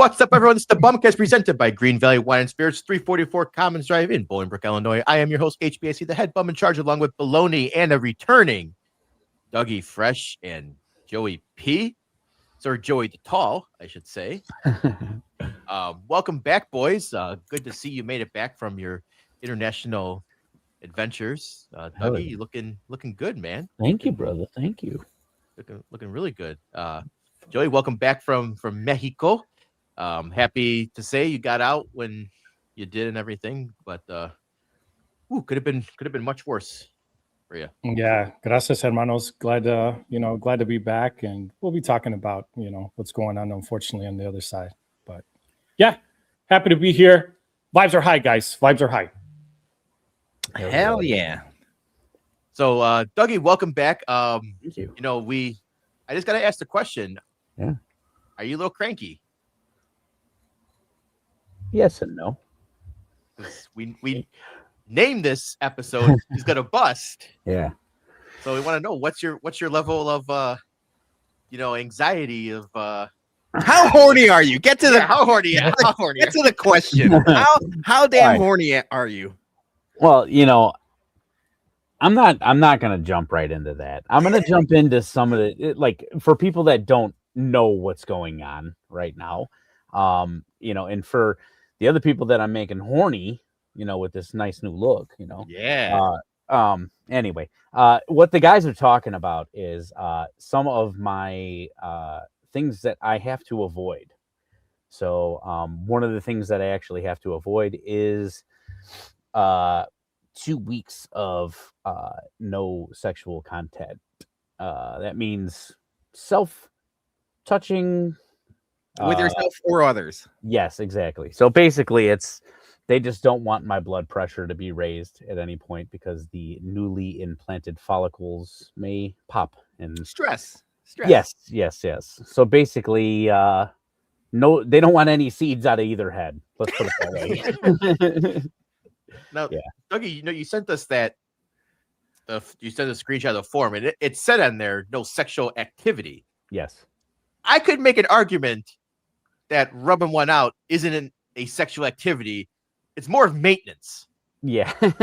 What's up, everyone? This is the BumCast presented by Green Valley Wine and Spirits, 344 Commons Drive in Bolingbrook, Illinois. I am your host, HBIC, the head bum in charge, along with Bologna and a returning Dougie Fresh and Joey P. Or Joey the Tall, I should say. Welcome back, boys. Good to see you made it back from your international adventures. Dougie, you looking good, man. Thank you, brother. Thank you. Looking really good. Joey, welcome back from Mexico. Happy to say you got out when you did and everything, but could have been much worse for you. Yeah, gracias, hermanos. Glad to be back, and we'll be talking about what's going on, unfortunately, on the other side. But yeah, happy to be here. Vibes are high, guys. Vibes are high. Hell yeah! So, Dougie, welcome back. Thank you. I just gotta ask the question. Yeah. Are you a little cranky? Yes and no. We named this episode "He's Gonna Bust." Yeah. So we want to know what's your level of anxiety of How horny are you? Get to the how horny? How horny? Get to the question. How damn horny are you? Well, I'm not gonna jump right into that. I'm gonna jump into some of the for people that don't know what's going on right now. And for the other people that I'm making horny, with this nice new look, Yeah. Anyway, what the guys are talking about is some of my things that I have to avoid. So one of the things that I actually have to avoid is 2 weeks of no sexual contact. That means self-touching With yourself or others. Yes, exactly. So basically they just don't want my blood pressure to be raised at any point because the newly implanted follicles may pop and Stress. Yes. So basically, no, they don't want any seeds out of either head. Let's put it that way. Now, yeah. Dougie, you sent us you sent a screenshot of the form, and it said on there no sexual activity. Yes. I could make an argument that rubbing one out isn't a sexual activity. It's more of maintenance. Yeah. Well,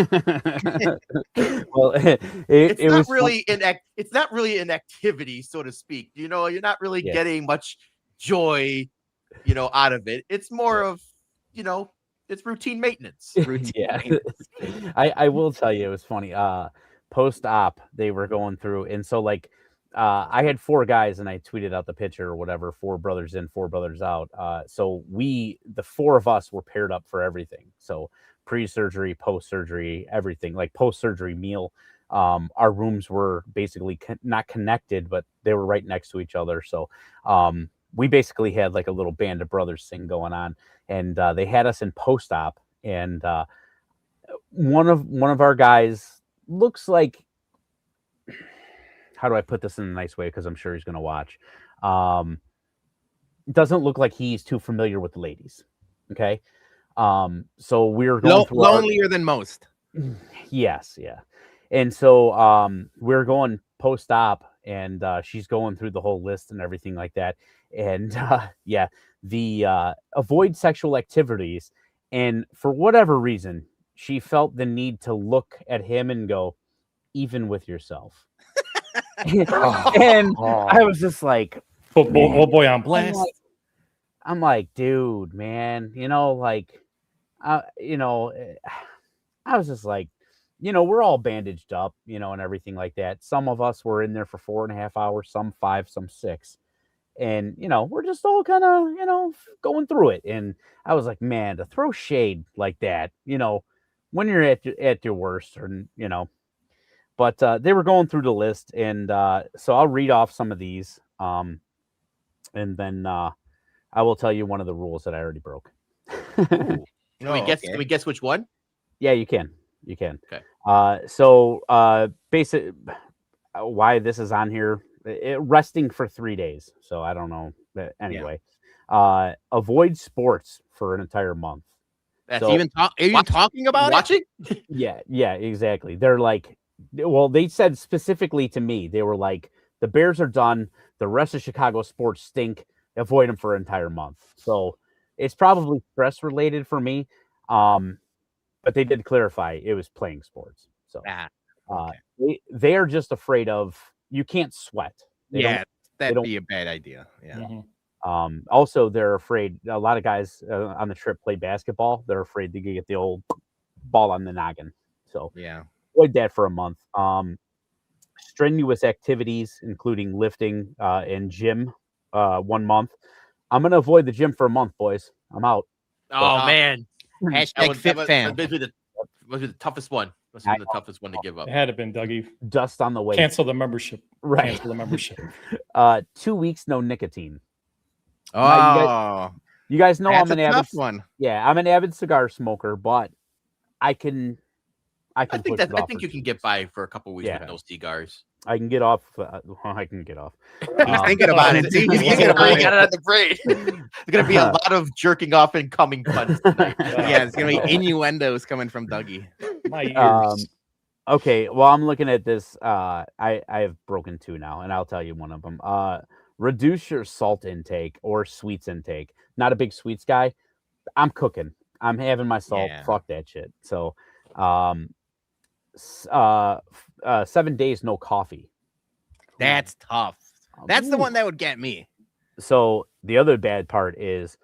it's not really an activity, so to speak. You're not really getting much joy, out of it. It's more of, it's routine maintenance. I will tell you, it was funny. Post-op, they were going through, and so I had 4 guys, and I tweeted out the picture or whatever, 4 brothers in, 4 brothers out. So the 4 of us were paired up for everything. So pre-surgery, post-surgery, everything, like post-surgery meal. Our rooms were basically not connected, but they were right next to each other. So we basically had like a little band of brothers thing going on, and they had us in post-op, and one of our guys looks like, how do I put this in a nice way? Because I'm sure he's going to watch. Doesn't look like he's too familiar with the ladies. Okay. So we're going through lonelier than most. Yes. Yeah. And so we're going post-op, and she's going through the whole list and everything like that. And the avoid sexual activities. And for whatever reason, she felt the need to look at him and go, even with yourself. And I was just like, oh boy, on blast. I'm like, dude, man, I was just like, we're all bandaged up, and everything like that. Some of us were in there for 4.5 hours, some 5, some 6. And, we're just all kind of, going through it. And I was like, man, to throw shade like that, when you're at your worst, or, but they were going through the list. And so I'll read off some of these. And then I will tell you one of the rules that I already broke. Can we guess which one? Yeah, you can. Okay. So basic why this is on here, resting for 3 days. So I don't know. But anyway, avoid sports for an entire month. That's even talking about watching? Yeah, exactly. They're like, well, they said specifically to me, they were like, the Bears are done. The rest of Chicago sports stink. Avoid them for an entire month. So It's probably stress related for me. But they did clarify it was playing sports. So okay. they are just afraid of you can't sweat. That'd be a bad idea. Yeah. Mm-hmm. Also, they're afraid. A lot of guys on the trip play basketball. They're afraid to get the old ball on the noggin. So Yeah. avoid that for a month. Strenuous activities, including lifting and gym, 1 month. I'm gonna avoid the gym for a month, boys. I'm out. Oh man, Hashtag fit fan. Must be the toughest one. Must be the toughest one to give up. It had to been Dougie. Dust on the way. Cancel the membership. Right. Cancel the membership. 2 weeks, no nicotine. Oh, you guys know that's I'm an a tough avid one. Yeah, I'm an avid cigar smoker, but I think you can get by for a couple weeks with no cigars. I can get off. I can get off. He's thinking about it. He's thinking about it. He got it on the brain. There's gonna be a lot of jerking off and coming puns tonight. Yeah, it's gonna be innuendos coming from Dougie. My ears. Okay, well, I'm looking at this. I have broken 2 now, and I'll tell you one of them. Reduce your salt intake or sweets intake. Not a big sweets guy. I'm cooking. I'm having my salt. Yeah. Fuck that shit. So, 7 days no coffee. That's tough. That's the one that would get me. So the other bad part is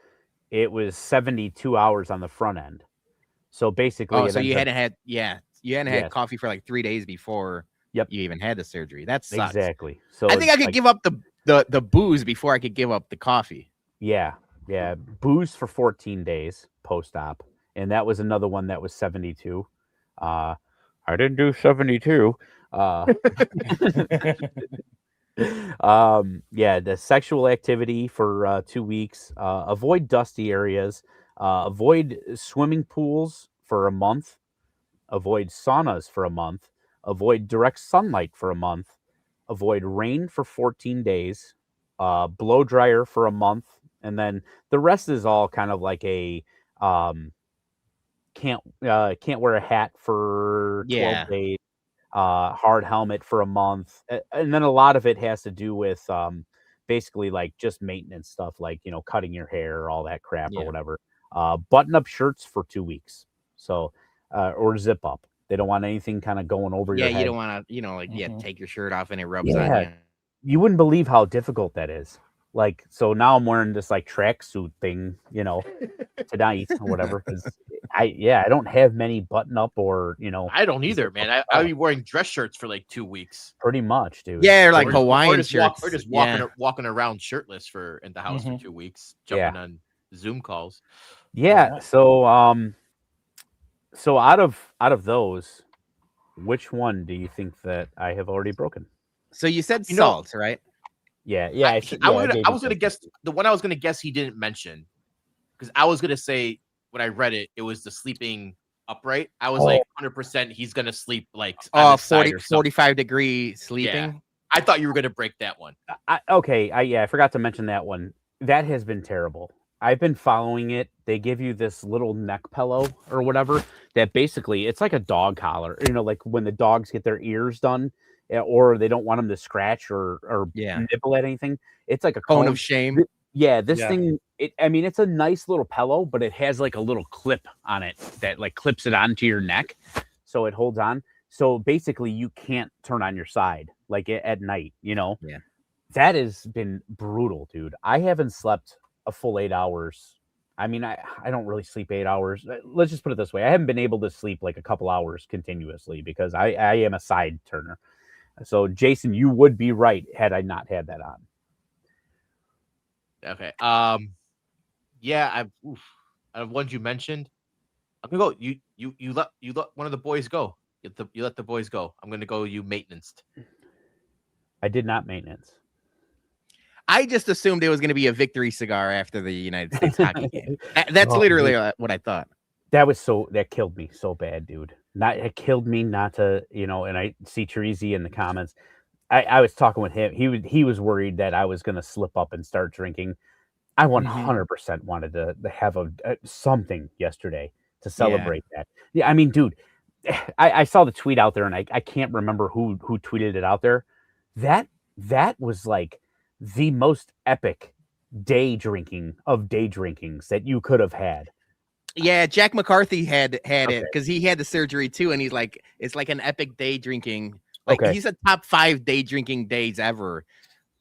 it was 72 hours on the front end. So basically, so you hadn't had coffee for like 3 days before you even had the surgery. That sucks. Exactly. So I think I could give up the booze before I could give up the coffee. Yeah. Booze for 14 days post-op. And that was another one that was 72. I didn't do 72. The sexual activity for 2 weeks. Avoid dusty areas. Avoid swimming pools for a month. Avoid saunas for a month. Avoid direct sunlight for a month. Avoid rain for 14 days. Blow dryer for a month. And then the rest is all kind of like a can't wear a hat for 12 days. Hard helmet for a month. And then a lot of it has to do with basically like just maintenance stuff, like, cutting your hair, all that crap or whatever. Button up shirts for 2 weeks. So, or zip up. They don't want anything kind of going over your head. Yeah, you don't want to, take your shirt off and it rubs on you. You wouldn't believe how difficult that is. Like, so now I'm wearing this like tracksuit thing, tonight or whatever. Because I don't have many button up or, I don't either, man. I'll be wearing dress shirts for like 2 weeks. Pretty much, dude. Yeah, or like Hawaiian shirts. Or just walking around shirtless in the house for 2 weeks, jumping on Zoom calls. Yeah. So out of those, which one do you think that I have already broken? So you said salt, right? Yeah. I was gonna guess the one I was gonna guess he didn't mention, because I was gonna say when I read it, it was the sleeping upright. I was like 100% he's gonna sleep like 45-degree sleeping. Yeah. I thought you were gonna break that one. I forgot to mention that one. That has been terrible. I've been following it. They give you this little neck pillow or whatever that basically it's like a dog collar. Like when the dogs get their ears done, or they don't want them to scratch or nibble at anything. It's like a cone of shame. This thing. It's a nice little pillow, but it has like a little clip on it that like clips it onto your neck, so it holds on. So basically, you can't turn on your side like at night. Yeah, that has been brutal, dude. I haven't slept a full 8 hours. I don't really sleep 8 hours. Let's just put it this way: I haven't been able to sleep like a couple hours continuously because I am a side turner. So, Jason, you would be right had I not had that on. Okay. Out of ones you mentioned, I'm gonna go. You let one of the boys go. You let the boys go. I'm gonna go. You maintenance. I did not maintenance. I just assumed it was going to be a victory cigar after the United States hockey game. That's literally what I thought. That killed me so bad, dude. It killed me not to, and I see Teresi in the comments. I was talking with him. He was worried that I was going to slip up and start drinking. I 100% wanted to have something yesterday to celebrate that. Yeah, dude, I saw the tweet out there and I can't remember who tweeted it out there. That was like the most epic day drinkings that you could have had. Yeah, Jack McCarthy had it Okay. because he had the surgery too, and he's like, it's like an epic day drinking. Like Okay. he's a top 5 day drinking days ever.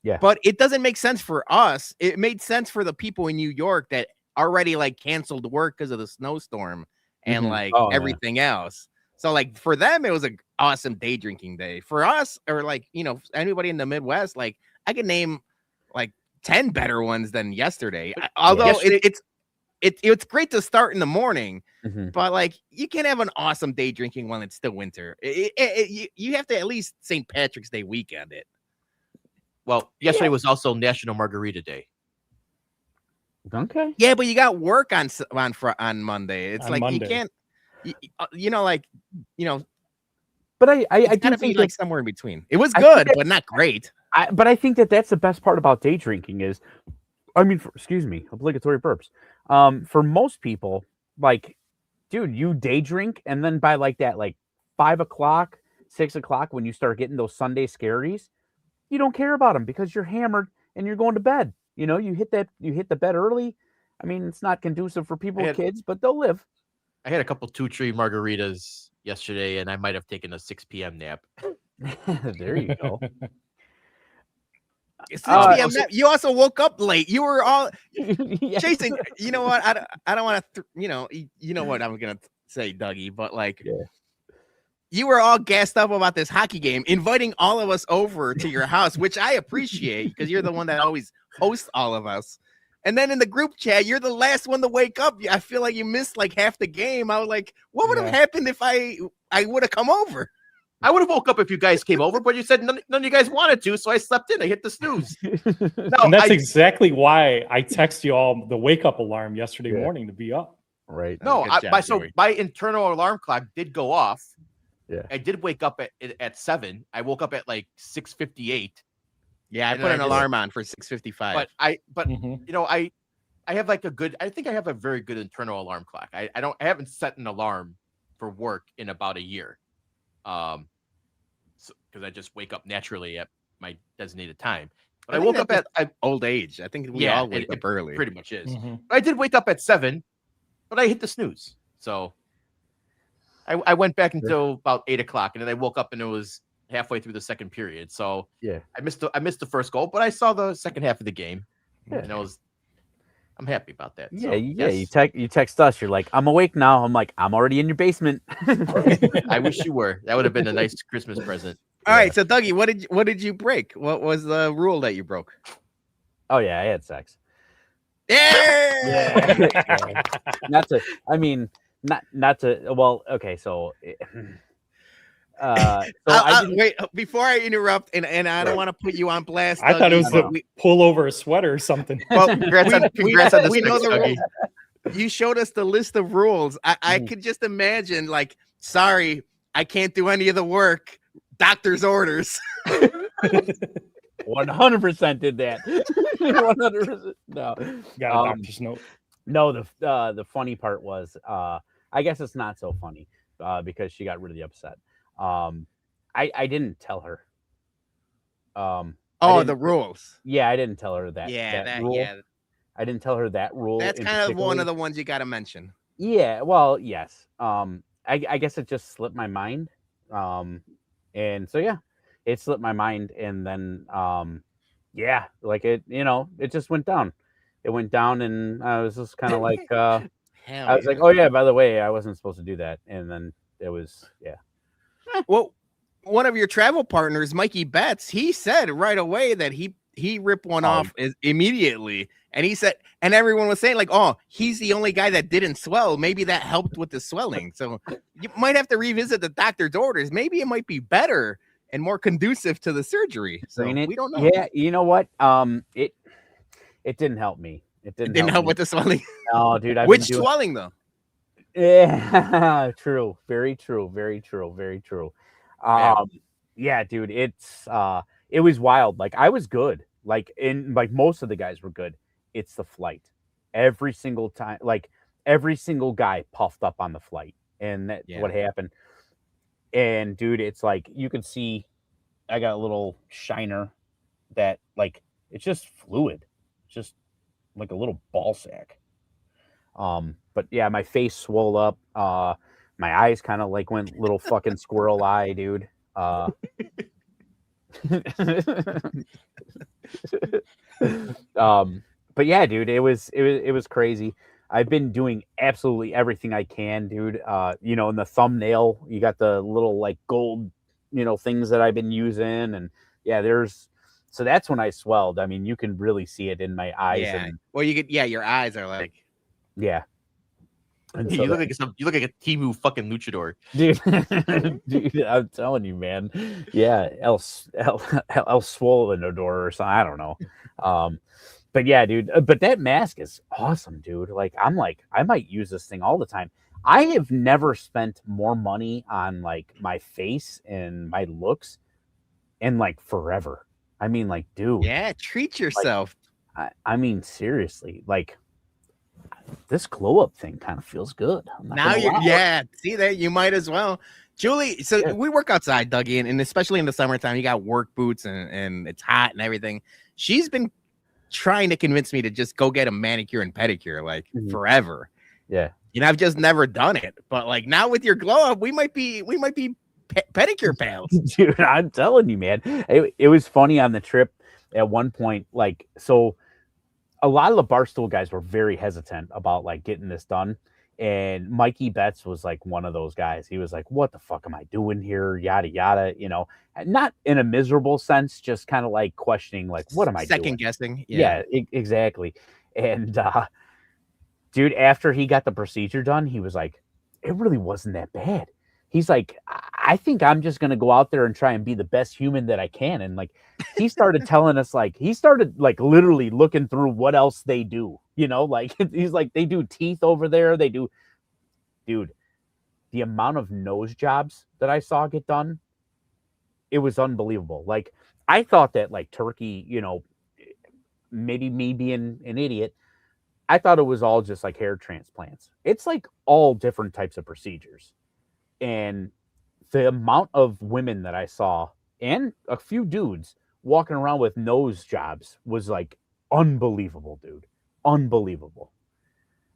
Yeah. But it doesn't make sense for us. It made sense for the people in New York that already like canceled work because of the snowstorm and Mhm. like Oh, yeah. everything else. So like for them, it was an awesome day drinking day. For us, or like, you know, anybody in the Midwest, like I could name like 10 better ones than yesterday. Although Yesterday- it's great to start in the morning, Mhm. but like you can have an awesome day drinking when it's still winter. You have to at least St. Patrick's Day weekend it. Well, yesterday was also National Margarita Day. Okay. Yeah, but you got work on Monday. It's On like Monday. you can't, you know, like, you know, But I it's do gotta be think like that, somewhere in between. It was I good, think but not great. but I think that that's the best part about day drinking is, I mean, excuse me, obligatory burps. For most people, like, dude, you day drink, and then by like that, like 5 o'clock, 6 o'clock, when you start getting those Sunday scaries, you don't care about them because you're hammered and you're going to bed. You know, you hit the bed early. I mean, it's not conducive for people with had- kids, but they'll live. I had a couple 2-tree margaritas yesterday, and I might have taken a 6 p.m. nap. There you go. It's Uh, 6 p.m. nap. You also woke up late. You were all Yeah. Jason. You know what? I don't want to. You know what I'm gonna say, Dougie. But like, Yeah. you were all gassed up about this hockey game, inviting all of us over to your house, which I appreciate because you're the one that always hosts all of us. And then in the group chat, you're the last one to wake up. I feel like you missed like half the game. I was like, what would have happened if I would have come over? I would have woke up if you guys came over, but you said none of you guys wanted to, so I slept in. I hit the snooze. No, And that's exactly why I text you all the wake up alarm yesterday Yeah. morning to be up. Right. No, Good job, Joey. my internal alarm clock did go off. Yeah. I did wake up at 7. I woke up at like 6:58. Yeah, I And put then an I just- alarm on for 6:55. But Mhm. you know, I have like I think I have a very good internal alarm clock. I haven't set an alarm for work in about a year. Because I just wake up naturally at my designated time. But I think woke up that's at old age. I think we Yeah, all wake it up early. pretty much is. Mhm. I did wake up at 7, but I hit the snooze. So I went back until about 8 o'clock, and then I woke up and it was halfway through the second period. So Yeah. I missed the first goal, but I saw the second half of the game, Yeah. and I'm happy about that. Yeah, So, yeah. yes, You text us. You're like, I'm awake now. I'm like, I'm already in your basement. I wish you were. That would have been a nice Christmas present. All right, so Dougie, what did you break? What was the rule that you broke? Oh yeah, I had sex. Yeah. Not to. I mean, not to. Well, okay. So, I didn't- wait before I interrupt, and I don't want to put you on blast. I thought it was Dougie, the we- pull over a sweater or something. well, Congrats on we the know sticks, the Dougie. rules. You showed us the list of rules. I Mhm. could just imagine, like, sorry, I can't do any of the work. Doctor's orders. 100% did that. 100%. No. Got a doctor's note. No, the funny part was, I guess it's not so funny because she got really upset. I didn't tell her. I Oh, didn't- the rules. Yeah, I didn't tell her that. Yeah, that rule. yeah. I didn't tell her that rule. That's in kind of one particular. of the ones you got to mention. Yeah, well, yes. I guess it just slipped my mind. And so yeah, it slipped my mind, and then yeah, like it just went down. It went down, and I was just kind of like Hell I was like, oh yeah, by the way, I wasn't supposed to do that. And then it was well, one of your travel partners, Mikey Betts, he said right away that he ripped one off immediately. And he said, and everyone was saying like, oh, he's the only guy that didn't swell. Maybe that helped with the swelling. So you might have to revisit the doctor's orders. Maybe it might be better and more conducive to the surgery. So we don't know. Yeah, you know what? It didn't help me. It didn't help me. with the swelling. No, dude. Which swelling though? Yeah, true. Very true. Very true. Very true. Yeah, dude. It was wild. Like I was good. Like most of the guys were good. It's the flight. Every single time, like every single guy puffed up on the flight, and that's what happened. And dude, it's like you can see I got a little shiner that like it's just fluid. Just like a little ball sack. But yeah, my face swole up. My eyes kind of like went little fucking squirrel eye, dude. But yeah, dude, it was crazy. I've been doing absolutely everything I can, dude. You know, in the thumbnail, you got the little like gold, you know, things that I've been using, and yeah, so that's when I swelled. I mean, you can really see it in my eyes. Yeah. And Well, your eyes are like. yeah. And so you look like a Timu fucking luchador, dude. Dude, I'm telling you, man. Yeah, El Swollenador or something. I don't know. But yeah, dude. But that mask is awesome, dude. Like, I might use this thing all the time. I have never spent more money on like my face and my looks in like forever. I mean, like, dude. Yeah, treat yourself. Like, I mean, seriously, like. This glow up thing kind of feels good. Now see there, you might as well. Julie, so we work outside, Dougie, and especially in the summertime, you got work boots and it's hot and everything. She's been trying to convince me to just go get a manicure and pedicure like forever. Yeah. You know, I've just never done it. But like now with your glow up, we might be pedicure pals. Dude, I'm telling you, man. It was funny on the trip at one point, like, so a lot of the Barstool guys were very hesitant about like getting this done. And Mikey Betts was like one of those guys. He was like, what the fuck am I doing here? Yada, yada, you know, not in a miserable sense, just kind of like questioning, like, what am I doing? Second guessing. Yeah, exactly. And dude, after he got the procedure done, he was like, it really wasn't that bad. He's like, I think I'm just going to go out there and try and be the best human that I can. And like, he started telling us, like, he started like literally looking through what else they do, you know, like he's like, they do teeth over there. They do, dude, the amount of nose jobs that I saw get done, it was unbelievable. Like, I thought that like Turkey, you know, maybe me being an idiot, I thought it was all just like hair transplants. It's like all different types of procedures. And the amount of women that I saw and a few dudes walking around with nose jobs was like unbelievable, dude. Unbelievable.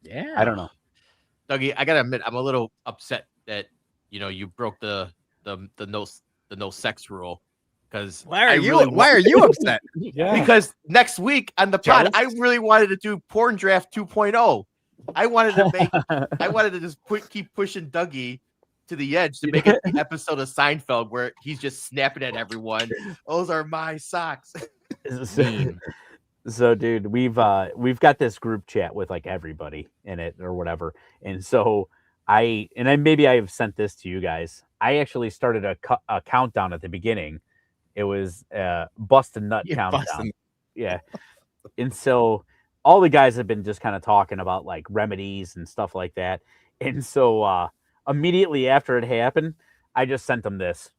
Yeah. I don't know. Dougie, I gotta admit, I'm a little upset that you broke the no sex rule. Because why are you upset? Yeah. Because next week on the pod, I really wanted to do Porn Draft 2.0. I wanted to just keep pushing Dougie to the edge to make it the episode of Seinfeld where he's just snapping at everyone. Those are my socks. So, dude, we've got this group chat with like everybody in it or whatever, and so maybe I have sent this to you guys. I actually started a countdown at the beginning. It was bust a nut countdown. Yeah, and so all the guys have been just kind of talking about like remedies and stuff like that, and so immediately after it happened, I just sent them this.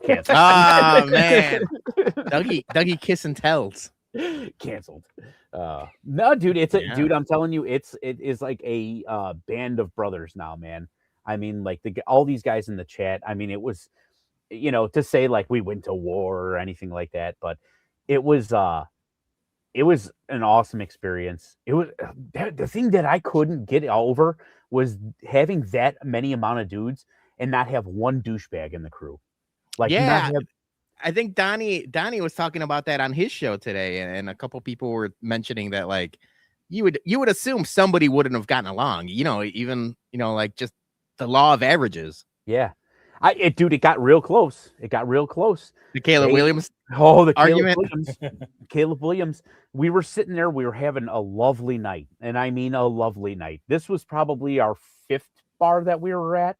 Canceled. Oh man, Dougie kiss and tells. Canceled. No, dude, dude. I'm telling you, it is like a band of brothers now, man. I mean, like all these guys in the chat. I mean, it was, you know, to say like we went to war or anything like that, but it was an awesome experience. It was the thing that I couldn't get over was having that many amount of dudes and not have one douchebag in the crew. Like, yeah, I think Donnie was talking about that on his show today, and a couple people were mentioning that like you would assume somebody wouldn't have gotten along, you know, even, you know, like just the law of averages. Yeah. It got real close. It got real close. The Caleb Williams. Oh, the argument. Caleb Williams. We were sitting there. We were having a lovely night. And I mean, a lovely night. This was probably our 5th bar that we were at.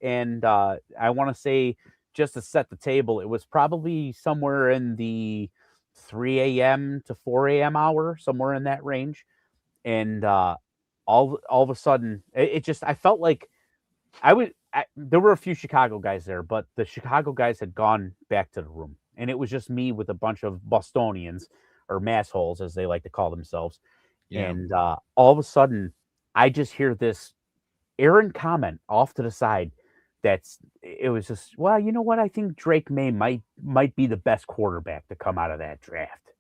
And I want to say, just to set the table, it was probably somewhere in the 3 a.m. to 4 a.m. hour, somewhere in that range. And all of a sudden, I felt like there were a few Chicago guys there, but the Chicago guys had gone back to the room. And it was just me with a bunch of Bostonians, or massholes, as they like to call themselves. Yeah. And all of a sudden, I just hear this errant comment off to the side. It was just, well, you know what? I think Drake May might be the best quarterback to come out of that draft.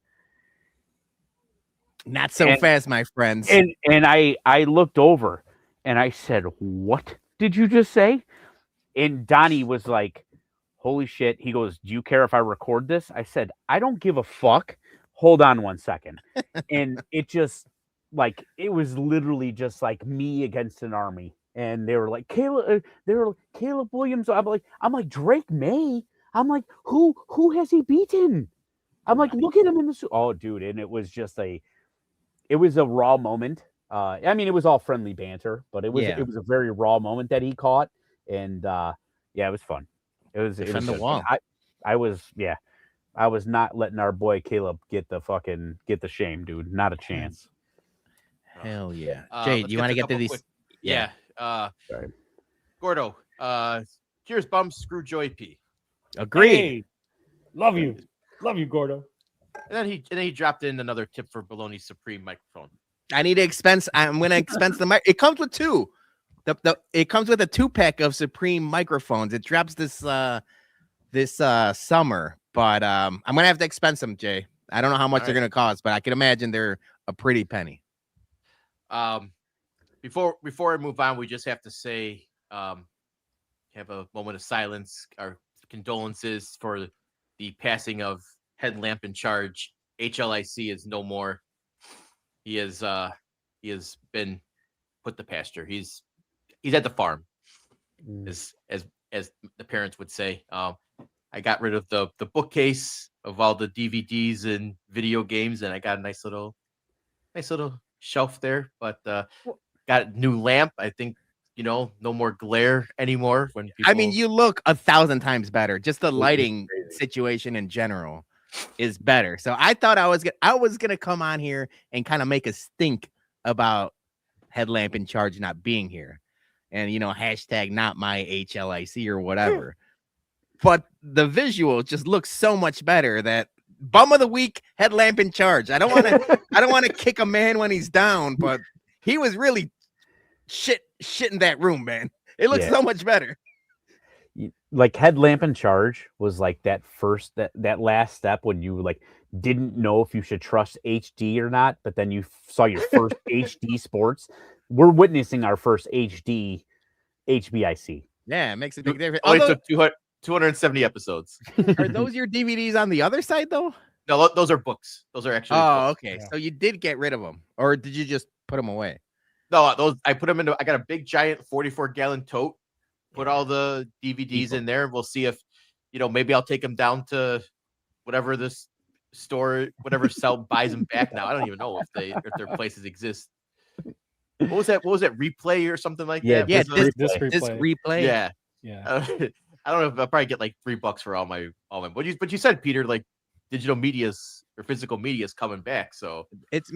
Not so fast, my friends. And I looked over and I said, "What did you just say?" And Donnie was like, "Holy shit." He goes, "Do you care if I record this?" I said, "I don't give a fuck. Hold on 1 second." And it just like it was literally just like me against an army. And they were like, Caleb Williams. I'm like Drake May. I'm like, who has he beaten? I'm like, look at him in the oh dude, and it was just a raw moment. I mean, it was all friendly banter, but it was a very raw moment that he caught, and it was fun. It was Defend the wall. I was not letting our boy Caleb get the shame, dude. Not a chance. Hell yeah. Jay, do you want to get to these? Yeah. Sorry. Gordo. Cheers, bum. Screw Joey P. Agreed. Hey, love you, Gordo. And then he dropped in another tip for Bologna's Supreme microphone. I need to expense. I'm going to expense the mic. It comes with two. It comes with a 2-pack of Supreme microphones. It drops this summer, but I'm going to have to expense them, Jay. I don't know how much they're going to cost, but I can imagine they're a pretty penny. Before I move on, we just have to say, have a moment of silence. Our condolences for the passing of Headlamp in Charge. HLIC is no more. He has been put to pasture. He's at the farm, as the parents would say. I got rid of the bookcase of all the DVDs and video games, and I got a nice little shelf there. But got a new lamp. I think no more glare anymore. When people... I mean, you look 1,000 times better. Just the lighting situation in general is better. So I thought I was gonna come on here and kind of make a stink about Headlamp in Charge not being here, and hashtag not my HLIC or whatever. But the visual just looks so much better. That bum of the week, Headlamp in Charge. I don't want to kick a man when he's down, but he was really shit in that room, man. It looks so much better. Like Headlamp in Charge was like that last step when you like didn't know if you should trust HD or not, but then you saw your first HD sports. We're witnessing our first HD HBIC. Yeah, it makes a big difference. Only took 270 episodes. Are those your DVDs on the other side though? No, those are books. Those are actually books. Okay. Yeah. So you did get rid of them, or did you just put them away? No, those I put them into. I got a big giant 44-gallon tote. Put all the DVDs in there. We'll see if maybe I'll take them down to whatever this store, whatever sell buys them back now. I don't even know if their places exist. What was that? Replay or something like that? Yeah, this replay. Yeah. Yeah. I don't know if I'll probably get like $3 for all my. But you said, Peter, like digital media's or physical media is coming back, so it's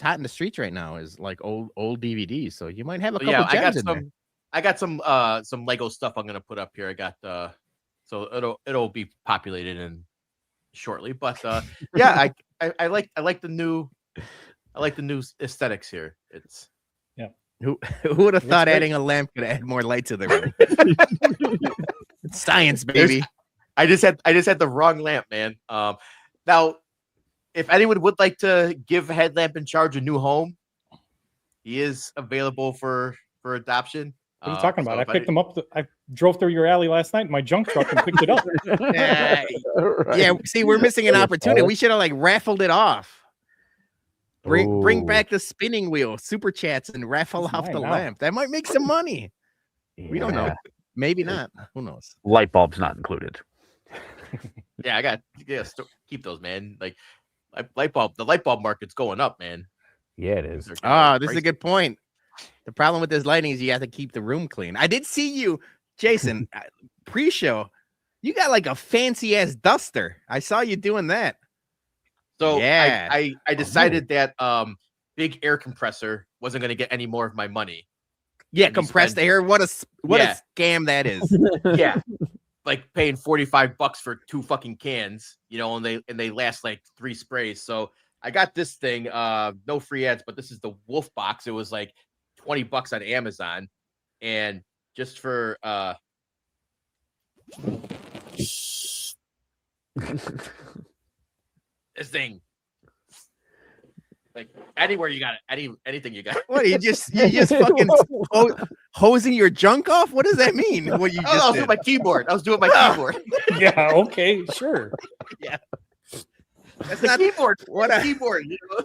hot in the streets right now. Is like old DVDs, so you might have a couple gems in there. I got some Lego stuff I'm gonna put up here. I got so it'll be populated in shortly. But yeah, I like the new aesthetics here. It's who would have thought adding a lamp could add more light to the room? It's science, baby. I just had the wrong lamp, man. Now, if anyone would like to give Headlamp in Charge a new home, he is available for adoption. What are you talking about? I picked them up. I drove through your alley last night in my junk truck and picked it up. Yeah, see, we're missing an opportunity. We should have like raffled it off. Bring back the spinning wheel, super chats, and raffle off the lamp. That might make some money. Yeah. We don't know. Maybe not. Who knows? Light bulbs not included. Yeah, I got keep those, man. Like the light bulb market's going up, man. Yeah, it is. This is a good point. The problem with this lighting is you have to keep the room clean. I did see you, Jason, pre-show. You got like a fancy ass duster. I saw you doing that. So yeah, I decided that big air compressor wasn't going to get any more of my money. Yeah, compressed air. What a scam that is. Yeah, like paying $45 for 2 fucking cans, and they last like 3 sprays. So I got this thing, no free ads, but this is the Wolf Box. It was like $20 on Amazon, and just for this thing, Like anywhere you got it, anything you got. What you just fucking hosing your junk off? What does that mean? What you I was just doing did? my keyboard. I was doing my keyboard. Yeah. Okay. Sure. That's the keyboard. What a Keyboard. You know?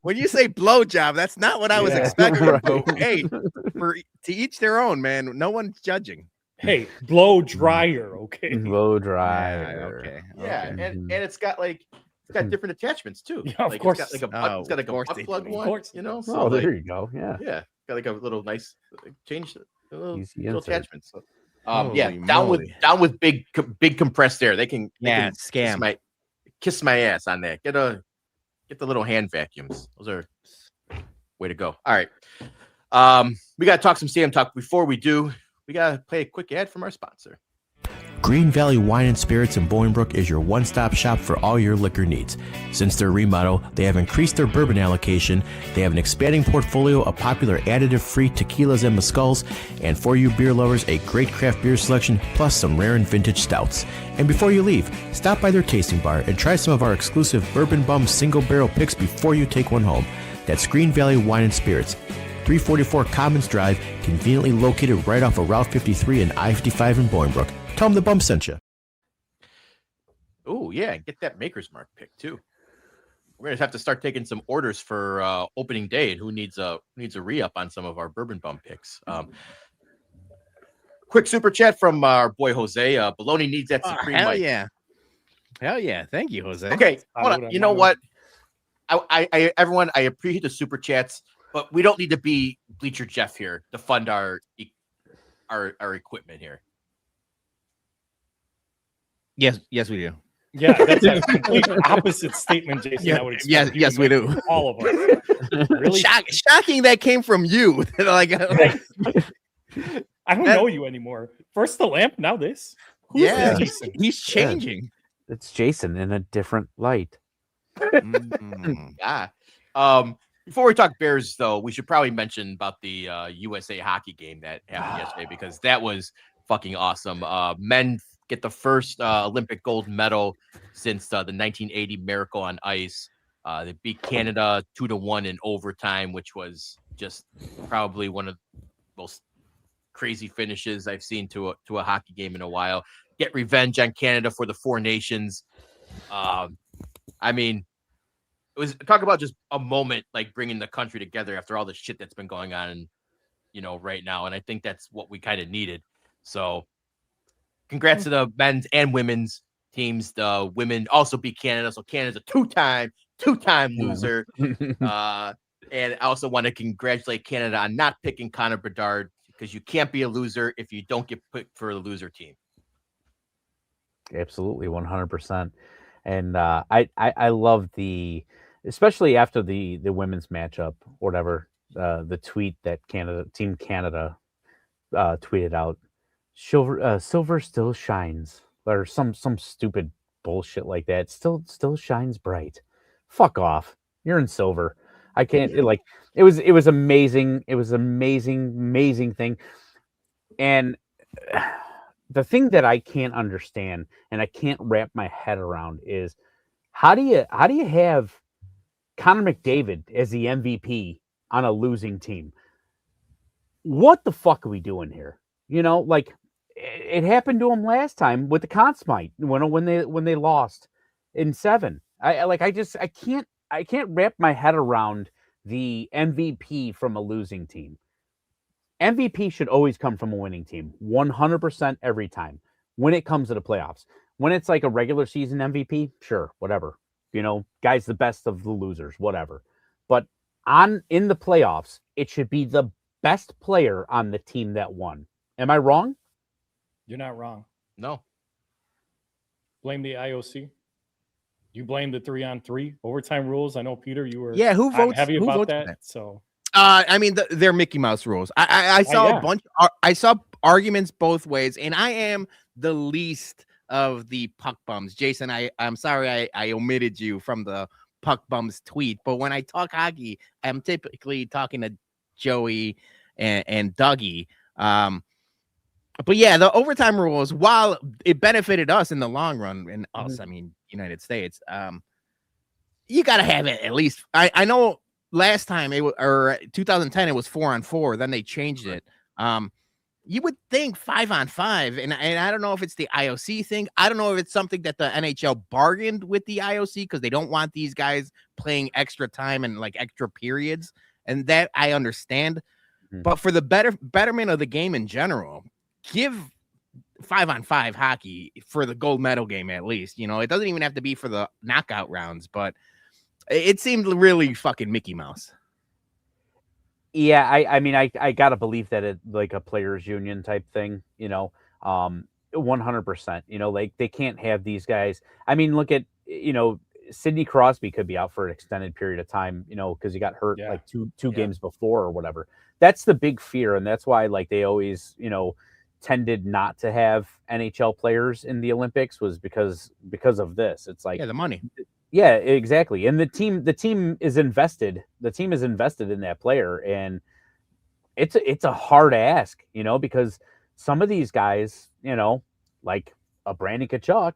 when you say blowjob, that's not what I was Yeah. expecting. Right. But hey, to each their own, man. No one's judging. Hey, blow dryer. Okay. Blow dryer. Okay. Yeah, okay. and it's got different attachments too. Yeah, of like, course. It's got like it's got like a Of course butt they plug do. one. Of course. You know. So Oh, like, there you go. Yeah. yeah, got like a little nice change. Little Easy insert. attachments. Holy down moly. with big compressed air. They can Scam. kiss my ass on that. Get the little hand vacuums. Those are way to go. All right. We gotta talk some stadium talk. Before we do, we gotta play a quick ad from our sponsor. Green Valley Wine and Spirits in Bolingbrook is your one-stop shop for all your liquor needs. Since their remodel, they have increased their bourbon allocation, they have an expanding portfolio of popular additive-free tequilas and mezcals, and for you beer lovers, a great craft beer selection, plus some rare and vintage stouts. And before you leave, stop by their tasting bar and try some of our exclusive Bourbon Bum single-barrel picks before you take one home. That's Green Valley Wine and Spirits, 344 Commons Drive, conveniently located right off of Route 53 and I-55 in Bolingbrook. Tell them the bum sent you. Oh, yeah. Get that Maker's Mark pick, too. We're going to have to start taking some orders for opening day and who needs a re-up on some of our Bourbon Bum picks. Quick super chat from our boy Jose. Bologna needs that Supreme Hell mic. yeah. Hell yeah. Thank you, Jose. Okay, hold on. You know what? I everyone, I appreciate the super chats, but we don't need to be Bleacher Jeff here to fund our equipment here. Yes, we do. Yeah, that's a complete opposite statement, Jason. Yeah, I would expect you yes, to we make do. from all of us. Really? Shocking that came from you. like I don't know you anymore. First the lamp, now this. Who's yeah, this Jason? he's changing. It's Jason in a different light. Yeah. Before we talk Bears, though, we should probably mention about the USA hockey game that happened yesterday because that was fucking awesome. Men get the first Olympic gold medal since the 1980 Miracle on Ice. They beat Canada 2-1 in overtime, which was just probably one of the most crazy finishes I've seen to a hockey game in a while. Get revenge on Canada for the Four Nations. I mean, it was talk about just a moment like bringing the country together after all the shit that's been going on, right now. And I think that's what we kind of needed. So congrats to the men's and women's teams. The women also beat Canada. So Canada's a two-time loser. And I also want to congratulate Canada on not picking Connor Bedard because you can't be a loser if you don't get picked for the loser team. Absolutely, 100%. And I love especially after the women's matchup, or whatever, the tweet that Team Canada tweeted out. Silver still shines, or some stupid bullshit like that. Still shines bright. Fuck off. You're in silver. I can't. It was amazing. It was amazing thing. And the thing that I can't understand and I can't wrap my head around is how do you have Connor McDavid as the MVP on a losing team? What the fuck are we doing here? It happened to him last time with the Conn Smythe when they lost in 7. I can't wrap my head around the MVP from a losing team. MVP should always come from a winning team, 100% every time when it comes to the playoffs. When it's like a regular season MVP, sure, whatever. Guy's the best of the losers, whatever. But in the playoffs, it should be the best player on the team that won. Am I wrong? You're not wrong. No. Blame the IOC. You blame the 3-on-3 overtime rules. I know, Peter, you were Who votes heavy who about votes that. for that? So I mean, they're Mickey Mouse rules. I saw yeah. a bunch. I saw arguments both ways, and I am the least of the puck bums. Jason, I'm sorry I omitted you from the puck bums tweet, but when I talk hockey, I'm typically talking to Joey and Dougie. But yeah, the overtime rules, while it benefited us in the long run, and us, I mean, United States, you got to have it at least. I know last time or 2010 it was 4-on-4. Then they changed it. You would think 5-on-5, and I don't know if it's the IOC thing. I don't know if it's something that the NHL bargained with the IOC because they don't want these guys playing extra time and like extra periods, and that I understand. But for the betterment of the game in general, give 5-on-5 hockey for the gold medal game at least. You know, it doesn't even have to be for the knockout rounds, but it seemed really fucking Mickey Mouse. Yeah, I mean, I gotta believe that it like a players union type thing, you know, 100%. You know, like they can't have these guys. I mean, look at, you know, Sidney Crosby could be out for an extended period of time, you know, because he got hurt like two games before or whatever. That's the big fear, and that's why like they always, you know, tended not to have NHL players in the Olympics was because of this. It's like the money. Yeah, exactly. And the team is invested. The team is invested in that player, and it's a hard ask, you know, because some of these guys, you know, like a Brandon Tkachuk,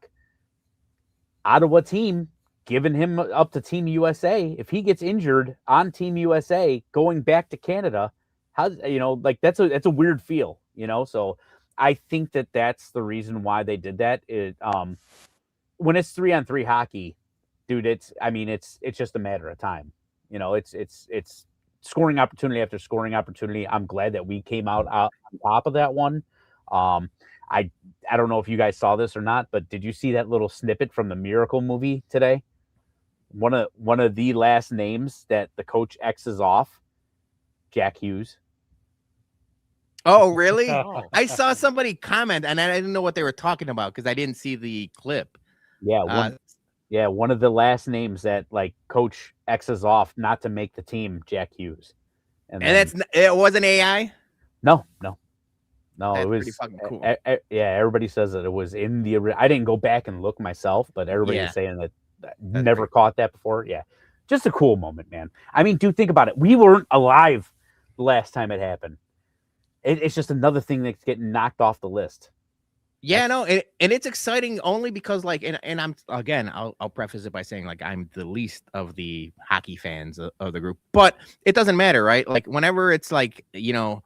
Ottawa team giving him up to Team USA. If he gets injured on Team USA going back to Canada, how, you know, like that's a weird feel, you know. So I think that's the reason why they did that. When it's 3-on-3 hockey, dude, it's just a matter of time. You know, it's scoring opportunity after scoring opportunity. I'm glad that we came out on top of that one. I don't know if you guys saw this or not, but did you see that little snippet from the Miracle movie today? One of the last names that the coach X's off, Jack Hughes. Oh, really? I saw somebody comment, and I didn't know what they were talking about because I didn't see the clip. Yeah, one of the last names that like Coach X's off not to make the team, Jack Hughes. And it wasn't AI? No, That's it was pretty fucking cool. Yeah, everybody says that it was in the. I didn't go back and look myself, but everybody is saying that never caught that before. Yeah, just a cool moment, man. I mean, dude, think about it. We weren't alive the last time it happened. It's just another thing that's getting knocked off the list. Yeah, no, and it's exciting only because like, and I'm again, I'll preface it by saying like I'm the least of the hockey fans of the group, but it doesn't matter, right? Like whenever it's like, you know,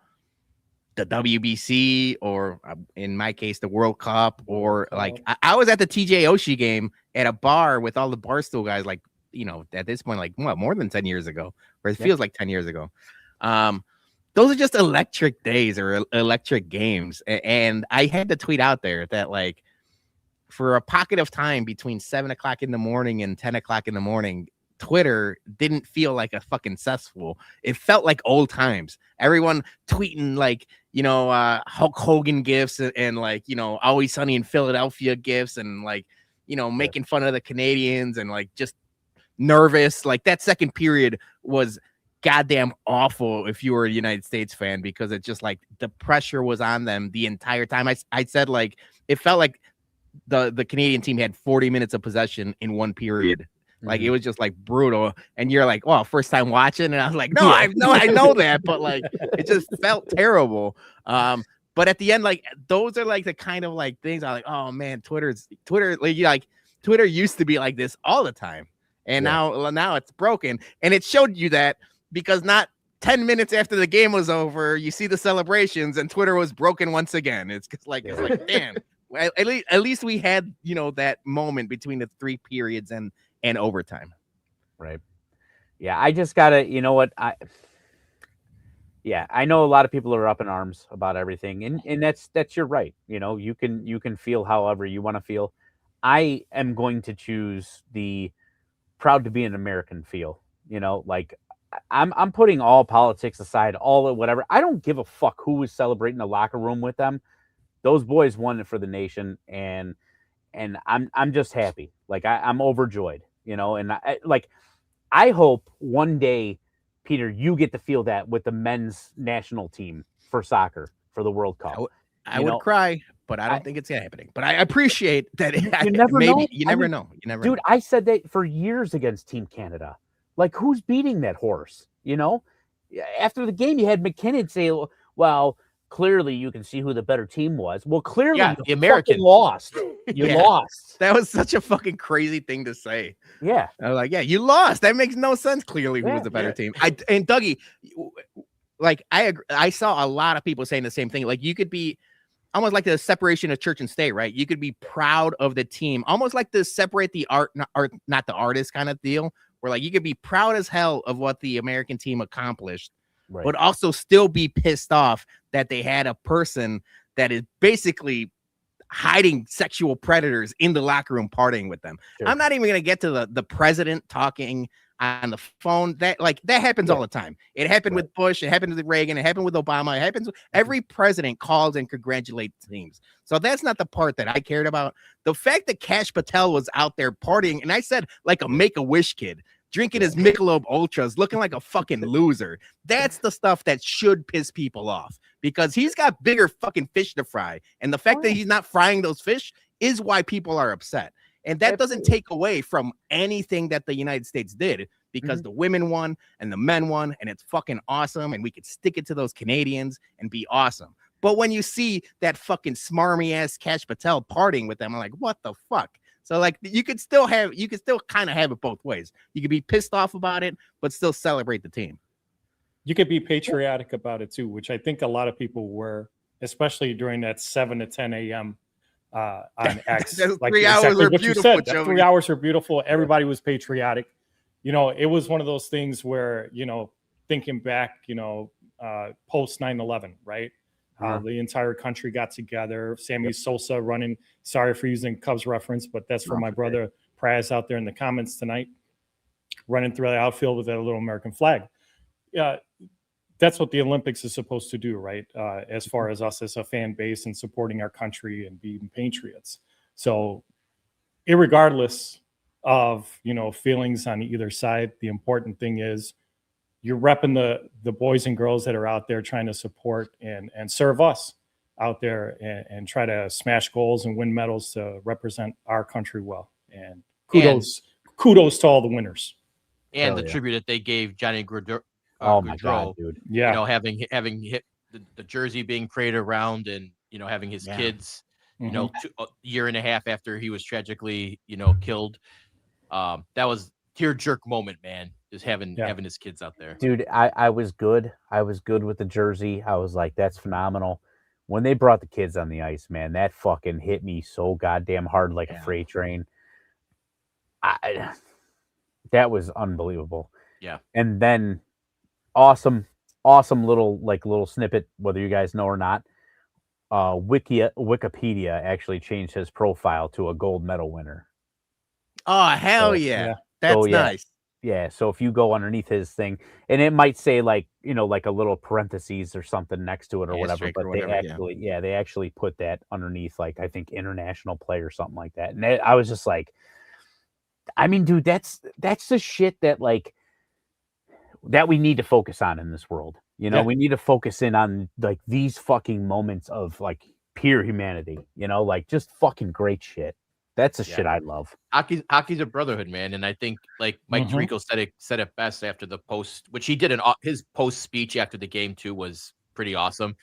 the WBC or in my case the World Cup, or like I was at the TJ Oshie game at a bar with all the Barstool guys, like, you know, at this point, like what, more than 10 years ago, or it feels like 10 years ago. Those are just electric days or electric games. And I had to tweet out there that like for a pocket of time between 7 o'clock in the morning and 10 o'clock in the morning, Twitter didn't feel like a fucking cesspool. It felt like old times. Everyone tweeting like, you know, Hulk Hogan gifs and like, you know, Always Sunny in Philadelphia gifs and like, you know, making fun of the Canadians and like just nervous. Like that second period was goddamn awful if you were a United States fan, because it just like the pressure was on them the entire time. I said like it felt like the Canadian team had 40 minutes of possession in one period. Like it was just like brutal, and you're like, well, first time watching, and I was like, no, I know that, but like it just felt terrible. But at the end, like those are like the kind of like things I like, oh man, Twitter like Twitter used to be like this all the time, and now it's broken, and it showed you that. Because not 10 minutes after the game was over, you see the celebrations and Twitter was broken once again. It's like damn. At least we had, you know, that moment between the 3 periods and overtime. Right. Yeah, I just gotta, you know what, I know a lot of people are up in arms about everything, and that's your right. You know, you can feel however you want to feel. I am going to choose the proud to be an American feel. You know, like I'm putting all politics aside, all of whatever. I don't give a fuck who was celebrating the locker room with them. Those boys won it for the nation, and I'm just happy. Like I'm overjoyed, you know. And I hope one day, Peter, you get to feel that with the men's national team for soccer for the World Cup. I would cry, but I don't think it's happening. But I appreciate that. You never know. You never know. You never, dude. I said that for years against Team Canada. Like, who's beating that horse? You know, after the game, you had McKinnon say, well, clearly you can see who the better team was. Well, clearly the American lost. You Yeah. lost. That was such a fucking crazy thing to say. Yeah. I was like, yeah, you lost. That makes no sense. Clearly, who Yeah, was the better team? And Dougie, like I agree, I saw a lot of people saying the same thing. Like you could be almost like the separation of church and state, right? You could be proud of the team, almost like to separate the art, not the artist kind of deal, where like you could be proud as hell of what the American team accomplished, Right. but also still be pissed off that they had a person that is basically hiding sexual predators in the locker room partying with them. Sure. I'm not even going to get to the president talking on the phone. That happens all the time. It happened with Bush, it happened with Reagan, it happened with Obama, it happens with every president calls and congratulates teams. So that's not the part that I cared about. The fact that Kash Patel was out there partying, and I said like a Make-A-Wish kid, drinking his Michelob Ultras, looking like a fucking loser. That's the stuff that should piss people off because he's got bigger fucking fish to fry. And the fact that he's not frying those fish is why people are upset. And that doesn't take away from anything that the United States did because the women won and the men won, and it's fucking awesome. And we could stick it to those Canadians and be awesome. But when you see that fucking smarmy ass Kash Patel partying with them, I'm like, what the fuck? So like you could still kind of have it both ways. You could be pissed off about it, but still celebrate the team. You could be patriotic about it too, which I think a lot of people were, especially during that 7 to 10 a.m. On X. Like 3 hours are beautiful. 3 hours are beautiful. Everybody was patriotic. You know, it was one of those things where, you know, thinking back, you know, post 9/11, right? The entire country got together. Sammy Sosa running. Sorry for using Cubs reference, but that's for my brother Praz out there in the comments tonight, running through the outfield with that little American flag. Yeah, that's what the Olympics is supposed to do, right? As far as us as a fan base and supporting our country and being patriots. So, irregardless of, you know, feelings on either side, the important thing is you're repping the boys and girls that are out there trying to support and serve us out there and try to smash goals and win medals to represent our country well. And kudos to all the winners. And the tribute that they gave Johnny Gaudreau. Oh my God, dude! Yeah, you know, having hit the jersey being paraded around, and you know, having his kids, you know, a year and a half after he was tragically, you know, killed. That was tear jerk moment, man. Just having his kids out there, dude. I was good. I was good with the jersey. I was like, that's phenomenal. When they brought the kids on the ice, man, that fucking hit me so goddamn hard, like a freight train. That was unbelievable. Yeah, and then. Awesome little snippet, whether you guys know or not. Wikipedia actually changed his profile to a gold medal winner. Oh, hell yeah. That's nice. Yeah, so if you go underneath his thing, and it might say like, you know, like a little parentheses or something next to it or whatever, but they actually put that underneath, like I think international play or something like that. And I was just like, I mean, dude, that's the shit that like that we need to focus on in this world. You know, we need to focus in on like these fucking moments of like pure humanity, you know, like just fucking great shit. That's the shit I love. Hockey's a brotherhood, man. And I think like Mike Tirico said it best after the post, which he did his post speech after the game too was pretty awesome.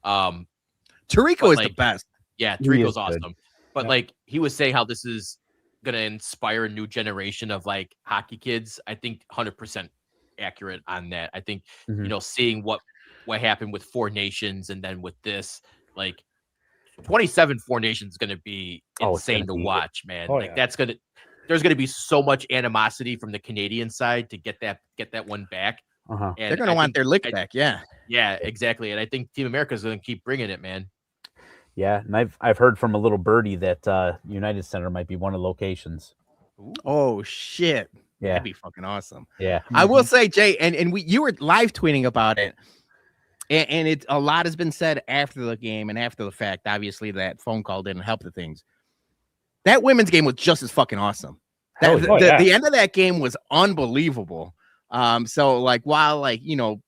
Tirico is the best. Yeah, Tirico's awesome. But like he was saying how this is gonna inspire a new generation of like hockey kids. I think 100% accurate on that. I think you know, seeing what happened with Four Nations and then with this, like 27 Four Nations is going to be insane to watch, man. There's going to be so much animosity from the Canadian side to get that one back. And they're going to want their lick back. Yeah, exactly. And I think Team America is going to keep bringing it, man. Yeah, and I've heard from a little birdie that United Center might be one of the locations. Ooh. Oh shit. Yeah, that'd be fucking awesome. Yeah, I will say, Jay, and you were live tweeting about it, and a lot has been said after the game and after the fact. Obviously, that phone call didn't help the things. That women's game was just as fucking awesome. The end of that game was unbelievable. So like while like you know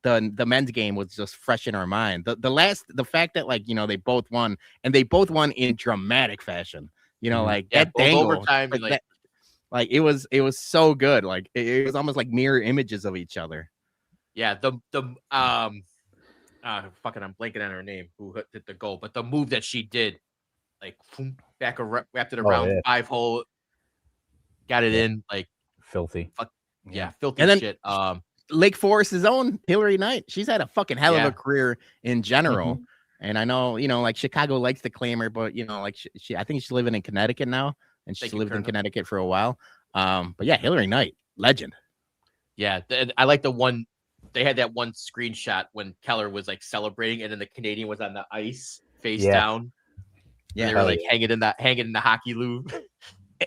the men's game was just fresh in our mind. The fact that like you know they both won and they both won in dramatic fashion. You know, like that dangle, overtime, like it was so good. Like it was almost like mirror images of each other. Yeah, fucking I'm blanking on her name who hit the goal, but the move that she did like wrapped it around 5-hole, got it in, like filthy. Filthy and then, shit. Lake Forest's own Hillary Knight. She's had a fucking hell of a career in general. Mm-hmm. And I know, like Chicago likes to claim her, but like she I think she's living in Connecticut now, and she's lived in Connecticut for a while. But yeah, Hillary Knight, legend. Yeah, I like the one. They had that one screenshot when Keller was like celebrating, and then the Canadian was on the ice face down. Yeah, they were like hanging in the hockey lube.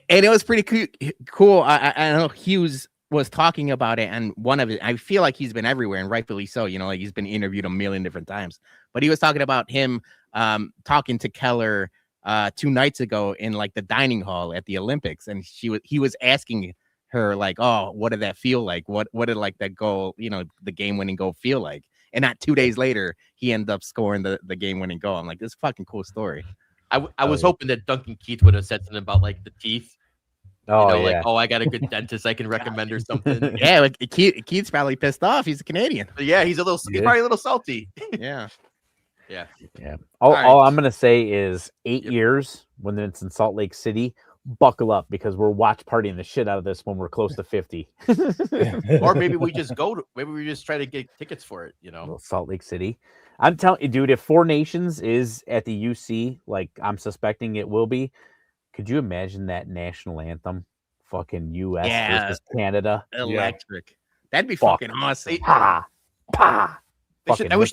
And it was pretty cool. I know Hughes was talking about it, and one of it, I feel like he's been everywhere, and rightfully so. Like he's been interviewed a million different times. But he was talking about him talking to Keller 2 nights ago in like the dining hall at the Olympics, and he was asking her like, oh, what did that feel like? What did like that goal, the game-winning goal feel like? And not 2 days later, he ended up scoring the game-winning goal. I'm like, this is a fucking cool story. I was hoping that Duncan Keith would have said something about like the teeth. Like, oh, I got a good dentist I can recommend or something. Yeah, like Keith's probably pissed off. He's a Canadian. But yeah, he's probably a little salty. Yeah. All I'm gonna say is 8 years when it's in Salt Lake City. Buckle up because we're watch partying the shit out of this when we're close to 50. Or maybe we just try to get tickets for it. Salt Lake City. I'm telling you, dude, if Four Nations is at the UC, like I'm suspecting it will be, could you imagine that national anthem? Fucking US versus Canada. Electric. That'd be fucking awesome. Pa. I wish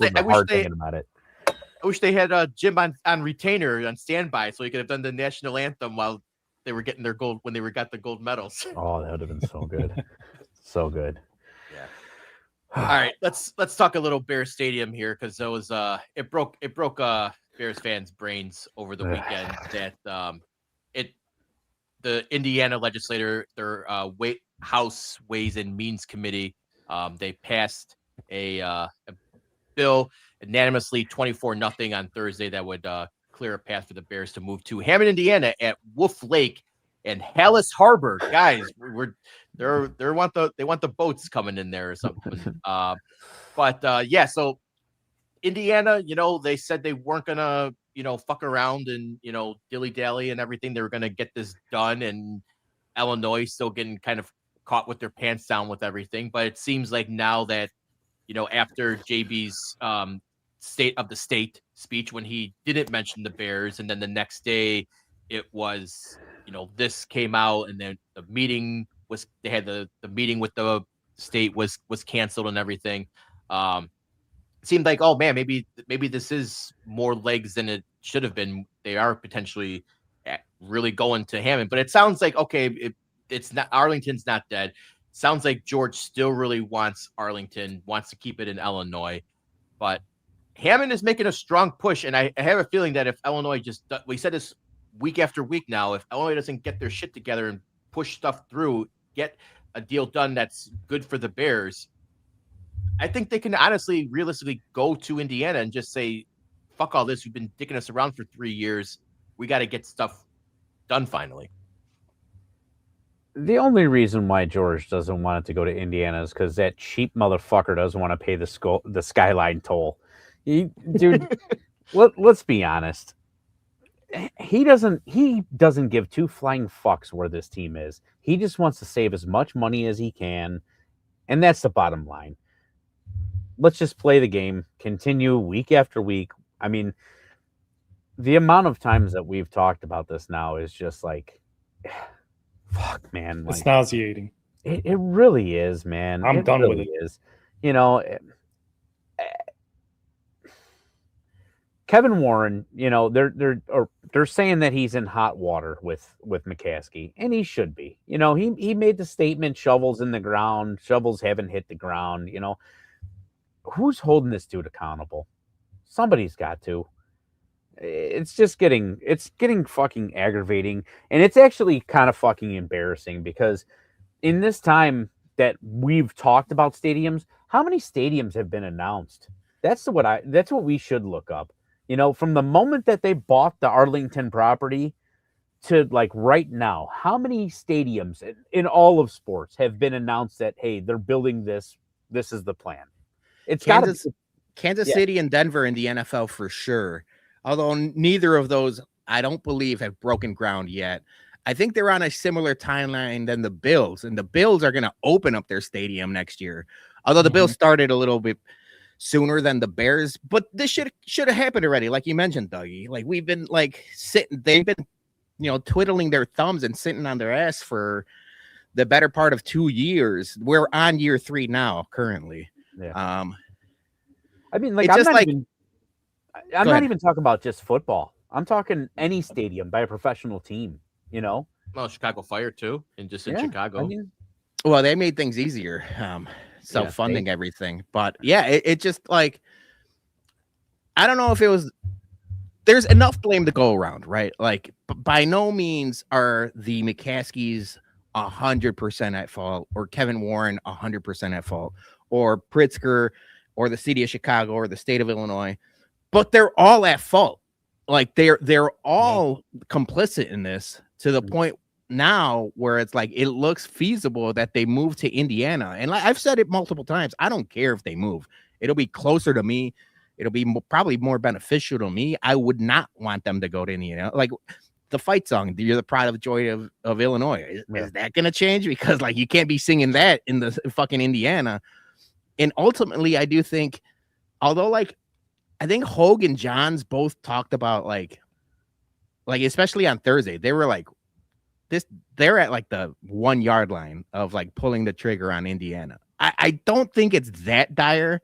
they had Jim on retainer on standby so he could have done the national anthem while they were getting their gold when they got the gold medals. Oh, that would have been so good. So good. Yeah. All right, let's talk a little Bears Stadium here because it broke Bears fans' brains over the weekend that the Indiana legislator, their House Ways and Means Committee, they passed a bill unanimously 24-0 on Thursday that would clear a path for the Bears to move to Hammond, Indiana at Wolf Lake and Hallis Harbor. Guys, they want the boats coming in there or something. So Indiana, they said they weren't gonna, fuck around and, dilly-dally and everything. They were gonna get this done, and Illinois still getting kind of caught with their pants down with everything. But it seems like now that, after JB's State of the State speech when he didn't mention the Bears, and then the next day it was, this came out, and then the meeting was, they had the meeting with the state was canceled and everything. It seemed like, oh man, maybe this is more legs than it should have been. They are potentially really going to Hammond, but it sounds like, okay, it's not, Arlington's not dead. Sounds like George still really wants Arlington, wants to keep it in Illinois, but Hammond is making a strong push. And I have a feeling that if Illinois we said this week after week now, if Illinois doesn't get their shit together and push stuff through, get a deal done that's good for the Bears, I think they can honestly, realistically go to Indiana and just say, fuck all this. We've been dicking us around for 3 years. We got to get stuff done finally. The only reason why George doesn't want it to go to Indiana is because that cheap motherfucker doesn't want to pay the Skyline toll. Dude, let's be honest. He doesn't give two flying fucks where this team is. He just wants to save as much money as he can, and that's the bottom line. Let's just play the game, continue week after week. I mean, the amount of times that we've talked about this now is just like, fuck, man. It's nauseating. It really is, man. I'm done with it. Is. Kevin Warren, they're saying that he's in hot water with McCaskey, and he should be. He made the statement, shovels in the ground, shovels haven't hit the ground. Who's holding this dude accountable? Somebody's got to. It's getting fucking aggravating, and it's actually kind of fucking embarrassing because in this time that we've talked about stadiums, how many stadiums have been announced? That's what we should look up. From the moment that they bought the Arlington property to like right now, how many stadiums in all of sports have been announced that, hey, they're building this. This is the plan. It's Kansas City and Denver in the NFL for sure. Although neither of those I don't believe have broken ground yet. I think they're on a similar timeline than the Bills, and the Bills are going to open up their stadium next year. Although the Bills started a little bit sooner than the Bears, but this should have happened already. Like you mentioned, Dougie, like we've been like they've been, twiddling their thumbs and sitting on their ass for the better part of 2 years. We're on year 3 now, currently. Yeah. I mean, like, it's just I'm not even talking about just football. I'm talking any stadium by a professional team, Well, Chicago Fire too, and just in Chicago. I mean, well, they made things easier, self-funding everything. But yeah, it just like, I don't know if it was. There's enough blame to go around, right? Like, by no means are the McCaskies 100% at fault, or Kevin Warren 100% at fault, or Pritzker, or the city of Chicago, or the state of Illinois, but they're all at fault. Like they're all complicit in this, to the point now where it's like it looks feasible that they move to Indiana. And like I've said it multiple times, I don't care if they move. It'll be closer to me. It'll be probably more beneficial to me. I would not want them to go to Indiana. Like the fight song, "You're the pride of joy of Illinois." Is that going to change? Because like you can't be singing that in the fucking Indiana. And ultimately, I do think, although like I think Hogue and Johns both talked about like especially on Thursday, they were like they're at like the 1 yard line of like pulling the trigger on Indiana. I don't think it's that dire,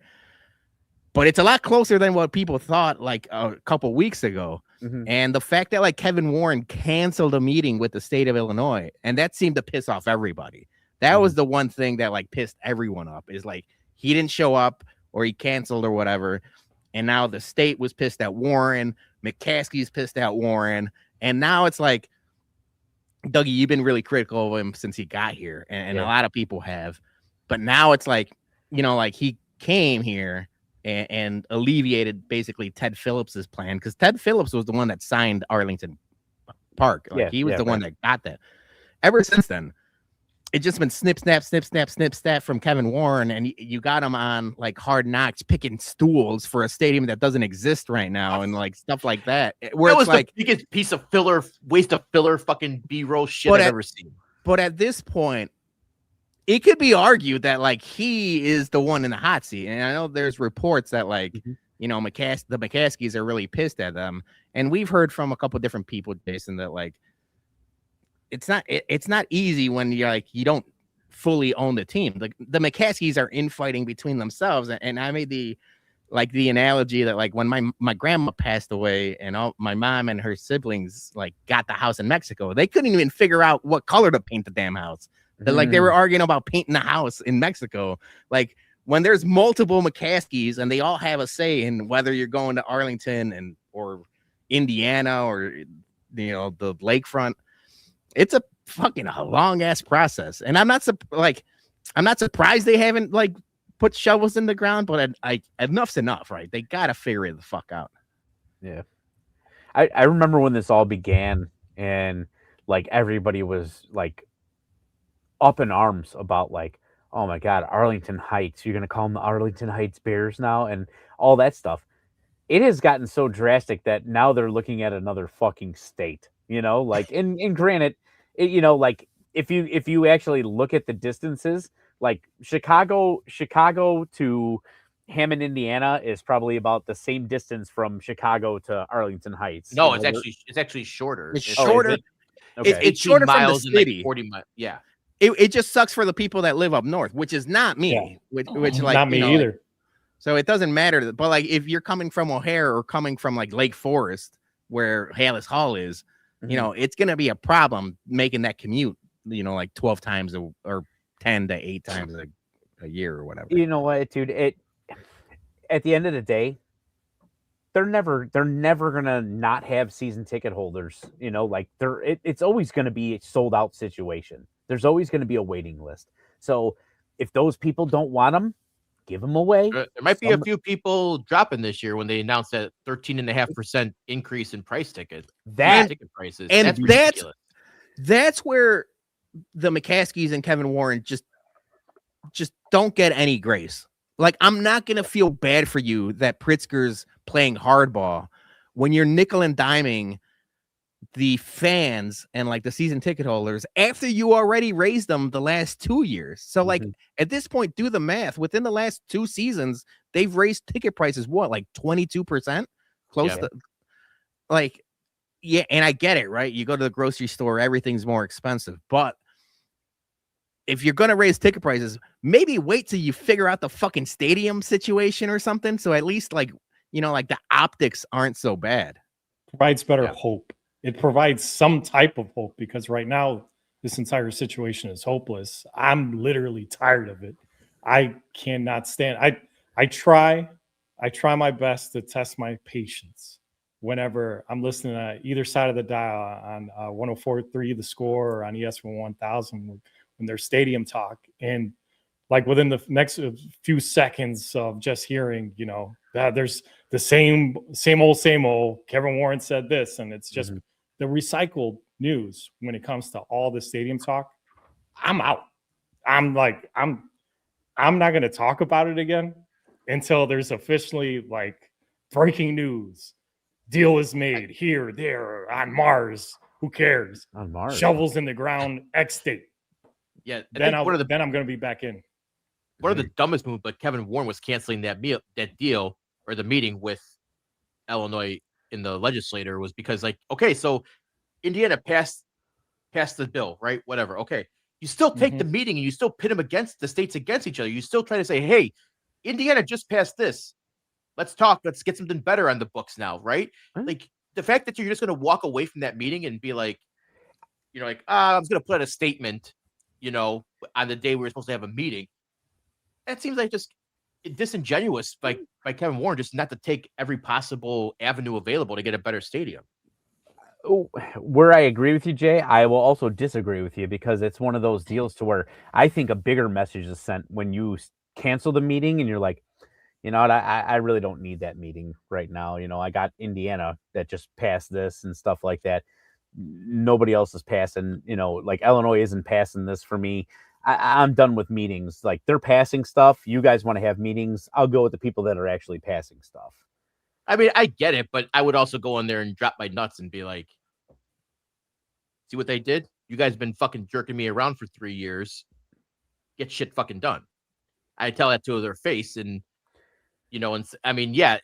but it's a lot closer than what people thought like a couple weeks ago. And the fact that like Kevin Warren canceled a meeting with the state of Illinois, and that seemed to piss off everybody. That was the one thing that like pissed everyone up, is like he didn't show up or he canceled or whatever. And now the state was pissed at Warren. McCaskey's pissed at Warren. And now it's like, Dougie, you've been really critical of him since he got here. And a lot of people have. But now it's like, like he came here and alleviated basically Ted Phillips's plan. Because Ted Phillips was the one that signed Arlington Park. Like he was the one that got that. Ever since then, it's just been snip, snap, snip, snap, snip, snap from Kevin Warren, and you got him on like Hard Knocks picking stools for a stadium that doesn't exist right now, and like stuff like that. Where that was it's like the biggest piece of filler, waste of filler, fucking B-roll shit I've ever seen. But at this point, it could be argued that like he is the one in the hot seat, and I know there's reports that like the McCaskies are really pissed at them, and we've heard from a couple different people, Jason, that like. It's not easy when you're like you don't fully own the team. Like the McCaskies are infighting between themselves, and I made the analogy that like when my grandma passed away and all my mom and her siblings like got the house in Mexico, they couldn't even figure out what color to paint the damn house. Like they were arguing about painting the house in Mexico. Like when there's multiple McCaskies and they all have a say in whether you're going to Arlington or Indiana or the lakefront. It's a fucking long ass process, and I'm not surprised they haven't like put shovels in the ground. But enough's enough, right? They gotta figure it the fuck out. Yeah, I remember when this all began, and like everybody was like up in arms about like, oh my god, Arlington Heights. You're gonna call them the Arlington Heights Bears now, and all that stuff. It has gotten so drastic that now they're looking at another fucking state. Like, and granted, like if you actually look at the distances, like Chicago to Hammond, Indiana is probably about the same distance from Chicago to Arlington Heights. No, it's actually shorter. It's shorter. Okay. It's shorter miles from the city. Like 40 miles. Yeah. It just sucks for the people that live up north, which is not me. Which like not me either. So it doesn't matter. But like if you're coming from O'Hare or coming from like Lake Forest, where Hallis Hall is. It's going to be a problem making that commute, like 12 times or 10 to 8 times a year or whatever. You know what, dude? At the end of the day, they're never going to not have season ticket holders. Like it's always going to be a sold out situation. There's always going to be a waiting list. So if those people don't want them, give them away. There might be a few people dropping this year when they announced that 13.5% increase in ticket prices. And that's where the McCaskies and Kevin Warren just don't get any grace. Like, I'm not going to feel bad for you that Pritzker's playing hardball when you're nickel and diming the fans and like the season ticket holders after you already raised them the last 2 years. So like at this point, do the math. Within the last 2 seasons, they've raised ticket prices like 22%, close to like and I get it, right? You go to the grocery store, everything's more expensive, but if you're gonna raise ticket prices, maybe wait till you figure out the fucking stadium situation or something. So at least like like the optics aren't so bad. Provides better hope. It provides some type of hope because right now this entire situation is hopeless. I'm literally tired of it. I cannot stand. I try my best to test my patience whenever I'm listening to either side of the dial on 104.3 The Score or on ESPN 1000 when there's stadium talk, and like within the next few seconds of just hearing, that there's the same old. Kevin Warren said this, and it's just the recycled news when it comes to all the stadium talk. I'm out. I'm not going to talk about it again until there's officially like breaking news. Deal is made here, there, on Mars. Who cares? On Mars. Shovels in the ground, X state. Yeah. Then I'm going to be back in. One of the dumbest moves, but Kevin Warren was canceling that deal or the meeting with Illinois in the legislature was because like, okay, so Indiana passed the bill, right? Whatever. Okay. You still take the meeting and you still pit them against the states against each other. You still try to say, hey, Indiana just passed this. Let's talk. Let's get something better on the books now, right? Like the fact that you're just going to walk away from that meeting and be like, I'm just going to put out a statement, on the day we were supposed to have a meeting. That seems like just disingenuous by Kevin Warren, just not to take every possible avenue available to get a better stadium. Where I agree with you, Jay, I will also disagree with you because it's one of those deals to where I think a bigger message is sent when you cancel the meeting and you're like, you know what, I really don't need that meeting right now. I got Indiana that just passed this and stuff like that. Nobody else is passing, like Illinois isn't passing this for me. I'm done with meetings. Like they're passing stuff. You guys want to have meetings. I'll go with the people that are actually passing stuff. I mean, I get it, but I would also go in there and drop my nuts and be like, see what they did? You guys been fucking jerking me around for 3 years. Get shit fucking done. I tell that to their face and, and I mean, yeah,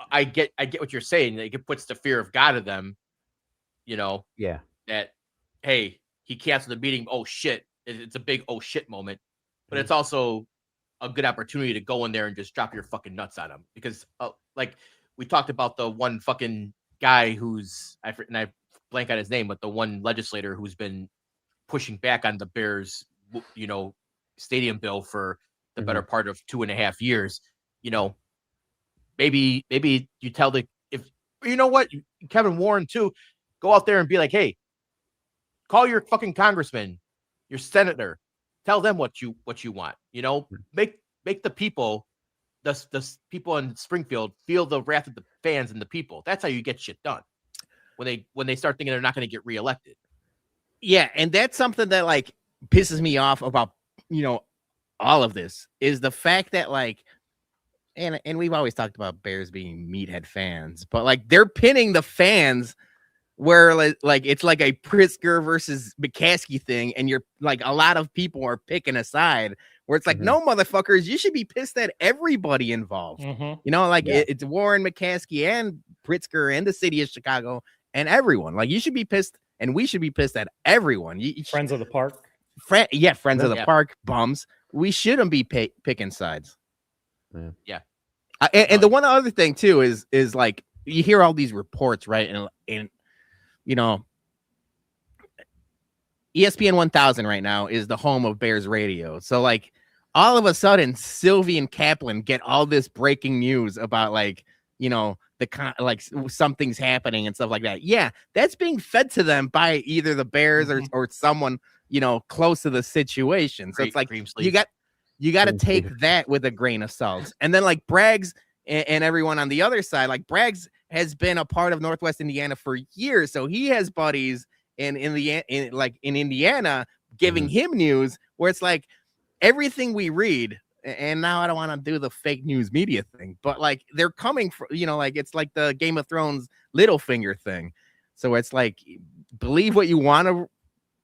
I get what you're saying. Like it puts the fear of God of them, Yeah. That, hey, he canceled the meeting. Oh shit. It's a big oh shit moment, but it's also a good opportunity to go in there and just drop your fucking nuts on them because, like we talked about the one fucking guy who's I blank on his name, but the one legislator who's been pushing back on the Bears, stadium bill for the better part of 2.5 years. Maybe you tell Kevin Warren too, go out there and be like, hey, call your fucking congressman, your senator, tell them what you want, make the people, the people in Springfield feel the wrath of the fans and the people. That's how you get shit done when they start thinking they're not going to get reelected. Yeah. And that's something that like pisses me off about, all of this is the fact that like, and we've always talked about Bears being meathead fans, but like they're pinning the fans where like it's like a Pritzker versus McCaskey thing, and you're like a lot of people are picking a side where it's like, no, motherfuckers, you should be pissed at everybody involved. It's Warren, McCaskey, and Pritzker, and the city of Chicago, and everyone. Like you should be pissed, and we should be pissed at everyone. Friends of the park, friends of the park, bums. We shouldn't be picking sides. Yeah. And the one other thing too is like you hear all these reports, right? And ESPN 1000 right now is the home of Bears radio. So like all of a sudden Sylvie and Kaplan get all this breaking news about like, something's happening and stuff like that. Yeah, that's being fed to them by either the Bears or someone, close to the situation. So it's like you got to take that with a grain of salt. And then like Braggs and everyone on the other side, like Braggs has been a part of Northwest Indiana for years. So he has buddies in Indiana giving him news where it's like everything we read. And now I don't want to do the fake news media thing, but like they're coming from, like it's like the Game of Thrones Littlefinger thing. So it's like, believe what you want to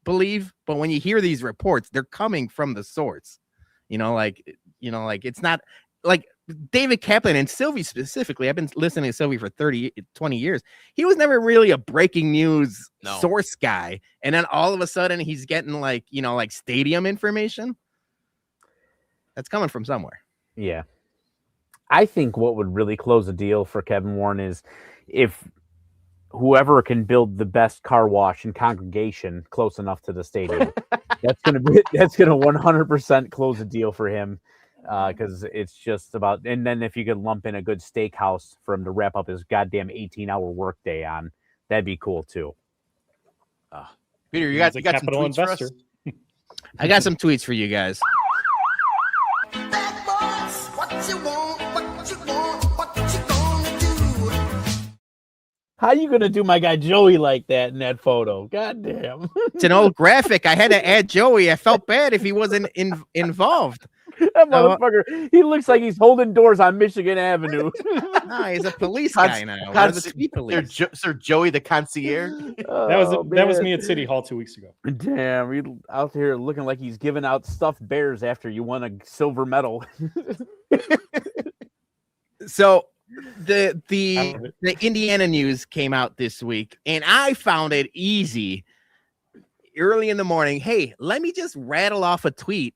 believe, but when you hear these reports, they're coming from the source. It's not like David Kaplan and Sylvie specifically. I've been listening to Sylvie for 20 years. He was never really a breaking news source guy. And then all of a sudden he's getting like stadium information. That's coming from somewhere. Yeah. I think what would really close a deal for Kevin Warren is if whoever can build the best car wash in Congregation close enough to the stadium. that's gonna 100% close a deal for him, because it's just about. And then if you could lump in a good steakhouse for him to wrap up his goddamn 18-hour workday on, that'd be cool too. Peter, you got some capital tweets investor. for us? I got some tweets for you guys. How you gonna do my guy Joey like that in that photo? God damn. It's an old graphic. I had to add Joey. I felt bad if he wasn't involved. That motherfucker, he looks like he's holding doors on Michigan Avenue. No, he's a police guy now. One of the street police. Sir Joey the concierge. That was me at City Hall 2 weeks ago. Damn, he out here looking like he's giving out stuffed bears after you won a silver medal. So the Indiana news came out this week, and I found it easy early in the morning. Hey, let me just rattle off a tweet,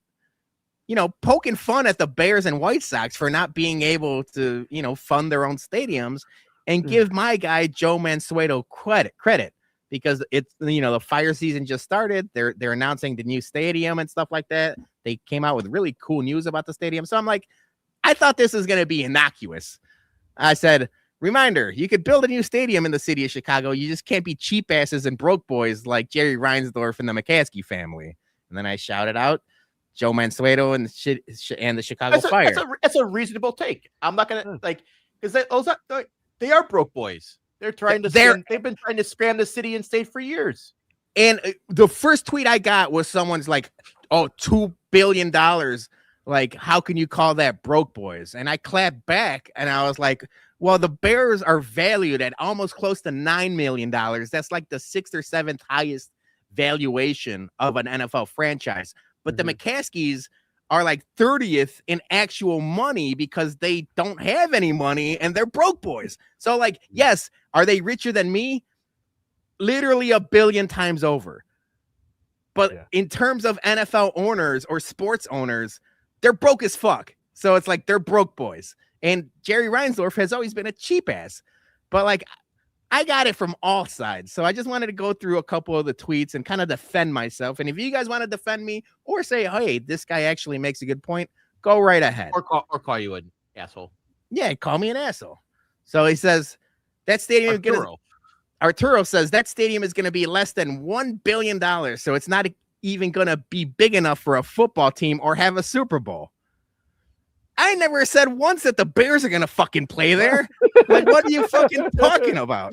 poking fun at the Bears and White Sox for not being able to, fund their own stadiums, and give my guy Joe Mansueto credit because it's, the fire season just started. They're announcing the new stadium and stuff like that. They came out with really cool news about the stadium. So I'm like, I thought this was going to be innocuous. I said, reminder, you could build a new stadium in the city of Chicago. You just can't be cheap asses and broke boys like Jerry Reinsdorf and the McCaskey family. And then I shouted out Joe Mansueto and the Chicago Fire. That's a reasonable take. I'm not going to because they are broke boys. They've been trying to spam the city and state for years. And the first tweet I got was someone's like, oh, $2 billion. Like, how can you call that broke boys? And I clapped back and I was like, well, the Bears are valued at almost close to $9 million. That's like the 6th or 7th highest valuation of an NFL franchise. But the McCaskies are like 30th in actual money because they don't have any money and they're broke boys. So like, yes, are they richer than me? Literally a billion times over. But in terms of NFL owners or sports owners, they're broke as fuck. So it's like they're broke boys. And Jerry Reinsdorf has always been a cheap ass. But like, I got it from all sides. So I just wanted to go through a couple of the tweets and kind of defend myself. And if you guys want to defend me or say, hey, this guy actually makes a good point, go right ahead. Or call you an asshole. Yeah, call me an asshole. So he says that stadium Arturo says that stadium is going to be less than $1 billion. So it's not even going to be big enough for a football team or have a Super Bowl. I never said once that the Bears are going to fucking play there. Like, what are you fucking talking about?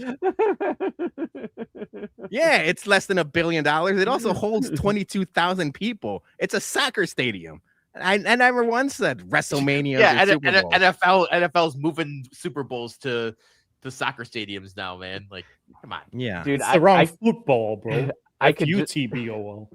Yeah, it's less than $1 billion. It also holds 22,000 people. It's a soccer stadium. I never once said WrestleMania. Yeah, and NFL's moving Super Bowls to soccer stadiums now, man. Like, come on. Yeah. Dude, it's around football, bro. I can UTBOL.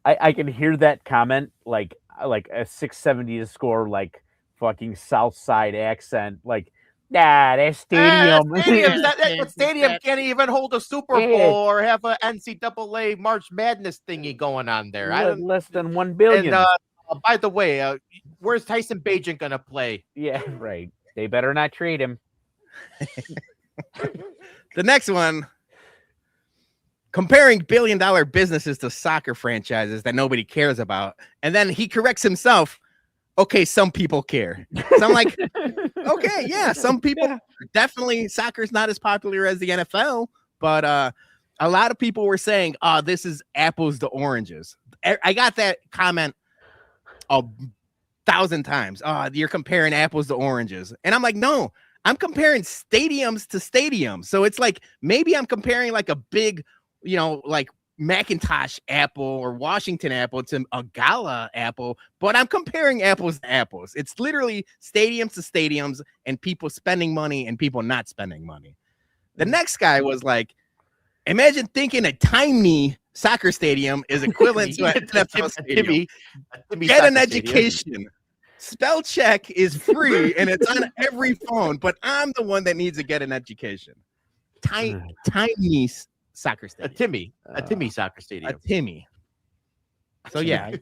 I can hear that comment like a 670 to score, like fucking South Side accent, like that stadium. That stadium can't even hold a Super Bowl or have an NCAA March Madness thingy going on there. Less than $1 billion. And, by the way, where's Tyson Bagent gonna play? Yeah, right. They better not trade him. The next one. Comparing billion-dollar businesses to soccer franchises that nobody cares about. And then he corrects himself. Okay, some people care. So I'm like, okay, yeah, some people definitely, soccer's not as popular as the NFL, but a lot of people were saying, this is apples to oranges. I got that comment 1,000 times. You're comparing apples to oranges. And I'm like, no, I'm comparing stadiums to stadiums. So it's like, maybe I'm comparing like a big, like Macintosh apple or Washington apple to a Gala apple, but I'm comparing apples to apples. It's literally stadiums to stadiums and people spending money and people not spending money. The next guy was like, Imagine thinking a tiny soccer stadium is equivalent to an NFL stadium. Get an education. Spell check is free and it's on every phone, but I'm the one that needs to get an education. Tiny soccer stadium. A Timmy soccer stadium. A Timmy. So yeah,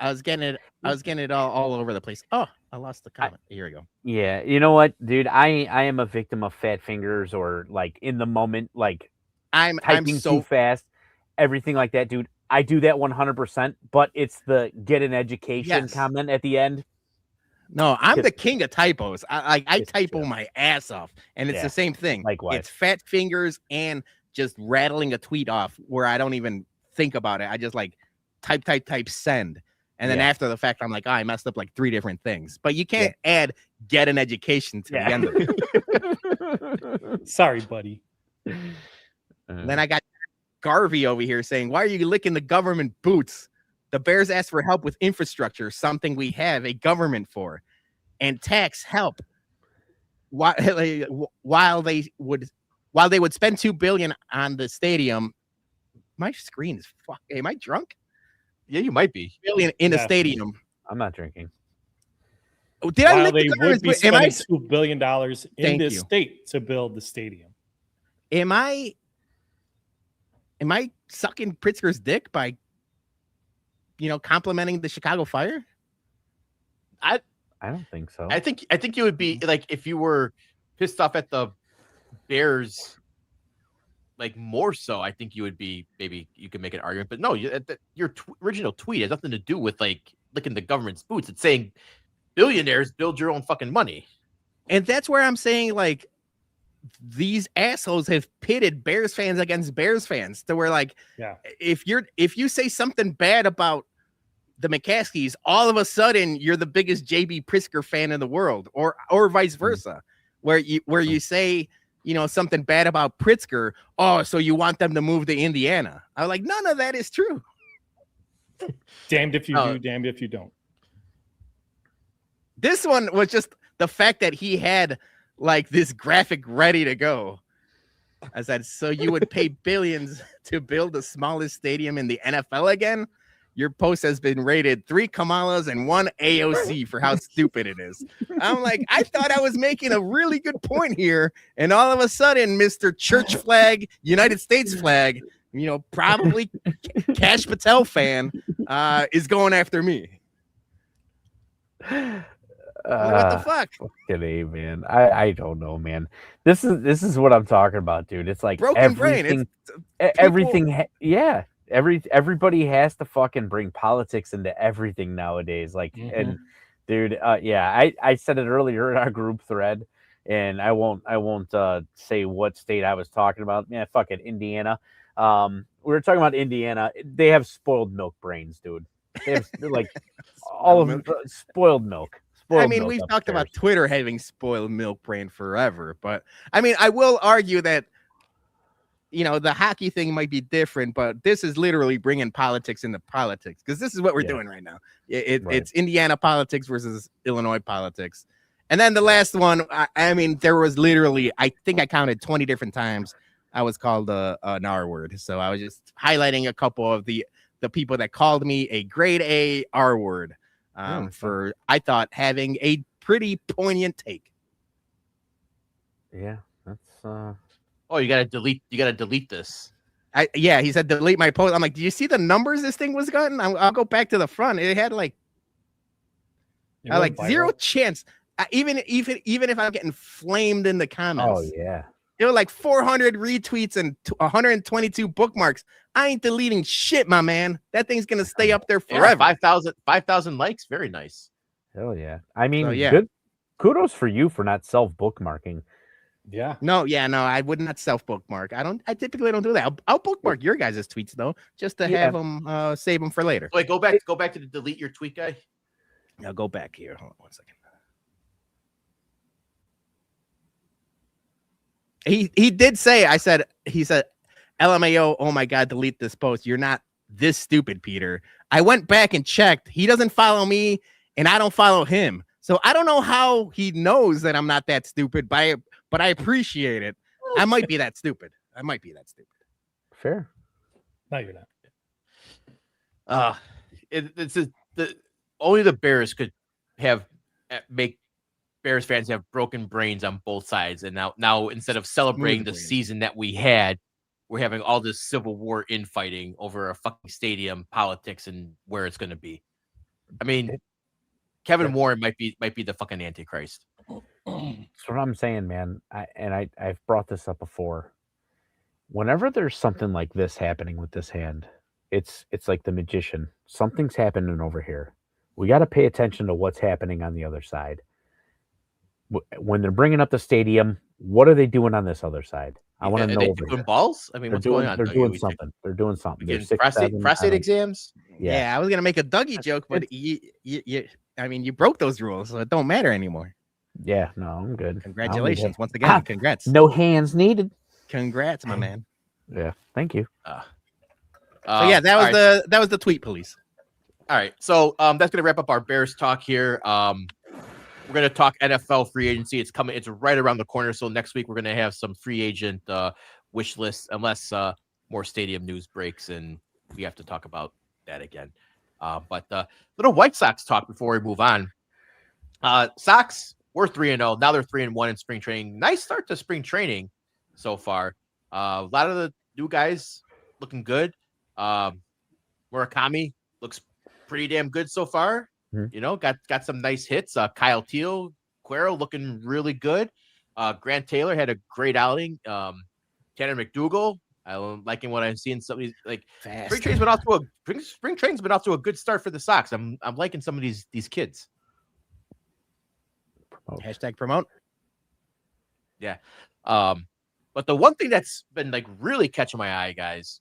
I was getting it all over the place. Oh, I lost the comment. Here we go. Yeah, you know what, dude? I am a victim of fat fingers, or like in the moment, like I'm typing so too fast, everything like that, dude. I do that 100%, but it's the get an education comment at the end. No, I'm the king of typos. I typo my ass off, and it's the same thing. Likewise. It's fat fingers and just rattling a tweet off where I don't even think about it. I just like type, send. And then after the fact, I'm like, I messed up like 3 different things. But you can't add get an education to the end of it. Sorry, buddy. Then I got Garvey over here saying, why are you licking the government boots? The Bears asked for help with infrastructure, something we have a government for, and tax help. While they would spend $2 billion on the stadium. My screen is fuck. Am I drunk? Yeah, you might be. Billion in a stadium. I'm not drinking. Did I lick they would be spending $2 billion in this state to build the stadium. Am I sucking Pritzker's dick by complimenting the Chicago Fire? I don't think so. I think you would be like, if you were pissed off at the Bears, like more so, I think you would be, maybe you could make an argument, but no, your original tweet has nothing to do with like licking the government's boots. It's saying billionaires build your own fucking money. And that's where I'm saying, like, these assholes have pitted Bears fans against Bears fans to where, like, if you say something bad about the McCaskies, all of a sudden you're the biggest JB Pritzker fan in the world, or vice versa, where you say, something bad about Pritzker. Oh, so you want them to move to Indiana? I was like, none of that is true. Damned if you do, damned if you don't. This one was just the fact that he had like this graphic ready to go. I said, so you would pay billions to build the smallest stadium in the NFL again? Your post has been rated 3 Kamalas and 1 AOC for how stupid it is. I'm like, I thought I was making a really good point here. And all of a sudden, Mr. Church Flag, United States flag, probably Cash Patel fan, is going after me. What the fuck? Fucking A, man. I don't know, man. This is what I'm talking about, dude. It's like broken brain. Everything. Everybody has to fucking bring politics into everything nowadays. Like, and dude, I said it earlier in our group thread, and I won't say what state I was talking about. Yeah, fucking Indiana. We were talking about Indiana. They have spoiled milk brains, dude. They're like all of them spoiled milk. We've talked about Twitter having spoiled milk brain forever, but I will argue that the hockey thing might be different, but this is literally bringing politics into politics, because this is what we're doing right now. It's Indiana politics versus Illinois politics. And then the last one, there was literally, I think I counted 20 different times I was called an R word. So I was just highlighting a couple of the people that called me a grade A R word. For I thought having a pretty poignant take. Yeah, that's Oh, you gotta delete this. He said delete my post. I'm like, do you see the numbers this thing was gotten? I'll go back to the front. It had like zero chance. Even if I'm getting flamed in the comments. Oh yeah. There were like 400 retweets and 122 bookmarks. I ain't deleting shit, my man. That thing's gonna stay up there forever. 5,000 likes. Very nice. Hell yeah. Good. Kudos for you for not self-bookmarking. Yeah. No, I would not self-bookmark. I typically don't do that. I'll bookmark your guys' tweets though, just to have them save them for later. Wait, go back to the delete your tweet guy. Now go back here. Hold on 1 second. He did say, he said, LMAO, oh my God, delete this post. You're not this stupid, Peter. I went back and checked. He doesn't follow me and I don't follow him. So I don't know how he knows that I'm not that stupid, but I appreciate it. I might be that stupid. Fair. No, you're not. Only the Bears could make Bears fans have broken brains on both sides, and now instead of celebrating the season that we had, we're having all this Civil War infighting over a fucking stadium, politics, and where it's going to be. I mean, Kevin Warren might be the fucking Antichrist. That's what I'm saying, man. I've brought this up before. Whenever there's something like this happening with this hand, it's like the magician. Something's happening over here. We got to pay attention to what's happening on the other side. When they're bringing up the stadium, what are they doing on this other side? I want to know. Are they doing balls? I mean, what's going on? They're doing something. They're doing something. Prostate exams? Yeah, I was gonna make a Dougie joke, but you broke those rules, so it don't matter anymore. Yeah, no, I'm good. Congratulations once again. Congrats. No hands needed. Congrats, my man. Yeah, thank you. So yeah, that was the tweet police. All right, so that's gonna wrap up our Bears talk here. We're gonna talk NFL free agency. It's coming. It's right around the corner. So next week we're gonna have some free agent wish lists, unless more stadium news breaks and we have to talk about that again. But little White Sox talk before we move on. Sox were 3-0. Now they're 3-1 in spring training. Nice start to spring training so far. A lot of the new guys looking good. Murakami looks pretty damn good so far. Mm-hmm. You know, got some nice hits. Kyle Teal, Cuero looking really good. Grant Taylor had a great outing. Tanner McDougal, I'm liking what I'm seeing. Some of these spring training's been off to a good start for the Sox. I'm liking some of these kids. #promote. Yeah. But the one thing that's been really catching my eye, guys,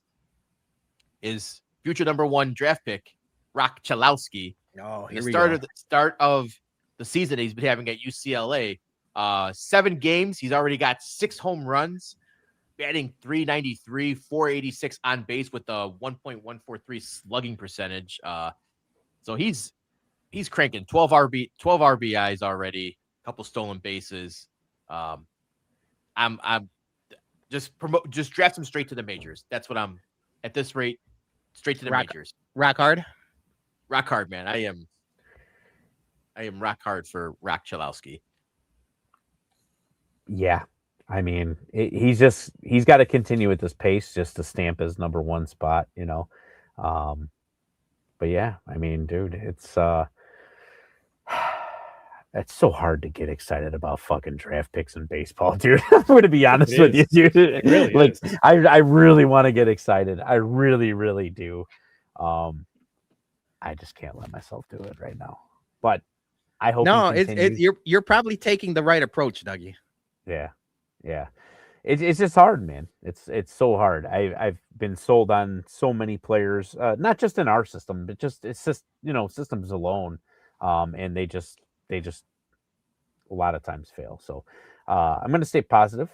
is future #1 draft pick Rock Chalowski. Oh, The start of the season he's been having at UCLA. 7 games, he's already got 6 home runs, batting .393, .486 on base with a 1.143 slugging percentage. So he's cranking 12 RBIs already, a couple stolen bases. I'm just draft him straight to the majors. That's what I'm at this rate. Straight to the majors. Rock hard, man. I am rock hard for Rock Chalowski. Yeah, I mean, he's got to continue at this pace just to stamp his #1 spot, you know. But yeah, I mean, dude, it's so hard to get excited about fucking draft picks in baseball, dude. I'm going to be honest with you, dude. It really is. I really want to get excited. I really, really do. I just can't let myself do it right now. But I hope. No, you're probably taking the right approach, Dougie. Yeah. It's just hard, man. It's so hard. I've been sold on so many players, not just in our system, but it's just systems alone, and they just a lot of times fail. So I'm going to stay positive.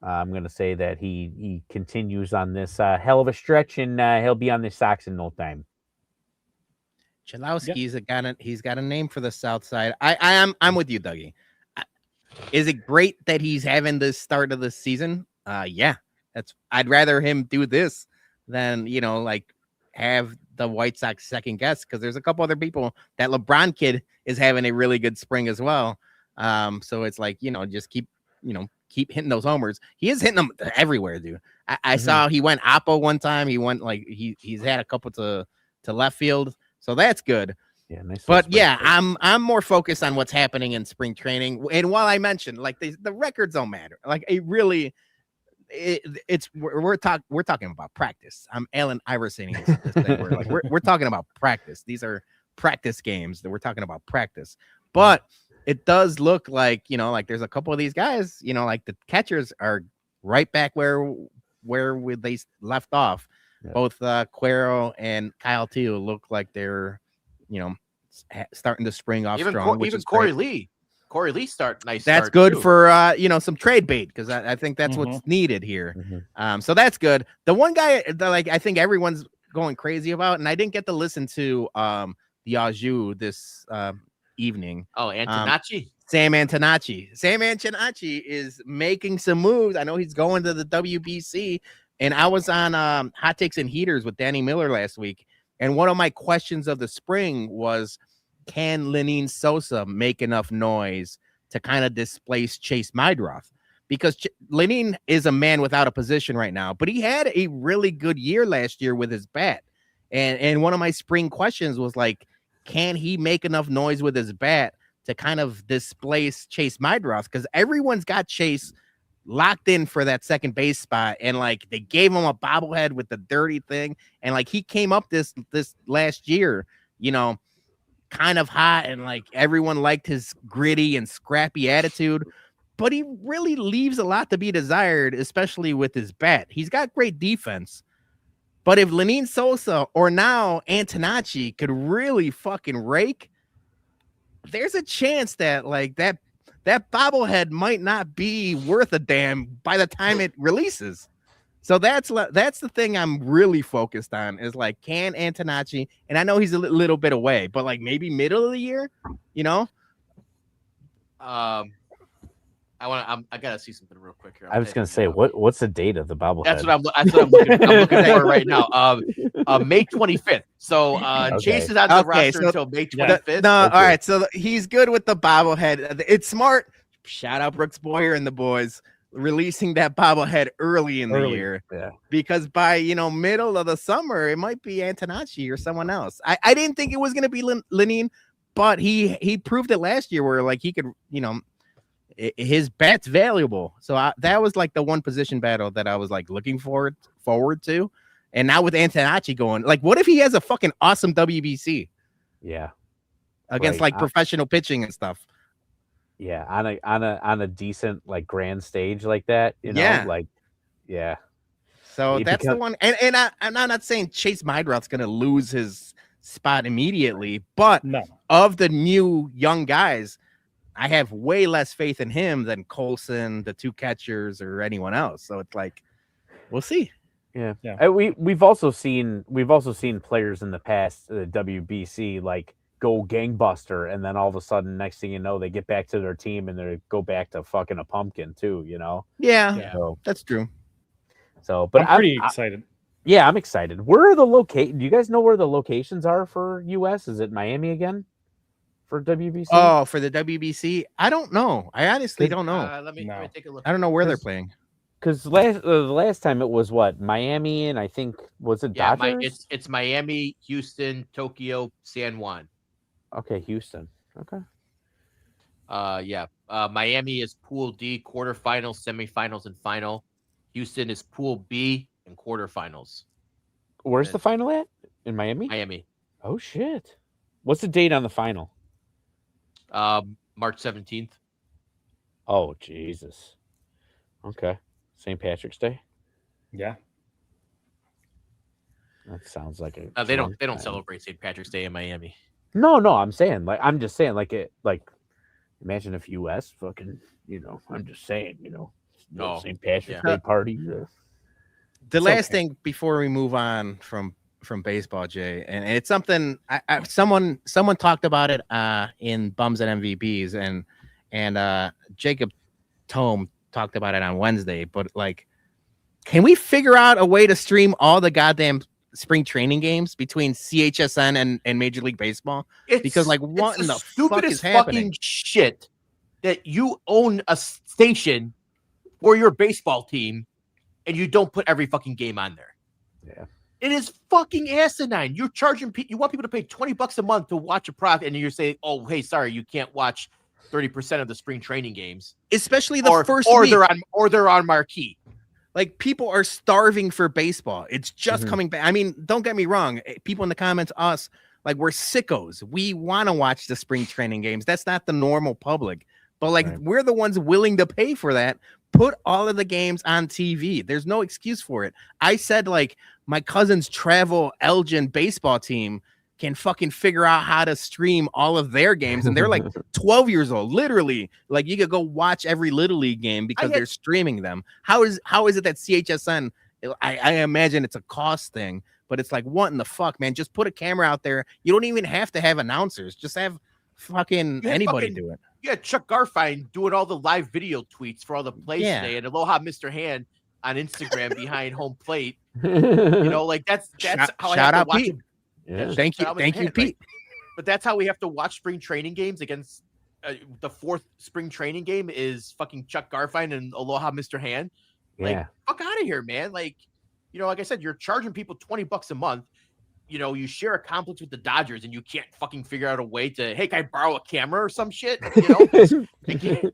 I'm going to say that he continues on this hell of a stretch, and he'll be on the Sox in no time. Chalowski's he's got a name for the South Side. I'm with you, Dougie. Is it great that he's having the start of the season? Yeah, I'd rather him do this than have the White Sox second guess, because there's a couple other people. That LeBron kid is having a really good spring as well. So it's just keep hitting those homers. He is hitting them everywhere, dude. I saw he went oppo one time. He went he's had a couple to left field, so that's good. Yeah, nice. But yeah, I'm more focused on what's happening in spring training. And while I mentioned the records don't matter, we're talking about practice. I'm Allen Iverson. We're talking about practice. These are practice games that we're talking about practice. But it does look like there's a couple of these guys. The catchers are right back where they left off. Yeah. Both Cuero and Kyle Teal look like they're starting to spring off strong. Even Corey Lee. Corey Lee nice. That's good too. For some trade bait, because I think that's what's needed here. So that's good. The one guy that I think everyone's going crazy about, and I didn't get to listen to the Yaju this evening. Oh, Antonacci. Sam Antonacci. Sam Antonacci is making some moves. I know he's going to the WBC, And I was on Hot Takes and Heaters with Danny Miller last week. And one of my questions of the spring was, can Lenine Sosa make enough noise to kind of displace Chase Mydroth? Because Lenine is a man without a position right now, but he had a really good year last year with his bat. And one of my spring questions was like, can he make enough noise with his bat to kind of displace Chase Mydroth? Because everyone's got Chase locked in for that second base spot, and like they gave him a bobblehead with the dirty thing, and like he came up this last year, you know, kind of hot, and like everyone liked his gritty and scrappy attitude, but he really leaves a lot to be desired, especially with his bat. He's got great defense, but if Lenine Sosa or now Antonacci could really fucking rake, there's a chance that like that bobblehead might not be worth a damn by the time it releases. So that's the thing I'm really focused on is like, can Antonacci, and I know he's a little bit away, but like maybe middle of the year, you know? I gotta see something real quick here. I was gonna say, what's the date of the bobblehead? That's what I'm looking for right now. May 25th. So Chase is out of the roster until May 25th. No, all right. So he's good with the bobblehead. It's smart. Shout out Brooks Boyer and the boys releasing that bobblehead early in the year. Yeah. Because by middle of the summer, it might be Antonacci or someone else. I didn't think it was gonna be Lenine, but he proved it last year where like he could, his bat's valuable. So that was like the one position battle that I was like looking forward to. And now with Antonacci going, like, what if he has a fucking awesome WBC? Yeah. Against like professional pitching and stuff. Yeah, on a decent like grand stage like that, Yeah. like yeah. So that's the one. And I'm not saying Chase Mydroth's gonna lose his spot immediately, but of the new young guys, I have way less faith in him than Colson, the two catchers, or anyone else. So it's like, we'll see. Yeah. We've also seen players in the past, the WBC, like go gangbuster, and then all of a sudden, next thing you know, they get back to their team and they go back to fucking a pumpkin too. Yeah, so, that's true. So, but I'm pretty excited. Yeah, I'm excited. Where are the do you guys know where the locations are for US? Is it Miami again? For WBC? Oh, for the WBC? I don't know. I honestly don't know. Let me take a look. I don't know where they're playing. Because the last time it was what? Miami, and I think was it Dodgers? It's Miami, Houston, Tokyo, San Juan. Okay, Houston. Okay. Miami is Pool D, quarterfinals, semifinals, and final. Houston is Pool B and quarterfinals. Where's the final at? In Miami? Miami. Oh shit! What's the date on the final? March 17th. Oh Jesus. Okay. St. Patrick's Day. Yeah. That sounds like they don't celebrate St. Patrick's Day in Miami. No, I'm saying I'm just saying imagine if US fucking, I'm just saying, St. Patrick's Day party. The last thing before we move on from baseball, Jay, and it's something someone talked about it in Bums and MVPs, and Jacob Tome talked about it on Wednesday, but like, can we figure out a way to stream all the goddamn spring training games between CHSN and Major League Baseball? Because like, what in the fuck is happening? Shit that you own a station for your baseball team and you don't put every fucking game on there. Yeah. It is fucking asinine. You're charging you want people to pay $20 a month to watch a product, and you're saying, "Oh, hey, sorry, you can't watch 30% of the spring training games, especially the first week. They're on marquee." Like, people are starving for baseball. It's just coming back. I mean, don't get me wrong. People in the comments, us, like, we're sickos. We want to watch the spring training games. That's not the normal public. But like, we're the ones willing to pay for that. Put all of the games on TV. There's no excuse for it. I said, like, my cousin's travel Elgin baseball team can fucking figure out how to stream all of their games, and they're like 12 years old. Literally, like, you could go watch every Little League game because they're streaming them. How is it that CHSN? I imagine it's a cost thing, but it's like, what in the fuck, man? Just put a camera out there. You don't even have to have announcers. Just have fucking anybody do it. Yeah, Chuck Garfien doing all the live video tweets for all the plays today, and Aloha Mr. Hand on Instagram behind home plate. you You know, like that's how I have shout to out watch Pete. Yeah. Thank you, shout out my man, Pete. but that's how we have to watch spring training games against the fourth spring training game is fucking Chuck Garfien and Aloha Mr. Hand. Like, Yeah. fuck out of here, man. Like, you know, like I said, you're charging people $20 a month. You know, you share a complex with the Dodgers and you can't fucking figure out a way to, hey, can I borrow a camera or some shit? You know, 'cause they can't.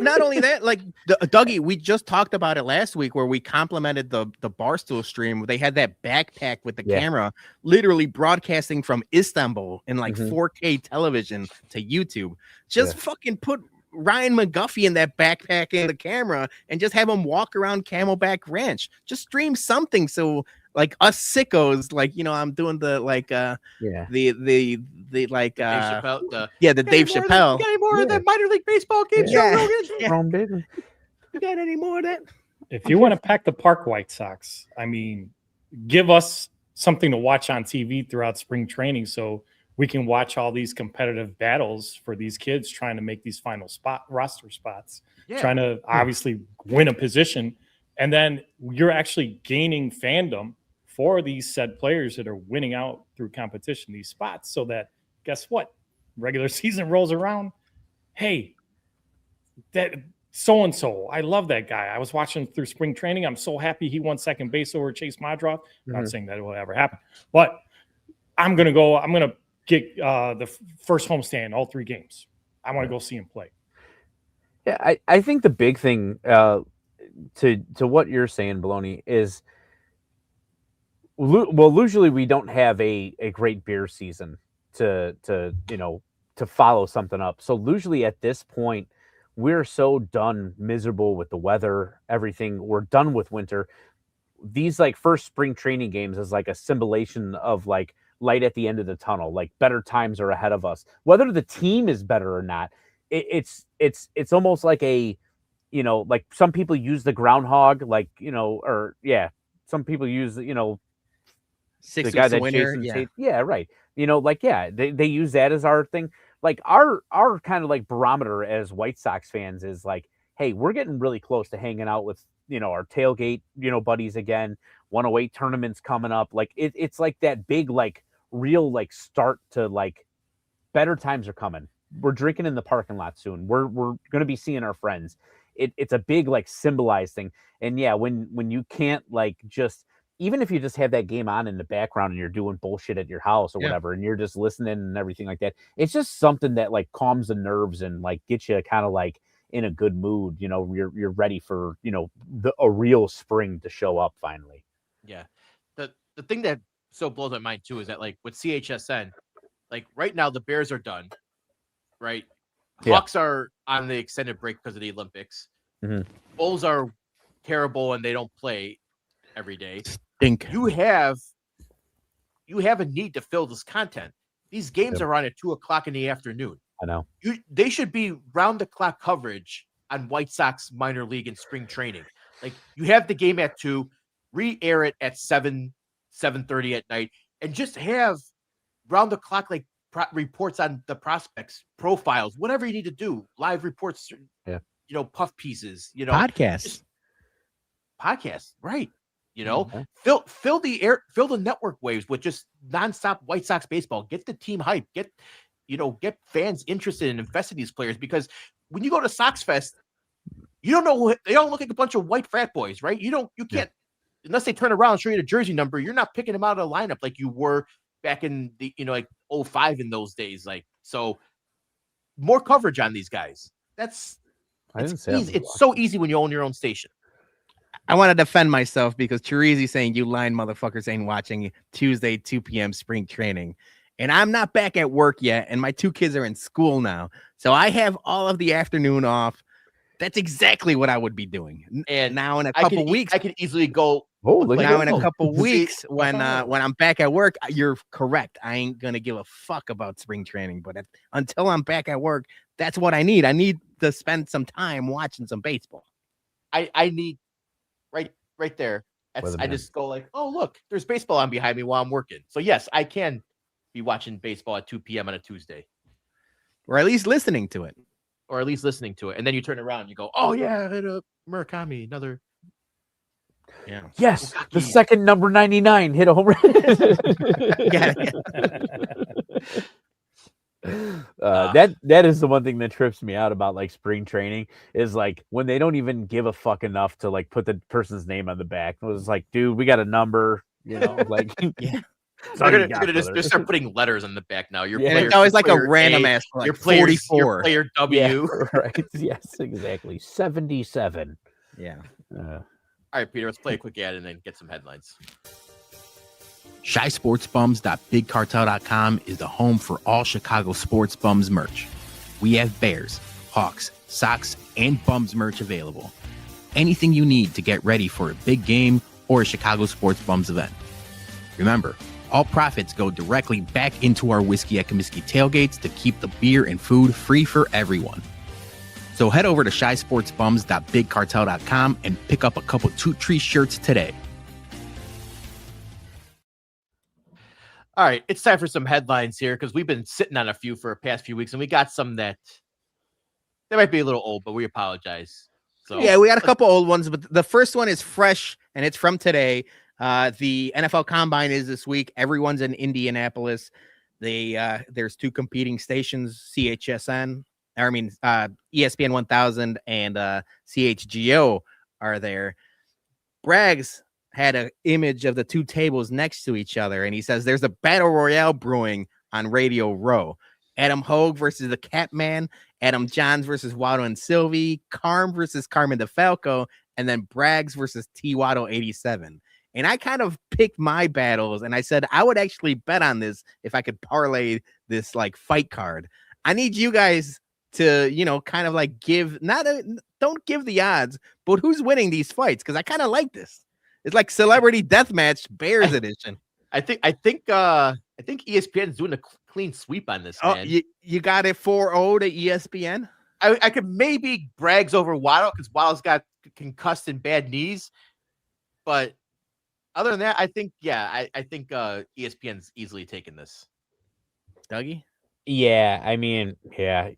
Not only that, like Dougie, we just talked about it last week where we complimented the Barstool stream. They had that backpack with the camera literally broadcasting from Istanbul in like 4K television to YouTube. Just fucking put Ryan McGuffey in that backpack and the camera and just have him walk around Camelback Ranch. Just stream something so like us sickos, like, you know, I'm doing the like the like Dave Chappelle, the Dave Chappelle. You got any more of that minor league baseball games? Yeah. Wrong baby. You got any more of that? If you want to pack the park, White Sox, I mean, give us something to watch on TV throughout spring training so we can watch all these competitive battles for these kids trying to make these final roster spots, trying to obviously win a position. And then you're actually gaining fandom for these said players that are winning out through competition, these spots, so that guess what? Regular season rolls around. Hey, that so-and-so, I love that guy. I was watching through spring training. I'm so happy he won second base over Chase Madroff. Not saying that will ever happen, but I'm going to get the first homestand all 3 games. I want to go see him play. Yeah, I think the big thing to what you're saying, Bologna, is usually we don't have a great beer season to follow something up. So usually at this point, we're so done miserable with the weather, everything. We're done with winter. These like first spring training games is like a symbolization of like light at the end of the tunnel, like better times are ahead of us. Whether the team is better or not, it's almost like a, you know, like some people use the groundhog, like, you know, or some people use, you know, 6 the guy weeks that of winter, Jason right. You know, like, they use that as our thing. Like our kind of like barometer as White Sox fans is like, hey, we're getting really close to hanging out with, you know, our tailgate, you know, buddies again. 108 tournaments coming up. Like it's like that big, like real, like start to like better times are coming. We're drinking in the parking lot soon. We're going to be seeing our friends. It's a big like symbolized thing. And when you can't like just, even if you just have that game on in the background and you're doing bullshit at your house or whatever, and you're just listening and everything like that, it's just something that like calms the nerves and like gets you kind of like in a good mood. You know, you're ready for, you know, a real spring to show up finally. Yeah. The thing that so blows my mind too is that like with CHSN, like right now the Bears are done, right? Hawks are on the extended break because of the Olympics. Bulls are terrible and they don't play every day. You have a need to fill this content. These games are on at 2:00 in the afternoon. I know. They should be round the clock coverage on White Sox minor league and spring training. Like you have the game at 2, re-air it at 7:30 at night, and just have round the clock like reports on the prospects, profiles, whatever you need to do, live reports, you know, puff pieces, you know, podcasts, right? You know, fill the network waves with just nonstop White Sox baseball. Get the team hype. Get fans interested and invested in these players, because when you go to Sox Fest, you don't know, they all look like a bunch of white frat boys, right? You can't unless they turn around and show you the jersey number. You're not picking them out of the lineup like you were back in the, you know, like 05 in those days. Like, so more coverage on these guys. It's so easy when you own your own station. I want to defend myself because Chirizi saying you lying motherfuckers ain't watching Tuesday 2 p.m. spring training. And I'm not back at work yet, and my 2 kids are in school now. So I have all of the afternoon off. That's exactly what I would be doing. And now in a couple weeks, I could easily go. Now in a couple weeks, when I'm back at work, you're correct. I ain't gonna give a fuck about spring training. But until I'm back at work, that's what I need. I need to spend some time watching some baseball. I need right there. I just go like, oh look, there's baseball on behind me while I'm working. So yes, I can be watching baseball at 2 p.m. on a Tuesday, or at least listening to it. And then you turn around and you go, oh yeah, Murakami, another Yeah. Yes, the second number 99 hit a home run. That is the one thing that trips me out about like spring training is like when they don't even give a fuck enough to like put the person's name on the back. It was like, dude, we got a number, like yeah. They're gonna just start putting letters on the back now. Your player, it's always like a player random A, ass, like your player 44. Your player W. Yeah, right. Yes, exactly. 77. Yeah. All right, Peter, let's play a quick ad and then get some headlines. ShySportsBums.BigCartel.com is the home for all Chicago sports bums merch. We have Bears, Hawks, Sox, and Bums merch available. Anything you need to get ready for a big game or a Chicago Sports Bums event. Remember, all profits go directly back into our Whiskey at Comiskey tailgates to keep the beer and food free for everyone. So head over to ShySportsBums.BigCartel.com and pick up a couple Toot Tree shirts today. All right, it's time for some headlines here because we've been sitting on a few for the past few weeks, and we got some that they might be a little old, but we apologize. So yeah, we got a couple old ones, but the first one is fresh and it's from today. The NFL Combine is this week. Everyone's in Indianapolis. There's two competing stations, ESPN 1000 and CHGO are there. Braggs had an image of the two tables next to each other, and he says there's a battle royale brewing on Radio Row. Adam Hogue versus the Catman, Adam Johns versus Waddle and Sylvie, Carm versus Carmen DeFalco, and then Braggs versus T. Waddle 87. And I kind of picked my battles, and I said I would actually bet on this if I could parlay this like fight card. I need you guys to, kind of like don't give the odds, but who's winning these fights? Because I kind of like this. It's like Celebrity Deathmatch Bears edition. I think ESPN's doing a clean sweep on this, man. You got it 4-0 to ESPN? I could maybe Braggs over Waddle because Waddle's got concussed and bad knees. But other than that, I think ESPN's easily taking this. Dougie? Yeah, I mean, yeah.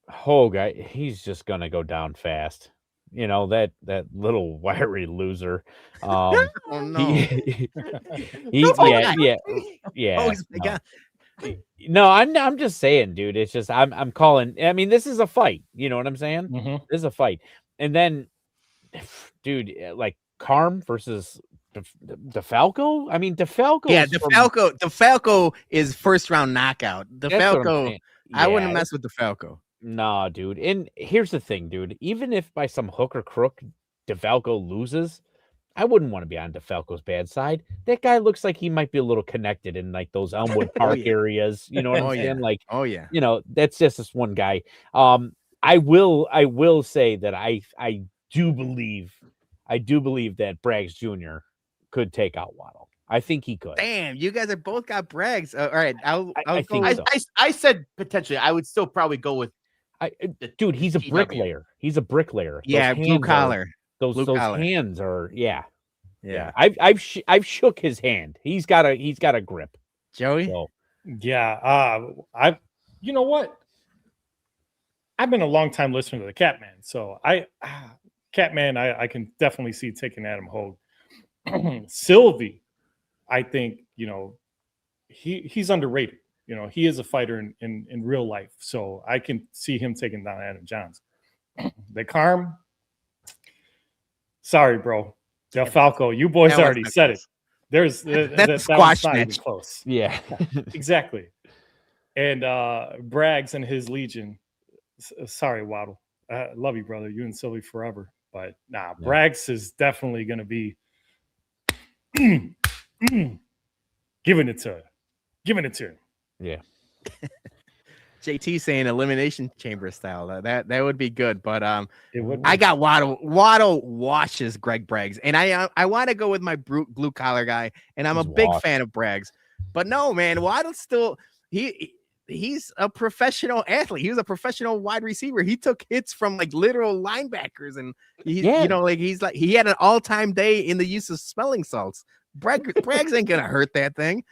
Hogue, he's just going to go down fast. That little wiry loser. Oh no. No, I'm just saying, dude. It's just I'm calling. I mean, this is a fight. You know what I'm saying? Mm-hmm. This is a fight. And then, dude, like Carm versus DeFalco. I mean, DeFalco. Yeah, DeFalco is first round knockout. DeFalco. I wouldn't mess with DeFalco. Nah, dude. And here's the thing, dude. Even if by some hook or crook DeFalco loses, I wouldn't want to be on DeFalco's bad side. That guy looks like he might be a little connected in like those Elmwood Park areas. You know what I'm saying? Yeah. Like, yeah. That's just this one guy. I will say that I do believe that Braggs Jr. could take out Waddle. I think he could. Damn, you guys have both got Braggs. All right, I think so. I said potentially. I would still probably go with. Dude, he's a bricklayer. He's a bricklayer. Yeah, blue collar. Those collar. hands are yeah. I've shook his hand. He's got a grip. Joey. So. Yeah. You know what? I've been a long time listener to the Catman, so Catman, I can definitely see taking Adam Hogue. Sylvie, I think he's underrated. He is a fighter in real life, so I can see him taking down Adam Johns. The Carm, sorry, bro. DeFalco, you boys already said it. There's that's squash match. Close. Yeah, exactly. And Braggs and his Legion. Sorry, Waddle. Love you, brother. You and Sylvie forever. But Braggs is definitely going to be giving it to him. Yeah. JT saying elimination chamber style. That would be good. But it would. I got Waddle. Waddle washes Greg Braggs, and I want to go with my blue collar guy, and I'm a big fan of Braggs. But no, man, Waddle's still he's a professional athlete. He was a professional wide receiver. He took hits from like literal linebackers, and he had an all-time day in the use of smelling salts. Braggs ain't gonna hurt that thing.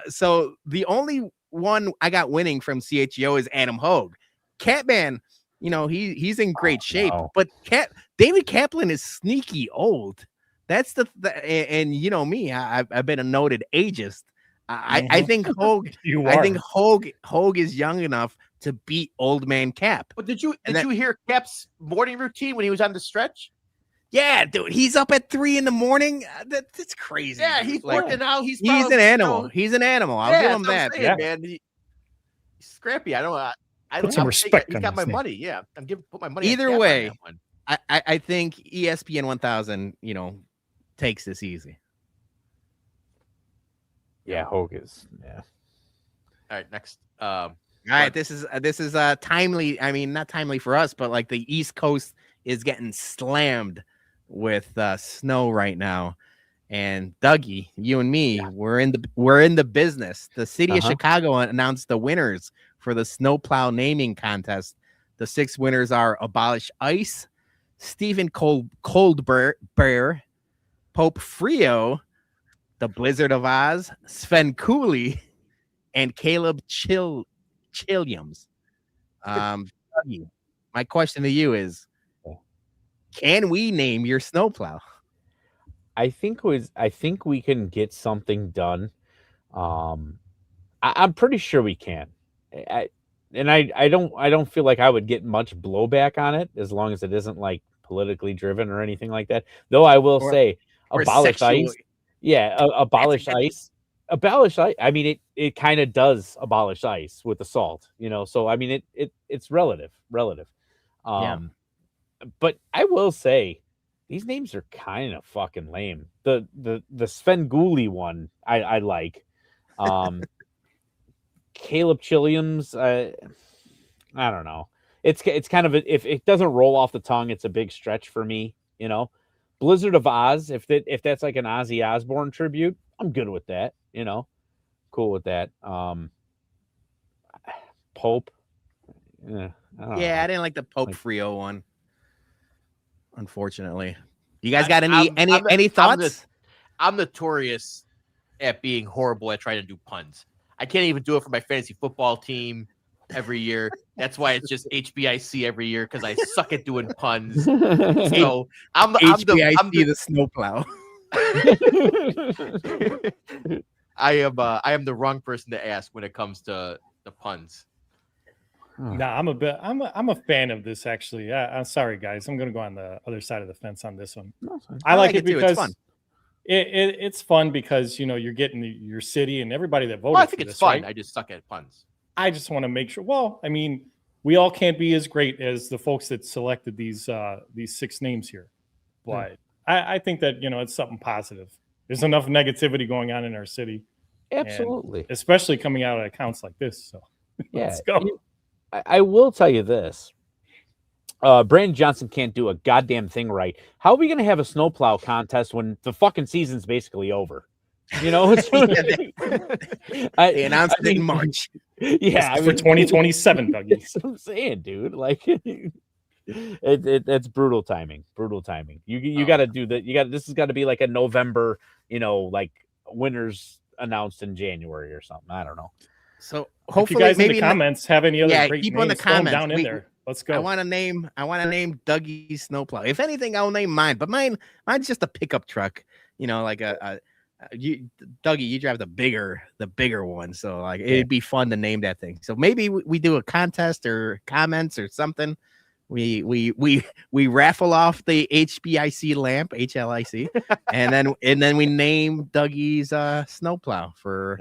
So the only one I got winning from CHGO is Adam Hogue. Catman, he's in great shape. no. But David Kaplan is sneaky old. That's and me, I've been a noted ageist. I think Hogue. I think Hogue is young enough to beat Old Man Cap. But did you hear Cap's morning routine when he was on the stretch? Yeah, dude, he's up at 3 a.m. That's crazy. Yeah, he's working out. He's an animal. He's an animal. I'll give him that. Saying, man. He's scrappy. I Put some respect. He's on got his my name. money. Yeah, put my money. Either on way, that one. I think ESPN 1000, takes this easy. Yeah, Hogue is. Yeah. All right, next. All right, this is timely. I mean, not timely for us, but like the East Coast is getting slammed with snow right now. And Dougie, you and me, we're in the business. The city of Chicago announced the winners for the snowplow naming contest. The 6 winners are Abolish Ice, Stephen Coldbear, Pope Frio, the Blizzard of Oz, Sven Cooley, and Caleb Chilliams. Dougie, my question to you is, can we name your snowplow? I think we can get something done. I'm pretty sure we can. I don't feel like I would get much blowback on it as long as it isn't like politically driven or anything like that. Though I will say, abolish ice. Yeah, abolish ice. Abolish ice. I mean, it kind of does abolish ice with the salt, So I mean, it's relative. But I will say, these names are kind of fucking lame. The Sven Gooley one, I like. Caleb Chilliams, I don't know. It's kind of if it doesn't roll off the tongue, it's a big stretch for me. Blizzard of Oz. If that's like an Ozzy Osbourne tribute, I'm good with that. Cool with that. Pope. I didn't like the Pope Frio one. Unfortunately, you guys got any thoughts? I'm notorious at being horrible at trying to do puns. I can't even do it for my fantasy football team every year. That's why it's just HBIC every year, because I suck at doing puns. So I'm the snowplow. I am the wrong person to ask when it comes to the puns. No, I'm a fan of this actually. I'm sorry guys, I'm gonna go on the other side of the fence on this one. I like it because it's fun. It's fun because you're getting your city and everybody that voted. Well, I think for it's this, fun. Right? I just suck at puns. I just want to make sure. Well, I mean, we all can't be as great as the folks that selected these 6 names here, but I think that it's something positive. There's enough negativity going on in our city, absolutely, especially coming out of accounts like this. So let's go. I will tell you this. Brandon Johnson can't do a goddamn thing right. How are we going to have a snowplow contest when the fucking season's basically over? They announced it in March. Yeah, for 2027, Dougie. That's what I'm saying, dude. Like, it's brutal timing. You got to do that. This has got to be like a November, like winners announced in January or something. I don't know. So hopefully, if you guys maybe in the comments have any other great keep names, on the comments down in there. Let's go. I want to name Dougie's snowplow. If anything, I'll name mine. But mine's just a pickup truck. Like Dougie, you drive the bigger one. So like it'd be fun to name that thing. So maybe we do a contest or comments or something. We raffle off the HBIC lamp, HLIC, and then we name Dougie's snowplow for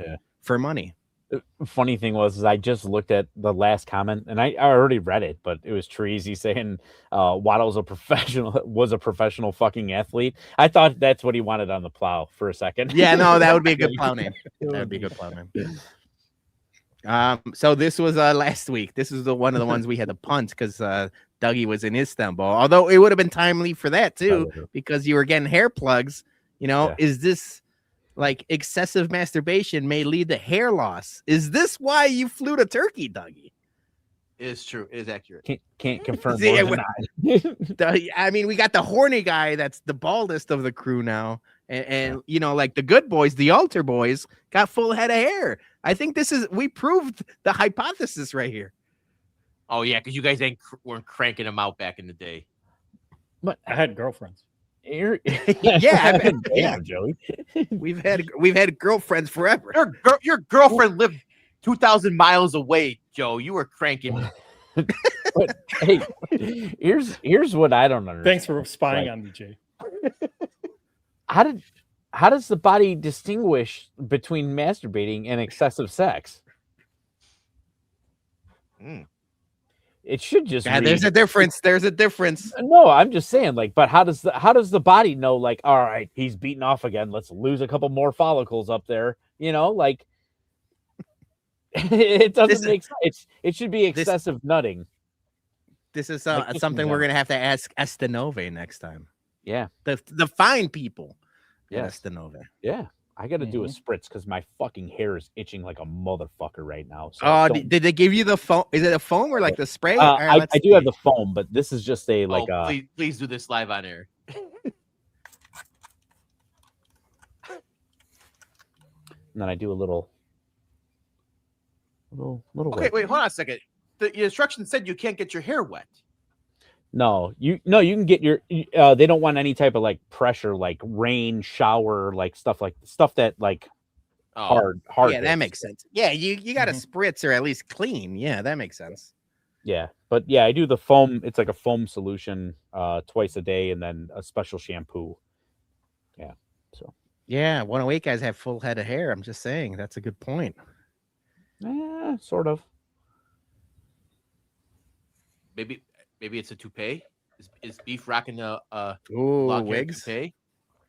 money. The funny thing was I just looked at the last comment and I already read it, but it was Treasy saying Waddle's was a professional fucking athlete. I thought that's what he wanted on the plow for a second. Yeah, no, that would be a good plow name. That would be a good plow name. So this was last week. This is one of the ones we had to punt because Dougie was in Istanbul. Although it would have been timely for that too, because you were getting hair plugs. Is this like excessive masturbation may lead to hair loss? Is this why you flew to Turkey, Dougie? It is true. It is accurate. Can't confirm. I mean, we got the horny guy that's the baldest of the crew now. And like the good boys, the altar boys got full head of hair. I think we proved the hypothesis right here. Oh yeah, because you guys weren't cranking them out back in the day. But I had girlfriends. yeah, Yeah. Joey. We've had girlfriends forever. Your girlfriend lived 2,000 miles away, Joe. You were cranking. But hey, here's what I don't understand. Thanks for spying on me, Jay. How does the body distinguish between masturbating and excessive sex? It should just Yeah, there's a difference. There's a difference. No, I'm just saying, like, but how does the body know, like, all right, he's beating off again, let's lose a couple more follicles up there, like it doesn't make sense. It should be excessive nutting. This is something we're gonna have to ask Estanove next time. Yeah, the fine people. Yeah, Estanove. Yeah, I got to do a spritz because my fucking hair is itching like a motherfucker right now. So did they give you the foam? Is it a foam or like the spray? I do have the foam, but this is just a like. Please do this live on air. And then I do a little. Okay, wait, hold on a second. The instructions said you can't get your hair wet. No, you can get your. They don't want any type of like pressure, like rain, shower, like stuff that like hard. Yeah, that makes sense. Yeah, you got to spritz or at least clean. Yeah, that makes sense. Yeah, but yeah, I do the foam. It's like a foam solution twice a day, and then a special shampoo. Yeah, so. Yeah, 108 guys have full head of hair. I'm just saying that's a good point. Yeah, sort of. Maybe it's a toupee. Is Beef rocking a wigs? Toupee?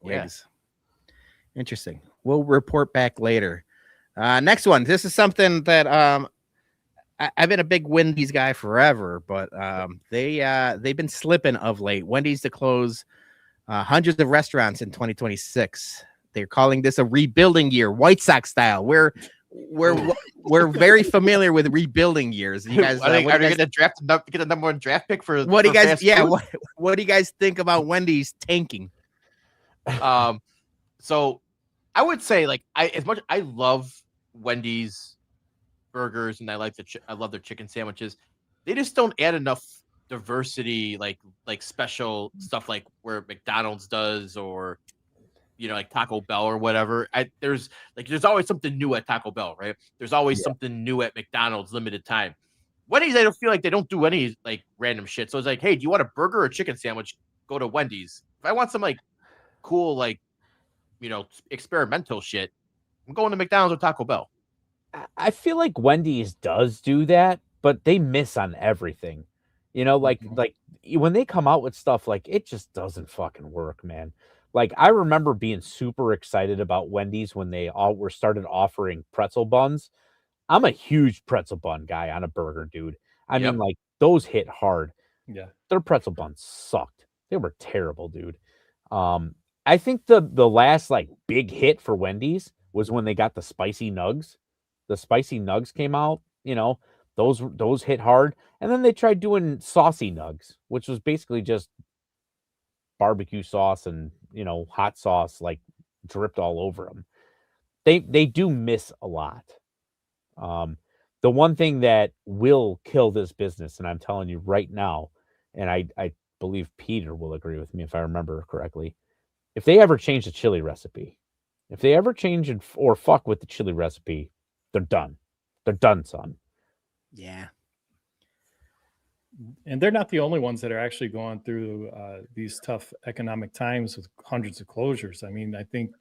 Wigs. Yeah. Interesting. We'll report back later. Next one. This is something that I've been a big Wendy's guy forever, but they've been slipping of late. Wendy's to close hundreds of restaurants in 2026. They're calling this a rebuilding year, White Sox style. We're very familiar with rebuilding years. You guys, are they going to get the number one draft pick for what do you guys? Yeah, food? What do you guys think about Wendy's tanking? So I would say, like, as much I love Wendy's burgers and I love their chicken sandwiches. They just don't add enough diversity, like special stuff like where McDonald's does, or like Taco Bell or whatever. There's always something new at Taco Bell, right? There's always something new at McDonald's limited time. Wendy's, I don't feel like they don't do any like random shit. So it's like, hey, do you want a burger or a chicken sandwich? Go to Wendy's. If I want some like cool, like, experimental shit, I'm going to McDonald's or Taco Bell. I feel like Wendy's does do that, but they miss on everything. Like when they come out with stuff, like it just doesn't fucking work, man. Like I remember being super excited about Wendy's when they all started offering pretzel buns. I'm a huge pretzel bun guy on a burger, dude. I mean, like those hit hard. Yeah, their pretzel buns sucked. They were terrible, dude. I think the last like big hit for Wendy's was when they got the spicy nugs. The spicy nugs came out. Those hit hard, and then they tried doing saucy nugs, which was basically just barbecue sauce and hot sauce like dripped all over them. They do miss a lot. The one thing that will kill this business, and I'm telling you right now, and I believe Peter will agree with me if I remember correctly, if they ever change the chili recipe, if they ever change it or fuck with the chili recipe, they're done. They're done, son. Yeah. And they're not the only ones that are actually going through these tough economic times with hundreds of closures. I mean, I think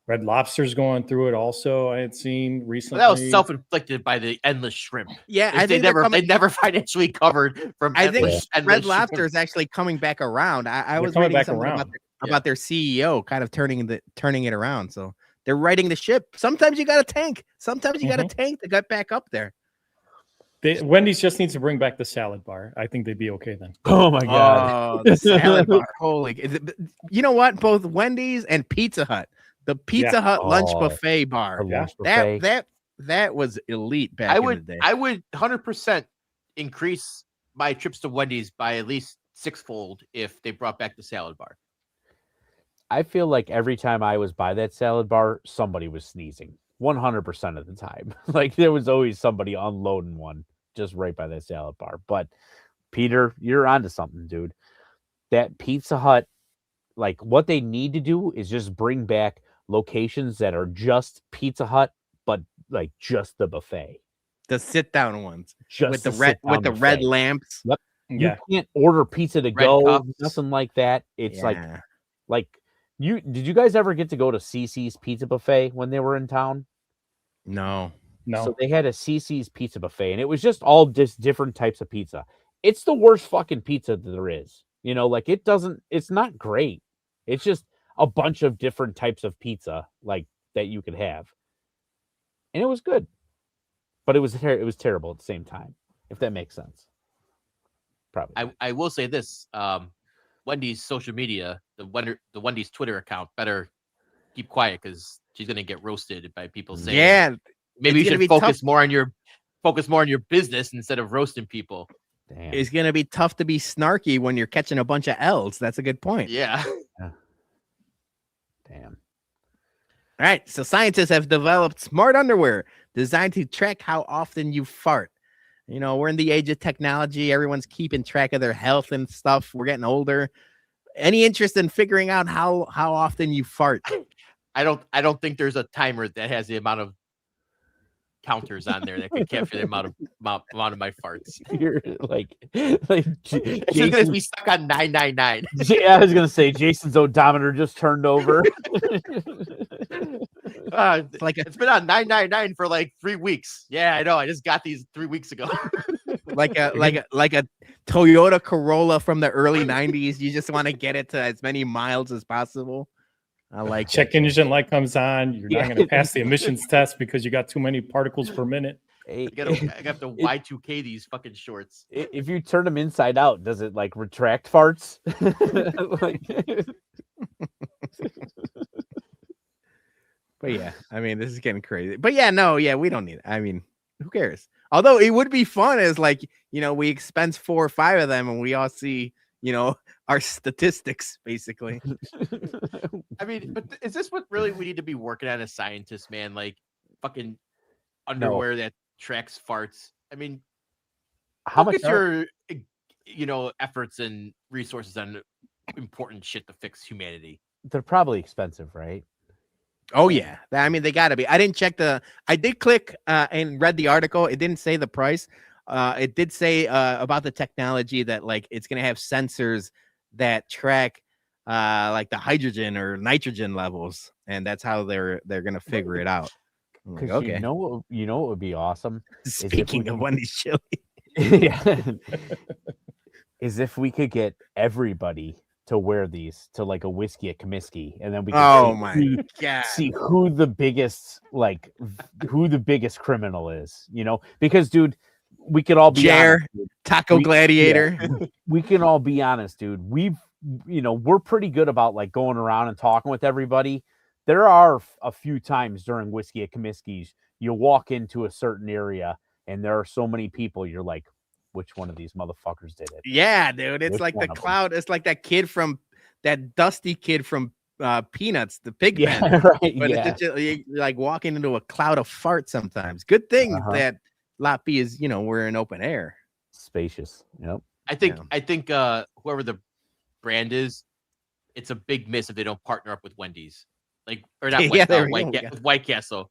Red Lobster's going through it also. I had seen recently. Well, that was self-inflicted by the endless shrimp. Yeah, I think they never financially covered from. I think Red shrimp. Lobster is actually coming back around. I was reading something about their CEO kind of turning it around. So they're righting the ship. Sometimes you got to tank. Sometimes you got to tank to get back up there. Wendy's just needs to bring back the salad bar. I think they'd be okay then. Oh my god, the salad bar! Holy, you know what? Both Wendy's and Pizza Hut, the Pizza Hut lunch buffet bar, that was elite back in the day. I would 100% increase my trips to Wendy's by at least sixfold if they brought back the salad bar. I feel like every time I was by that salad bar, somebody was sneezing. 100% of the time. Like there was always somebody unloading one. just right by that salad bar. But Peter, you're onto something, dude. That Pizza Hut, like what they need to do is just bring back locations that are just Pizza Hut, but like just the buffet, The sit down ones just with the the red sit-down red buffet. lamps. Yep. Yeah. You can't order pizza to Red go, cups. nothing like that. It's Yeah. like did you guys ever get to go to CC's Pizza Buffet when they were in town? No. No. So they had a CC's Pizza Buffet, and it was just all just different types of pizza. It's the worst fucking pizza that there is. You know, like it's not great. It's just a bunch of different types of pizza like that you could have. And it was good. But it was terrible at the same time, if that makes sense. Probably. I will say this: Wendy's social media, the Wendy's Twitter account, better keep quiet because she's gonna get roasted by people saying, Yeah. maybe you it's gonna should be focus more on your business instead of roasting people." Damn. It's gonna be tough to be snarky when you're catching a bunch of L's. That's a good point. Yeah. Damn. All right. So scientists have developed smart underwear designed to track how often you fart. You know, we're in the age of technology. Everyone's keeping track of their health and stuff. We're getting older. Any interest in figuring out how often you fart? I don't think there's a timer that has the amount of counters on there that can capture the amount of my farts. You're like It's just gonna be stuck on 999. Yeah, I was gonna say Jason's odometer just turned over. It's been on 999 for like 3 weeks. Yeah, I know. I just got these 3 weeks ago. like a Toyota Corolla from the early 90s. You just want to get it to as many miles as possible. I like check engine light comes on. You're not going to pass the emissions test because you got too many particles per minute. I got to Y2K these fucking shorts. If you turn them inside out, does it like retract farts? But yeah, I mean, this is getting crazy. But yeah, no, yeah, we don't need it. I mean, who cares? Although it would be fun as like, you know, we expense 4 or 5 of them and we all see, you know, our statistics basically. I mean, but is this what really we need to be working on as scientists, man? Like fucking underwear that tracks farts. I mean, how much your, you know, efforts and resources on important shit to fix humanity? They're probably expensive, right? Oh yeah, I mean they gotta be. I didn't check I did click and read the article. It didn't say the price. It did say about the technology that like it's gonna have sensors that track like the hydrogen or nitrogen levels, and that's how they're gonna figure it out. Like, okay, you know what would be awesome. Speaking of Wendy's chili, yeah, is if we could get everybody to wear these to like a whiskey at Comiskey, and then we can see who the biggest criminal is, you know, because dude, we could all be honest, Taco Gladiator. Yeah, we can all be honest, dude. We're pretty good about like going around and talking with everybody. There are a few times during whiskey at Comiskey's you walk into a certain area and there are so many people, you're like, which one of these motherfuckers did it? Yeah, dude. It's like the cloud. It's like that dusty kid from Peanuts, the pig pen. Right. But it's just, you're like walking into a cloud of farts sometimes. Good thing that Lot B is, you know, we're in open air. Spacious. Yep. I think whoever the brand is, it's a big miss if they don't partner up with Wendy's. Like, or not with White Castle.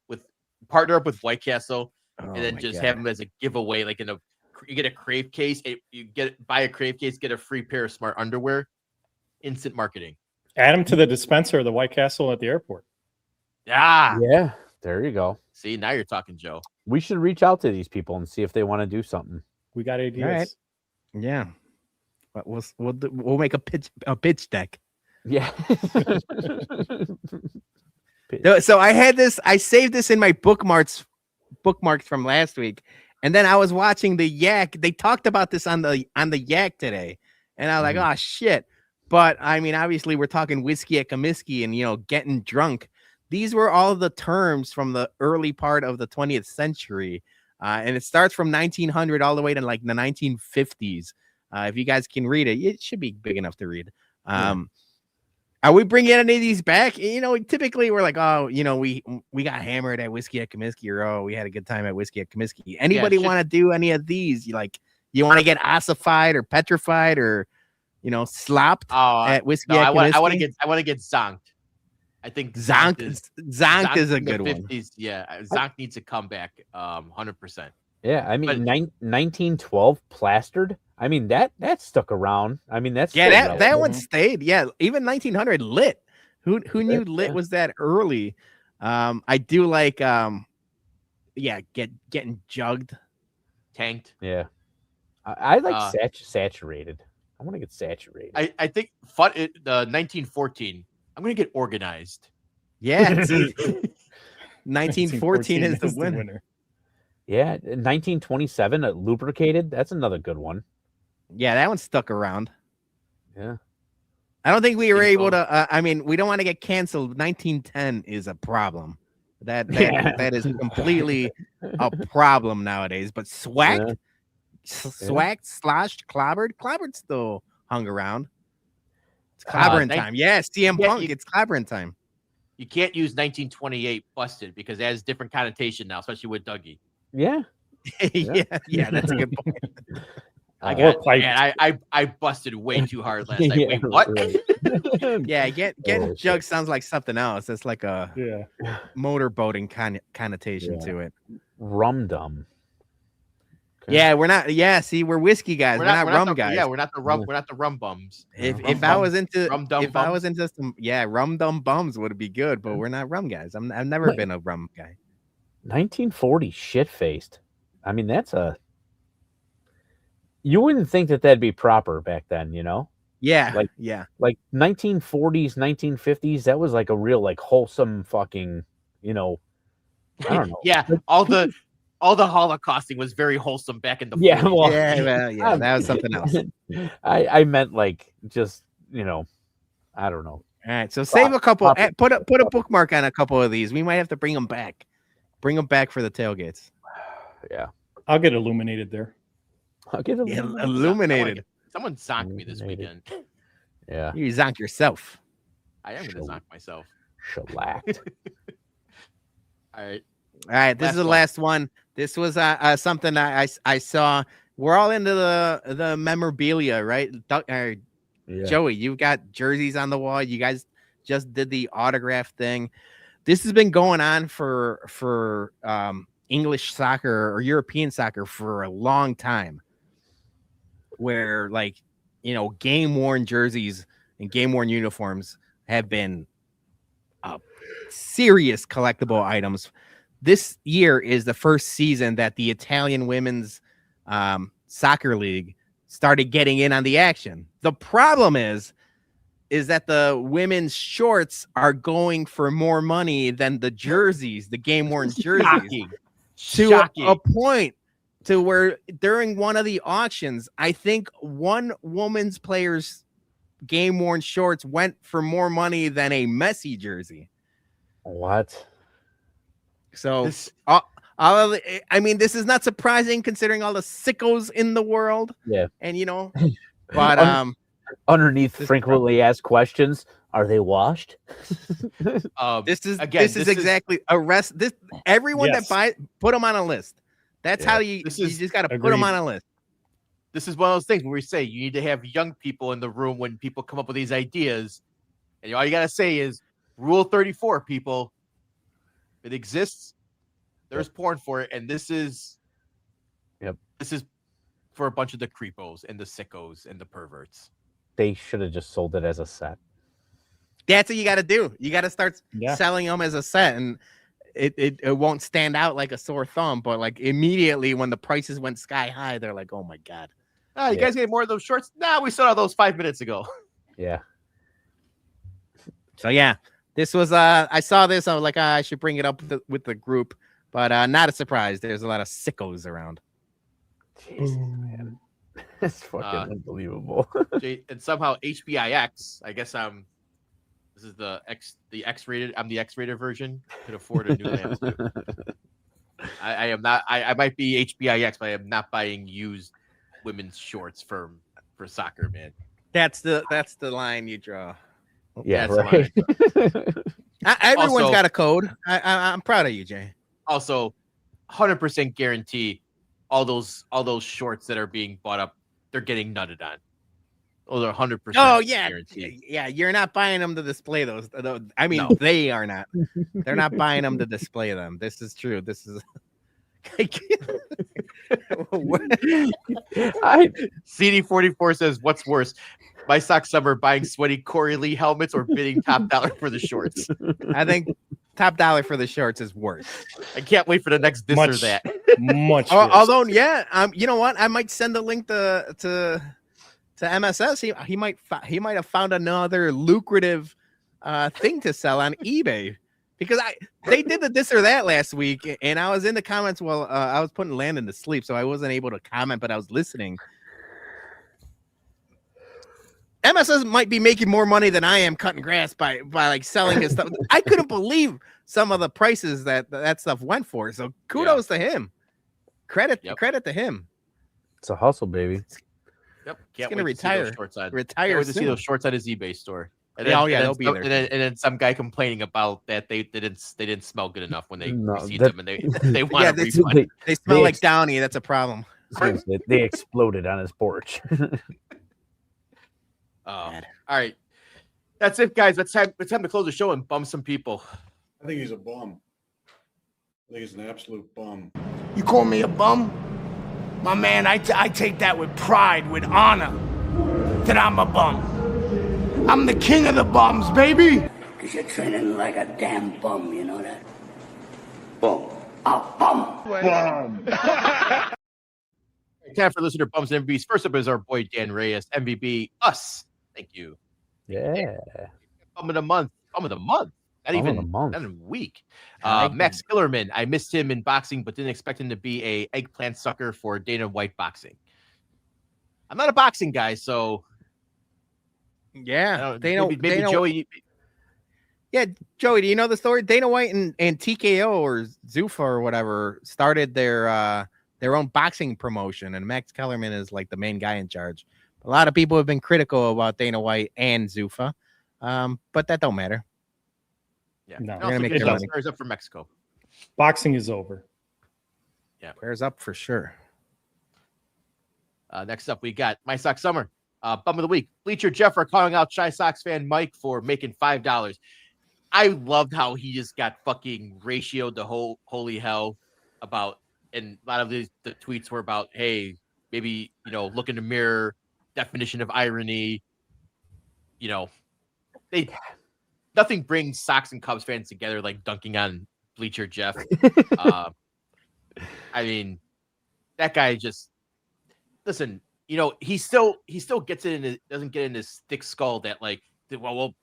Partner up with White Castle and then just have them as a giveaway, like you get a crave case, buy a crave case, get a free pair of smart underwear. Instant marketing. Add them to the dispenser of the White Castle at the airport. Yeah, there you go. See, now you're talking, Joe. We should reach out to these people and see if they want to do something. We got ideas. Right. Yeah, but we'll make a pitch deck. Yeah. So I saved this in my bookmarks from last week. And then I was watching the Yak. They talked about this on the Yak today. And I was like, oh shit. But I mean, obviously we're talking whiskey at Comiskey and, you know, getting drunk. These were all the terms from the early part of the 20th century. And it starts from 1900 all the way to like the 1950s. If you guys can read it, it should be big enough to read. Are we bringing any of these back? Typically we're like, oh, we got hammered at Whiskey at Comiskey, or oh, we had a good time at Whiskey at Comiskey. Anybody want to do any of these? You want to get ossified or petrified or slopped at Whiskey at Comiskey? I want to get zonked. I think zonked is a good 50s, one. Yeah, zonk needs to come back 100%. Yeah, I mean, 1912 plastered. I mean, that stuck around. I mean, that's that one stayed. Yeah, even 1900 lit. Who knew lit was that early? I do like getting jugged, tanked. Yeah, I like saturated. I want to get saturated. I think fun. The 1914. I'm gonna get organized. Yeah, 1914 is the winner. Yeah, 1927 lubricated. That's another good one. Yeah, that one stuck around. Yeah, I don't think we were able to. I mean, we don't want to get canceled. 1910 is a problem. That is completely a problem nowadays. But swacked, sloshed, clobbered still hung around. It's clobbering time. Yeah, CM Punk. It's clobbering time. You can't use 1928 busted because it has different connotation now, especially with Dougie. Yeah. yeah, that's a good point. I busted way too hard last night. Wait, what? Yeah, getting jugged sounds like something else. It's like a motorboating connotation to it. Rum dum. Okay. Yeah, we're not. Yeah, see, we're whiskey guys. We're not rum guys. Yeah, we're not the rum. We're not the rum bums. If I was into some rum dum bums would be good, but we're not rum guys. I've never been a rum guy. 1940 shit faced. I mean, that's you wouldn't think that'd be proper back then, Yeah, like 1940s, 1950s. That was like a real wholesome fucking, I don't know. Yeah, all the Holocausting was very wholesome back in the 40s. Well, that was something else. I meant just I don't know. All right, so save a couple. Put a bookmark on a couple of these. We might have to bring them back. Bring them back for the tailgates. Yeah, I'll get illuminated there. I'll get illuminated. Someone zonked me this weekend. Yeah, you zonk yourself. I am gonna zonk myself. Shellacked. All right. This is the last one. This was something I saw. We're all into the memorabilia, right? Joey, you've got jerseys on the wall. You guys just did the autograph thing. This has been going on for English soccer or European soccer for a long time, where game-worn jerseys and game-worn uniforms have been serious collectible items. This year is the first season that the Italian women's soccer league started getting in on the action. The problem is that the women's shorts are going for more money than the jerseys, the game-worn jerseys. Shocking. A point to where during one of the auctions, I think one woman's player's game-worn shorts went for more money than a Messi jersey. What? So, this is not surprising considering all the sickos in the world. Yeah. And, but underneath frequently asked questions, are they washed? This is exactly arrest this everyone that buys, put them on a list. That's how you just got to put them on a list. This is one of those things where we say you need to have young people in the room when people come up with these ideas, and all you got to say is Rule 34, people. It exists. There's porn for it, and this is for a bunch of the creepos and the sickos and the perverts. They should have just sold it as a set. That's what you got to do. You got to start selling them as a set, and it won't stand out like a sore thumb. But immediately when the prices went sky high, they're like, "Oh my god, you guys get more of those shorts?" Nah, we sold all those 5 minutes ago. Yeah. So this was I saw this. I was like, I should bring it up with the group, but not a surprise. There's a lot of sickos around. Jesus, man. That's fucking unbelievable. And somehow HBIX, I guess this is the X-rated. I'm the X-rated version. Could afford a new lamp too. I am not. I might be HBIX, but I am not buying used women's shorts for soccer, man. That's the line you draw. Yeah, That's right. Everyone's Also- got a code. I'm proud of you, Jay. Also, 100% guarantee all those shorts that are being bought up, they're getting nutted on. Those are 100%. Oh yeah, guaranteed. yeah. You're not buying them to display those. I mean, No. they are not. They're not buying them to display them. This is true. This is. CD44 says, "What's worse, my sock summer buying sweaty Corey Lee helmets or bidding top dollar for the shorts?" I think top dollar for the shorts is worse. I can't wait for the next this or Much- that. Much. Although, yeah, you know what? I might send a link to MSS. He might have found another lucrative thing to sell on eBay, because they did the this or that last week, and I was in the comments while I was putting Landon to sleep, so I wasn't able to comment, but I was listening. MSS might be making more money than I am cutting grass by like selling his stuff. I couldn't believe some of the prices that stuff went for. So kudos to him. Credit to him. It's a hustle, baby. Yep. gonna wait to see those retire. shorts on. Retire Can't wait to see soon. those shorts on his eBay store. And Yeah, then, they'll be there. And then some guy complaining about that they didn't smell good enough when they No, received that- them, and they want Yeah, a that's- refund. They smell They like ex- Downy. That's a problem. They exploded on his porch. All right, that's it, guys. It's time to close the show and bum some people. I think he's a bum. I think he's an absolute bum. You call me a bum? My man, I take that with pride, with honor, that I'm a bum. I'm the king of the bums, baby. Because you're training like a damn bum, you know that? Bum. A bum. Time for listener bums and MVBs. First up is our boy Dan Reyes, MVB. Us. Thank you. Yeah. Bum of the month. Bum of the month. Not Bum of even the month. not even a week. I like Max Killerman. I missed him in boxing, but didn't expect him to be a eggplant sucker for Dana White boxing. I'm not a boxing guy, so I Yeah, don't, Dana, maybe Dana, Joey. Yeah, Joey, do you know the story? Dana White and TKO or Zuffa or whatever started their own boxing promotion, and Max Kellerman is like the main guy in charge. A lot of people have been critical about Dana White and Zuffa, but that don't matter. Yeah, No. And They're gonna also make Chris their Jones money. is up for Mexico. Boxing is over. Prayers up for sure. Next up, we got My Sox Summer. Bum of the week. Bleacher Jeff are calling out Shy Sox fan Mike for making $5. I loved how he just got fucking ratioed to holy hell about, and a lot of the tweets were about, hey, maybe, look in the mirror, definition of irony. Nothing brings Sox and Cubs fans together like dunking on Bleacher Jeff. I mean, that guy just, listen, he still gets it in his, doesn't get in his thick skull that like, well,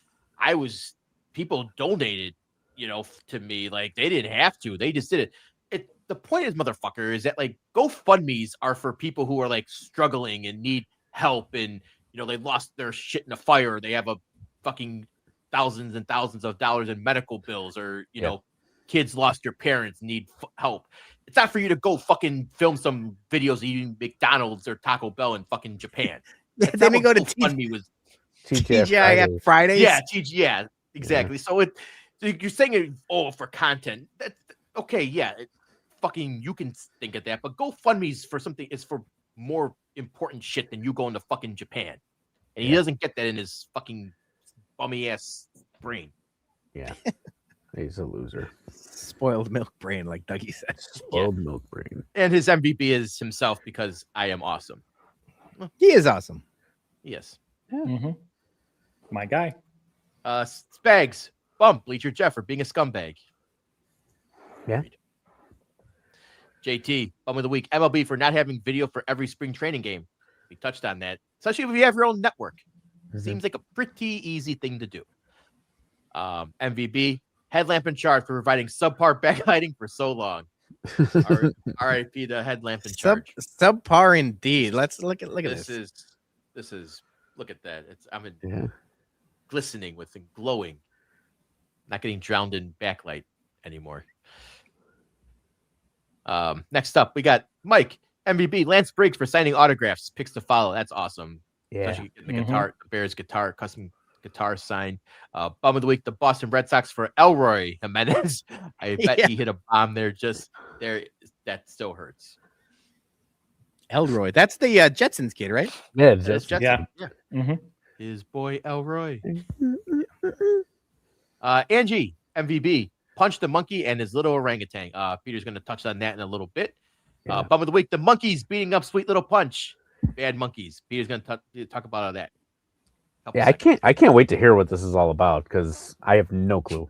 people donated, to me, like they didn't have to, they just did it. The point is, motherfucker, is that like GoFundMe's are for people who are like struggling and need help, and they lost their shit in a fire, they have a fucking thousands and thousands of dollars in medical bills, or kids lost their parents, need help. It's not for you to go fucking film some videos eating McDonald's or Taco Bell in fucking Japan. That's Then not we go what to GoFundMe was. TGIF Fridays. Yeah, exactly. So you're saying it for content. That's okay. Yeah, fucking you can think of that, but GoFundMe's for something is for more important shit than you going to fucking Japan, and he doesn't get that in his fucking bummy ass brain. Yeah. He's a loser. Spoiled milk brain, like Dougie said. Spoiled milk brain. And his MVP is himself because I am awesome. He is awesome. Yes. Mm-hmm. My guy. Spags, bump Bleacher Jeff for being a scumbag. Yeah. JT, bum of the week. MLB for not having video for every spring training game. We touched on that, especially if you have your own network. Seems like a pretty easy thing to do. MVB, headlamp in charge for providing subpar backlighting for so long. RIP to headlamp in charge. Subpar indeed. Let's look at this. This is look at that. I'm glistening with and glowing. Not getting drowned in backlight anymore. Next up, we got Mike, MVB, Lance Briggs for signing autographs. Picks to follow. That's awesome. Yeah. Especially getting the guitar, the Bears guitar, custom guitar signed. Bum of the week, the Boston Red Sox for Elroy Jimenez. I bet he hit a bomb there. Just there, that still hurts. Elroy, that's the Jetsons kid, right? Yeah, That is just Jetson. yeah. Yeah. Mhm. His boy Elroy. Angie, MVB, punched the monkey and his little orangutan. Peter's going to touch on that in a little bit. Yeah. Bum of the week, the monkeys beating up Sweet Little Punch. Bad monkeys. Peter's going to talk about all that. Couple yeah. seconds. I can't wait to hear what this is all about because I have no clue.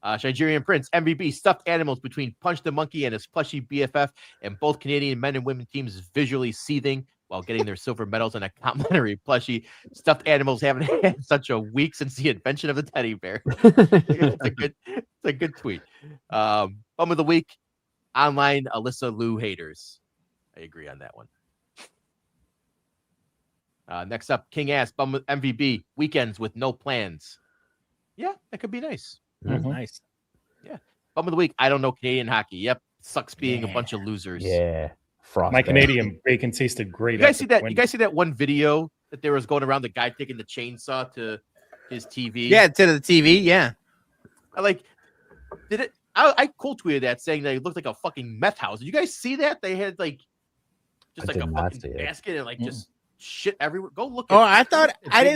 Nigerian Prince, MVB, stuffed animals between Punch the Monkey and his plushy BFF, and both Canadian men and women teams visually seething while getting their silver medals and a complimentary plushie. Stuffed animals haven't had such a week since the invention of the teddy bear. It's a good tweet. Bum of the week, online Alyssa Liu haters. I agree on that one. Next up, King Ass, Bum of MVB, weekends with no plans. Yeah, that could be nice. Mhm. Nice. Yeah. Bum of the week, I don't know Canadian hockey. Yep. Sucks being a bunch of losers. Yeah, Frost. My Bear. Canadian bacon tasted great. You guys after see that? the You guys see that one video that there was going around the guy taking the chainsaw to his TV? Yeah, to the TV. Yeah. I like did it. I cool tweeted that saying that it looked like a fucking meth house. Did you guys see that? They had like just I like a did not fucking see it. basket and like just shit everywhere. Go look Oh, at I thought look at I the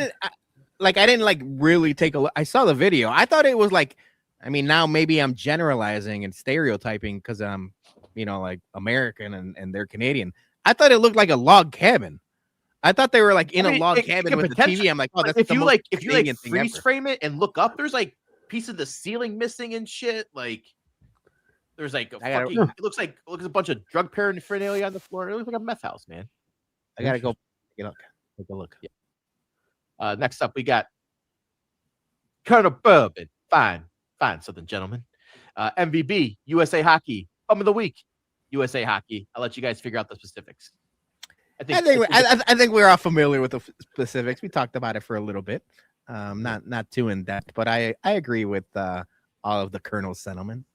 didn't like really take a look. I saw the video. I thought it was like, I mean, now maybe I'm generalizing and stereotyping because I'm, like American and they're Canadian. I thought it looked like a log cabin. I thought they were like in a log cabin could with the potentially- TV. I'm like, oh, that's if the you most like Canadian thing freeze ever. frame it and look up, there's like piece of the ceiling missing and shit. Like there's like a I gotta- fucking it looks like a bunch of drug paraphernalia on the floor. It looks like a meth house, man. I gotta go take a look. Yeah. Next up, we got Colonel Bourbon. Fine, Southern gentlemen. MVB, USA Hockey, Bum of the Week, USA Hockey. I'll let you guys figure out the specifics. I think we're all familiar with the specifics. We talked about it for a little bit, not too in depth, but I agree with all of the Colonel's sentiment.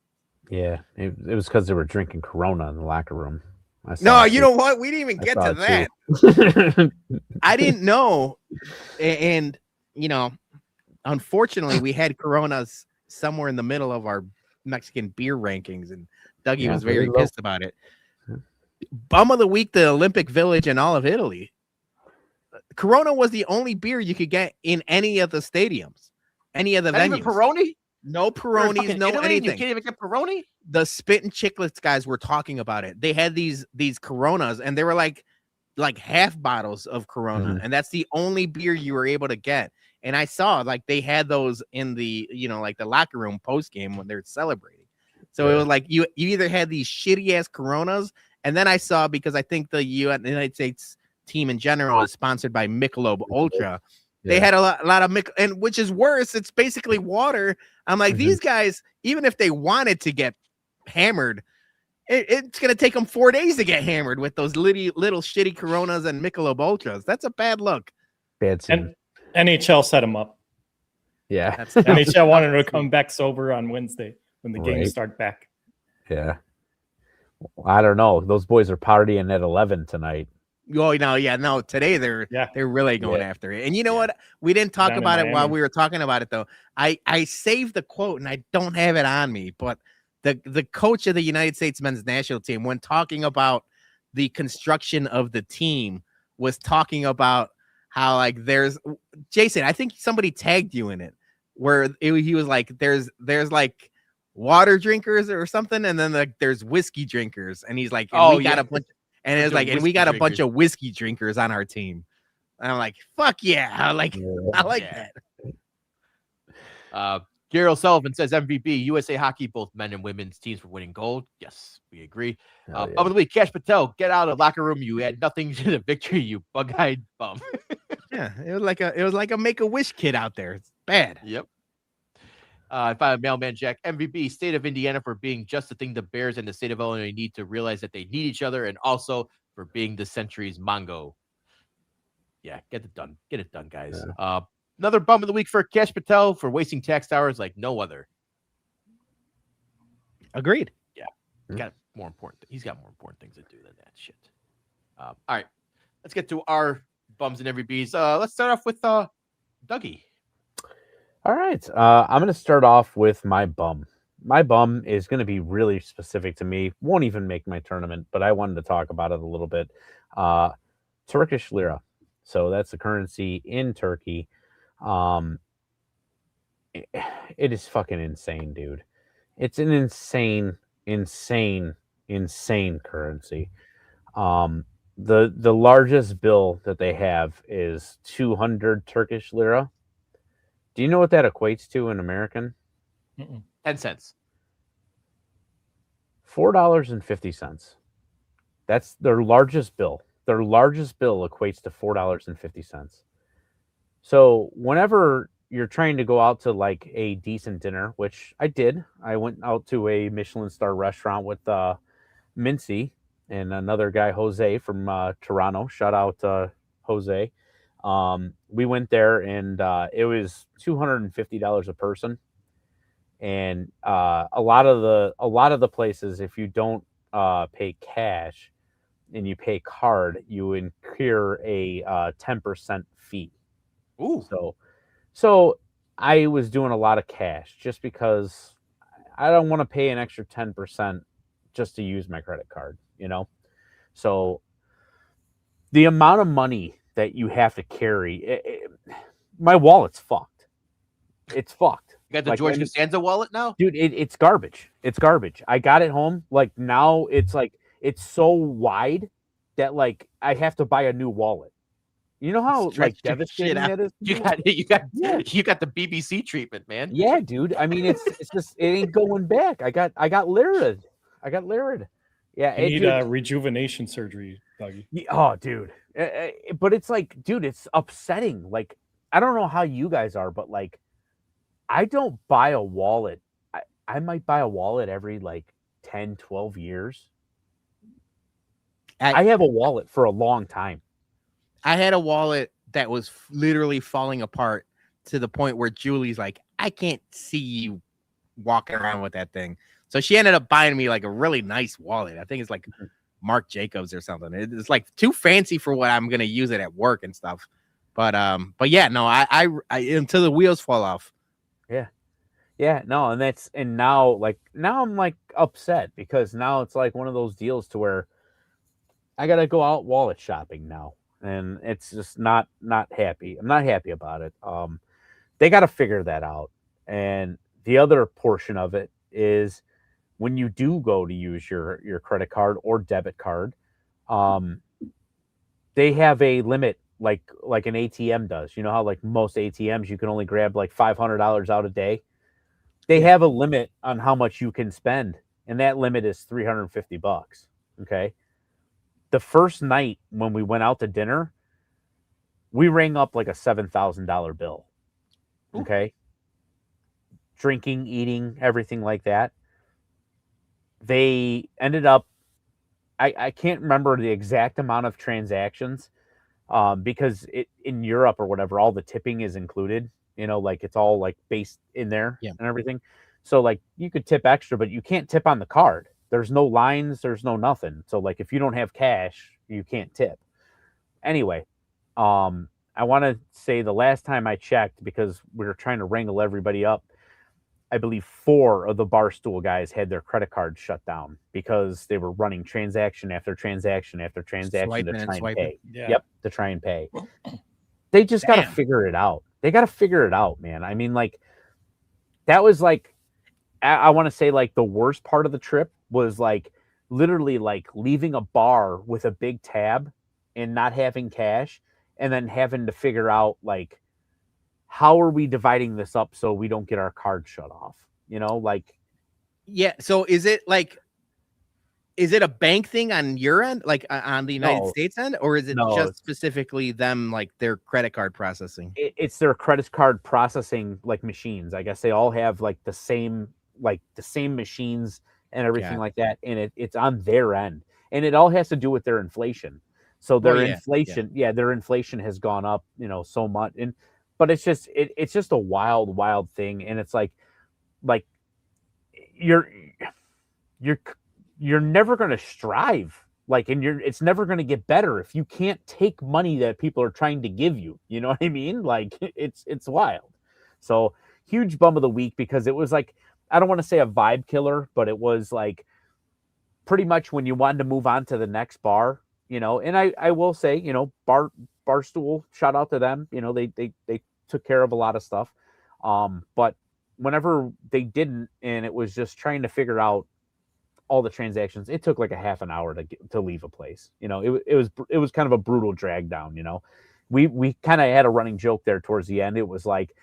Yeah, it was because they were drinking Corona in the locker room. I saw No, it you too. know what? We didn't even I get saw to it that. too. I didn't know, and unfortunately, we had Coronas somewhere in the middle of our Mexican beer rankings, and Dougie Yeah, was very very low. pissed about it. Bum of the week, the Olympic Village in all of Italy. Corona was the only beer you could get in any of the stadiums, any of the Not venues. even Peroni? No You're in Peronis, fucking no Italy and anything. You can't even get Peroni? The Spit and Chicklets guys were talking about it. They had these Coronas, and they were like half bottles of Corona, and that's the only beer you were able to get. And I saw like they had those in the like the locker room post game when they're celebrating. So it was like you either had these shitty ass Coronas, and then I saw, because I think the United States team in general is sponsored by Michelob Ultra. They had a lot of and which is worse. It's basically water. I'm like, these guys, even if they wanted to get hammered, it's gonna take them 4 days to get hammered with those little shitty Coronas and Michelob Ultras. That's a bad look. Bad scene. And NHL set him up. Yeah. That's NHL wanted to come back sober on Wednesday when the games Right. start back. Yeah. I don't know. Those boys are partying at 11 tonight. Oh no! Today they're really going after it. And you know what? We didn't talk Down in about it while Miami. we were talking about it though. I saved the quote and I don't have it on me, but the coach of the United States men's national team, when talking about the construction of the team, was talking about how like there's Jason. I think somebody tagged you in it where he was like there's like water drinkers or something, and then there's whiskey drinkers, and he's like, and we got a bunch. And it's like, and we got a bunch of whiskey drinkers on our team. And I'm like, fuck yeah. I like that. Gary Sullivan says MVP, USA Hockey, both men and women's teams for winning gold. Yes, we agree. Bum of the week, Cash Patel, get out of the locker room. You add nothing to the victory, you bug-eyed bum. Yeah, it was like a Make-A-Wish kid out there. It's bad. Yep. If I'm Mailman Jack, MVP, state of Indiana for being just the thing the Bears and the state of Illinois need to realize that they need each other, and also for being the century's Mongo. Yeah, get it done. Get it done, guys. Yeah. Another bum of the week for Cash Patel for wasting tax hours like no other. Agreed. Yeah. He's got more important things to do than that shit. All right. Let's get to our bums and MVPs. Let's start off with Dougie. All right. I'm going to start off with my bum. My bum is going to be really specific to me. Won't even make my tournament, but I wanted to talk about it a little bit. Turkish lira. So that's the currency in Turkey. It is fucking insane, dude. It's an insane currency. The largest bill that they have is 200 Turkish lira. Do you know what that equates to in American? 10 cents. $4.50. That's their largest bill. Their largest bill equates to $4.50. So whenever you're trying to go out to like a decent dinner, which I did, I went out to a Michelin star restaurant with Mincy and another guy, Jose from Toronto. Shout out Jose. We went there and it was $250 a person. And a lot of the places, if you don't pay cash and you pay card, you incur a 10% fee. Ooh. So I was doing a lot of cash just because I don't want to pay an extra 10% just to use my credit card, you know? So the amount of money that you have to carry, my wallet's fucked. It's fucked. You got the George Costanza wallet now? Dude, it's garbage. It's garbage. I got it home. Like now it's like, it's so wide that like I have to buy a new wallet. You know how like devastating that is? You got the BBC treatment, man. Yeah, dude. I mean, it's just it ain't going back. I got liraed. Yeah, You need rejuvenation surgery, Dougie. Oh, dude. But it's like, dude, it's upsetting. Like, I don't know how you guys are, but like, I don't buy a wallet. I might buy a wallet every like 10, 12 years. I have a wallet for a long time. I had a wallet that was literally falling apart to the point where Julie's like, I can't see you walking around with that thing. So she ended up buying me like a really nice wallet. I think it's like Marc Jacobs or something. It's like too fancy for what I'm going to use it at work and stuff. But yeah, no, I until the wheels fall off. Yeah, no. And now I'm like upset because now it's like one of those deals to where I got to go out wallet shopping now. And it's just not happy. I'm not happy about it. They got to figure that out. And the other portion of it is when you do go to use your credit card or debit card, they have a limit like an ATM does. You know how like most ATMs you can only grab like $500 out a day. They have a limit on how much you can spend, and that limit is $350. Okay. The first night when we went out to dinner, we rang up like a $7,000 bill. Okay. Drinking, eating, everything like that. They ended up, I can't remember the exact amount of transactions because in Europe or whatever, all the tipping is included, you know, like it's all like based in there and everything. So like you could tip extra, but you can't tip on the card. There's no lines. There's no nothing. So like, if you don't have cash, you can't tip. Anyway, I want to say the last time I checked, because we were trying to wrangle everybody up, I believe 4 of the Barstool guys had their credit cards shut down because they were running transaction after transaction after transaction to try and pay. Yeah. Yep, to try and pay. They just got to figure it out. They got to figure it out, man. I mean, like, that was like, I want to say like the worst part of the trip was like literally like leaving a bar with a big tab and not having cash, and then having to figure out like, how are we dividing this up so we don't get our card shut off? You know, like. Yeah. So is it a bank thing on your end, like on the United States end, or is it just specifically them, like their credit card processing? It's their credit card processing like machines. I guess they all have like the same machines and everything like that. And it's on their end, and it all has to do with their inflation. So their their inflation has gone up, you know, so much. But it's just a wild thing. And it's like you're never going to strive Like, and it's never going to get better if you can't take money that people are trying to give you. You know what I mean? Like, it's wild. So huge bum of the week, because it was like, I don't want to say a vibe killer, but it was like pretty much when you wanted to move on to the next bar, you know. And I will say, you know, Barstool, shout out to them. You know, they took care of a lot of stuff. But whenever they didn't, and it was just trying to figure out all the transactions, it took like a half an hour to leave a place. You know, it was kind of a brutal drag down. You know, we kind of had a running joke there towards the end. It was like,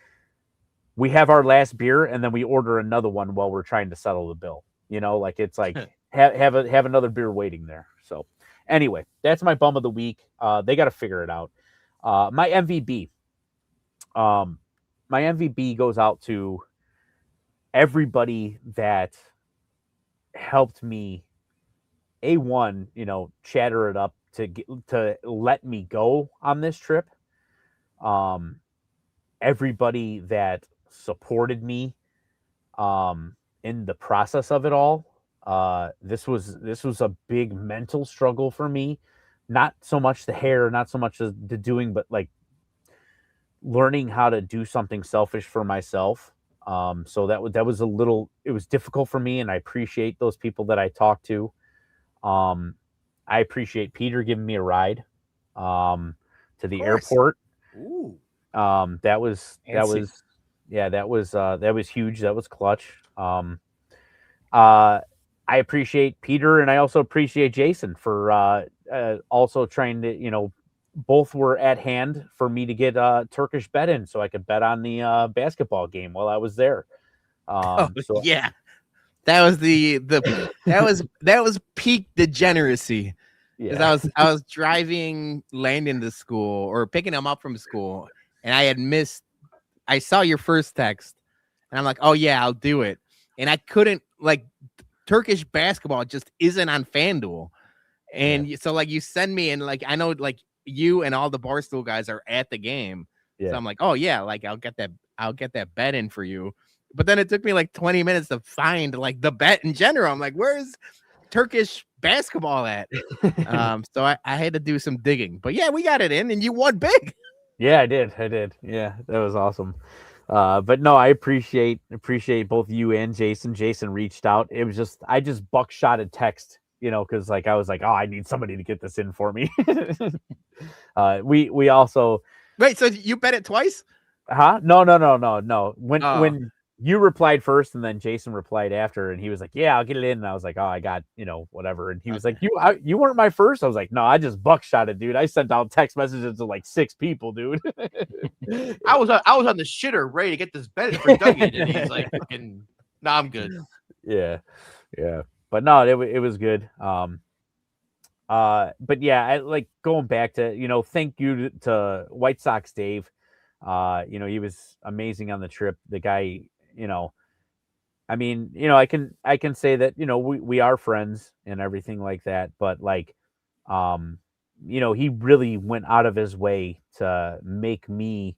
we have our last beer and then we order another one while we're trying to settle the bill. You know, like, it's like have another beer waiting there. So anyway, that's my bum of the week. They got to figure it out. My MVB goes out to everybody that helped me, you know, chatter it up to let me go on this trip. Everybody that supported me in the process of it all. This was a big mental struggle for me. Not so much the hair, not so much the doing, but like learning how to do something selfish for myself. So that was it was difficult for me, and I appreciate those people that I talked to. I appreciate Peter giving me a ride to the airport. Ooh. That was huge. That was clutch. I appreciate Peter, and I also appreciate Jason for also trying to, you know, both were at hand for me to get a Turkish bet in so I could bet on the basketball game while I was there. So Yeah, that was that was peak degeneracy. yeah. I was driving Landon to school, or picking him up from school, and I saw your first text, and I'm like, oh yeah, I'll do it. And I couldn't, like, Turkish basketball just isn't on FanDuel. And so, like, you send me, and like, I know, like, you and all the Barstool guys are at the game. Yeah. So I'm like, oh yeah, like, I'll get that bet in for you. But then it took me like 20 minutes to find, like, the bet in general. I'm like, where's Turkish basketball at? So I had to do some digging. But yeah, we got it in, and you won big. Yeah, I did. Yeah, that was awesome. But no, I appreciate both you and Jason. Jason reached out. It was just, I just buckshotted text, you know, because like I was like, oh, I need somebody to get this in for me. We also Wait, so you bet it twice? No. When you replied first, and then Jason replied after, and he was like, yeah, I'll get it in. And I was like, oh, I got, you know, whatever. And he was like, you weren't my first. I was like, no, I just buckshotted, dude. I sent out text messages to like 6 people, dude. I was on the shitter ready to get this bet for Dougie, and he's like, fucking, no, I'm good. Yeah. But no, it was good. But yeah, I like going back to, you know, thank you to White Sox Dave. You know, he was amazing on the trip. The guy, you know, I mean, you know, I can say that, you know, we are friends and everything like that, but like, you know, he really went out of his way to make me,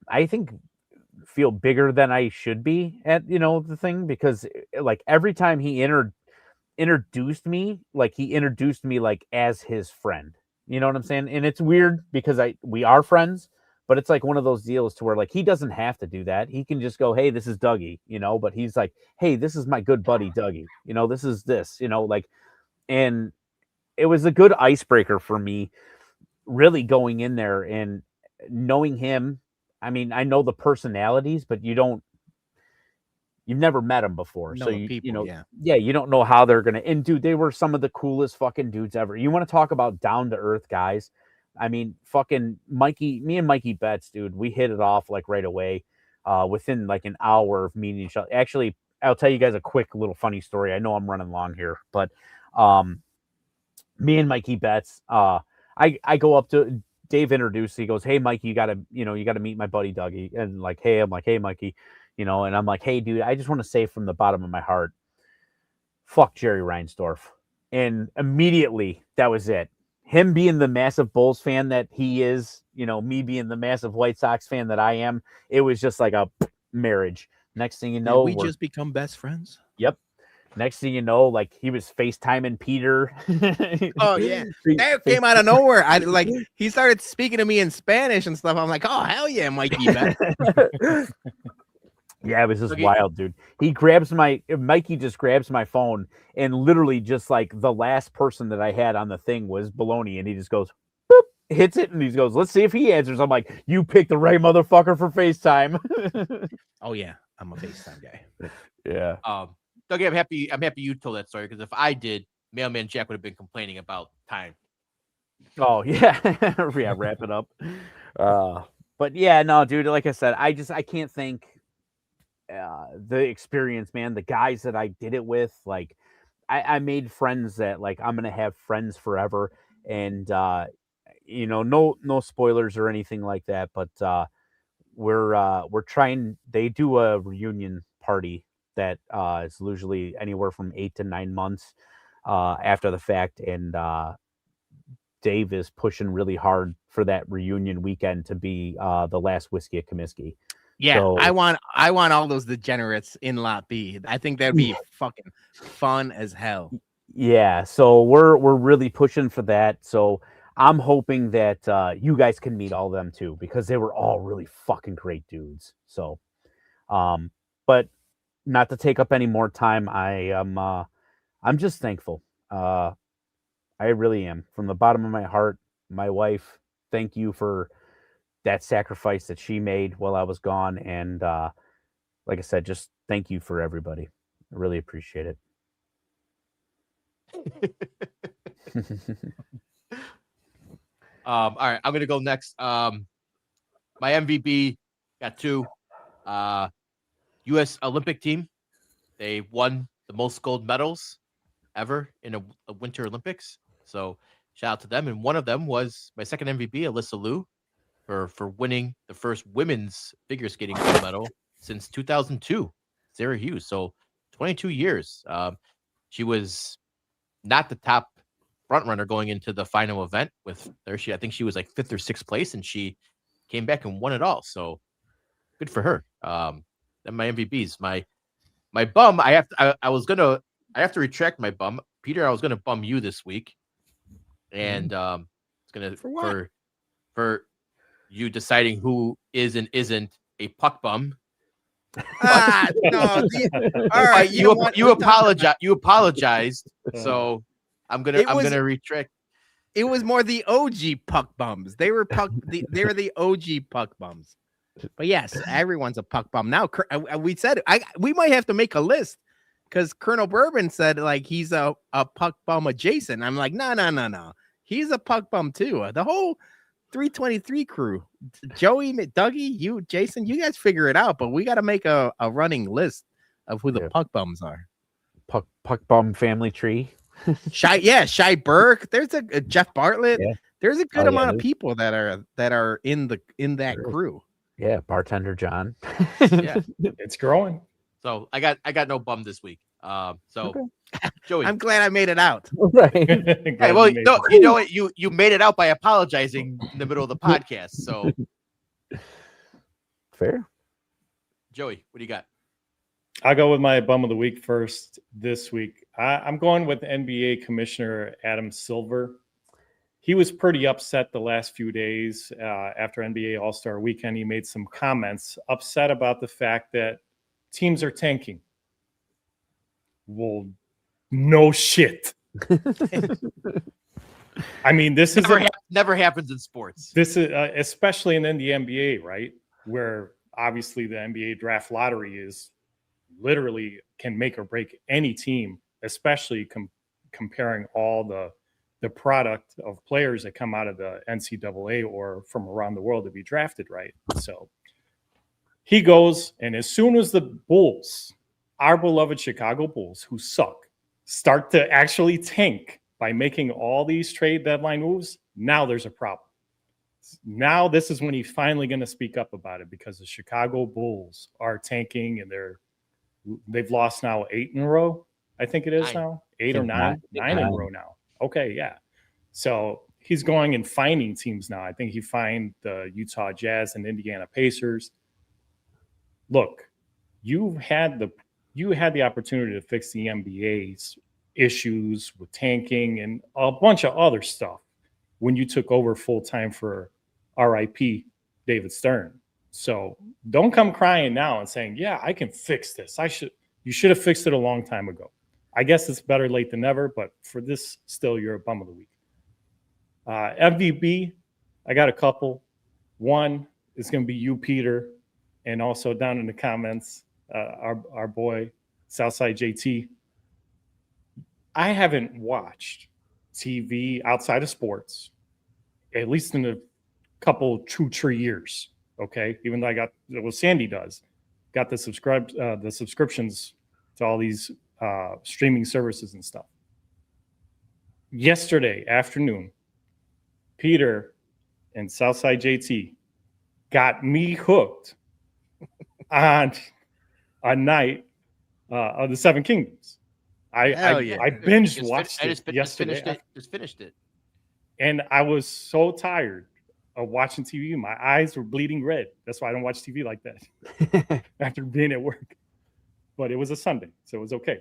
I think, feel bigger than I should be at, you know, the thing, because like every time he introduced me, like he introduced me like as his friend. You know what I'm saying? And it's weird because we are friends, but it's like one of those deals to where like he doesn't have to do that. He can just go, hey, this is Dougie, you know, but he's like, hey, this is my good buddy Dougie, you know, this is this, you know, like, and it was a good icebreaker for me really going in there and knowing him. I mean, I know the personalities, but you've never met them before. Know So the people, you don't know how they're going to, and dude, they were some of the coolest fucking dudes ever. You want to talk about down to earth guys? I mean, fucking me and Mikey Betts, dude, we hit it off like right away, within like an hour of meeting each other. Actually, I'll tell you guys a quick little funny story. I know I'm running long here, but, me and Mikey Betts, I go up to Dave, introduced, he goes, hey, Mikey, you gotta meet my buddy Dougie. And like, hey, I'm like, hey, Mikey, you know, and I'm like, hey, dude, I just want to say from the bottom of my heart, fuck Jerry Reinsdorf. And immediately that was it. Him being the massive Bulls fan that he is, you know, me being the massive White Sox fan that I am, it was just like a marriage. Next thing you know, we just become best friends. Yep. next thing you know, like he was FaceTiming Peter. Oh yeah, that came out of nowhere. He started speaking to me in Spanish and stuff. I'm like, oh hell yeah, Mikey. Yeah, it was just wild, dude. Mikey just grabs my phone and literally just like the last person that I had on the thing was Bologna, and he just goes, boop, hits it, and he goes, let's see if he answers. I'm like, you picked the right motherfucker for FaceTime. Oh yeah, I'm a FaceTime guy. Yeah. Dougie, I'm happy you told that story, because if I did, Mailman Jack would have been complaining about time. Oh yeah. Yeah, wrap it up. But yeah, no, dude, like I said, I can't thank the experience, man. The guys that I did it with, like I made friends that like I'm gonna have friends forever. And you know, no spoilers or anything like that, but we're trying. They do a reunion party that is usually anywhere from 8 to 9 months after the fact, and Dave is pushing really hard for that reunion weekend to be the last Whiskey at Comiskey. Yeah, So, I want all those degenerates in Lot B. I think that'd be fucking fun as hell. Yeah, so we're really pushing for that. So I'm hoping that you guys can meet all of them too, because they were all really fucking great dudes. So, but not to take up any more time, I'm just thankful. I really am, from the bottom of my heart. My wife, thank you for that sacrifice that she made while I was gone, and like I said, just thank you for everybody. I really appreciate it. All right, I'm gonna go next. My MVP got 2. U.S. Olympic team. They won the most gold medals ever in a Winter Olympics. So shout out to them. And one of them was my second MVP, Alyssa Liu, for winning the first women's figure skating gold medal since 2002. Sarah Hughes. So 22 years. She was not the top front runner going into the final event with her. I think she was like 5th or 6th place, and she came back and won it all. So good for her. And my MVPs, my bum. I have to retract my bum, Peter. I was gonna bum you this week, and it's gonna for you deciding who is and isn't a puck bum. No. All right, you apologized. So I'm gonna retract. It was more the OG puck bums. They were the OG puck bums. But yes, everyone's a puck bum now. We said we might have to make a list, because Colonel Bourbon said like he's a puck bum adjacent. I'm like, no. He's a puck bum too. The whole 323 crew, Joey, Dougie, you, Jason, you guys figure it out. But we got to make a running list of who the puck bums are. Puck bum family tree. Shy Burke. There's a Jeff Bartlett. Yeah. There's a good amount of people that are in that crew. Yeah, bartender John. Yeah, it's growing. So I got no bum this week. Okay. Joey, I'm glad I made it out. Right. Hey, well, you know what? You made it out by apologizing in the middle of the podcast. So fair. Joey, what do you got? I'll go with my bum of the week first this week. I'm going with NBA Commissioner Adam Silver. He was pretty upset the last few days after NBA All-Star Weekend. He made some comments upset about the fact that teams are tanking. Well, no shit. I mean, this never happens in sports. This is especially in the NBA, right? Where obviously the NBA draft lottery is literally can make or break any team, especially comparing all the product of players that come out of the NCAA or from around the world to be drafted, right? So he goes, and as soon as the Bulls, our beloved Chicago Bulls, who suck, start to actually tank by making all these trade deadline moves, now there's a problem. Now this is when he's finally going to speak up about it, because the Chicago Bulls are tanking, and they've lost now 8 in a row. I think it is now 8 or 9 in a row now. Okay, yeah. So he's going and finding teams now. I think he fined the Utah Jazz and Indiana Pacers. Look, you've had you had the opportunity to fix the NBA's issues with tanking and a bunch of other stuff when you took over full time for RIP David Stern. So don't come crying now and saying, yeah, I can fix this. You should have fixed it a long time ago. I guess it's better late than never, but for this, still, you're a bum of the week. MVB, I got a couple. One is going to be you, Peter, and also down in the comments, our boy, Southside JT. I haven't watched TV outside of sports, at least in a couple 2-3 years. Okay, even though I got what Sandy does, got the subscriptions to all these streaming services and stuff. Yesterday afternoon, Peter and Southside JT got me hooked on a night of the Seven Kingdoms. I binge watched it yesterday. Just finished it. And I was so tired of watching TV. My eyes were bleeding red. That's why I don't watch TV like that after being at work. But it was a Sunday, so it was okay.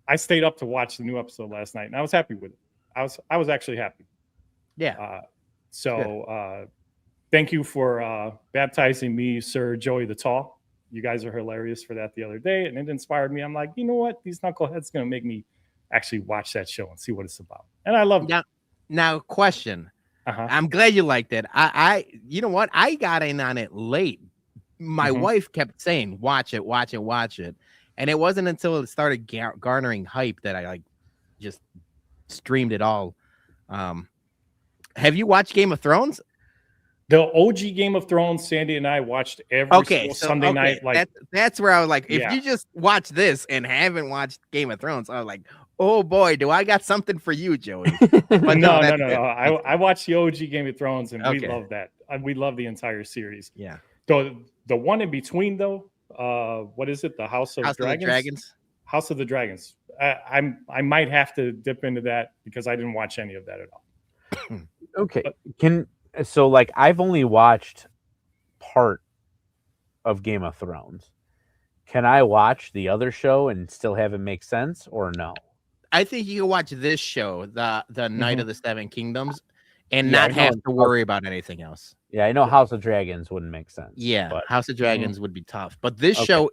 I stayed up to watch the new episode last night, and I was happy with it. I was actually happy. Yeah. Thank you for baptizing me, Sir Joey the Tall. You guys are hilarious for that the other day, and it inspired me. I'm like, you know what? These knuckleheads going to make me actually watch that show and see what it's about. And I love it. Now, question. Uh-huh. I'm glad you liked it. You know what? I got in on it late. My wife kept saying, watch it. And it wasn't until it started garnering hype that I just streamed it all. Have you watched Game of Thrones? The OG Game of Thrones, Sandy and I watched every Sunday night. Like that's where I was like, if you just watch this and haven't watched Game of Thrones, I was like, oh boy, do I got something for you, Joey. But no. I watched the OG Game of Thrones, and we love that. We love the entire series. Yeah. The one in between, though, what is it? The House of Dragons? House of the Dragons. I might have to dip into that because I didn't watch any of that at all. Okay. So like I've only watched part of Game of Thrones. Can I watch the other show and still have it make sense or no? I think you can watch this show, the Night of the Seven Kingdoms, and not have to worry about anything else. Yeah, I know House of Dragons wouldn't make sense. Yeah, but House of Dragons would be tough. But this show,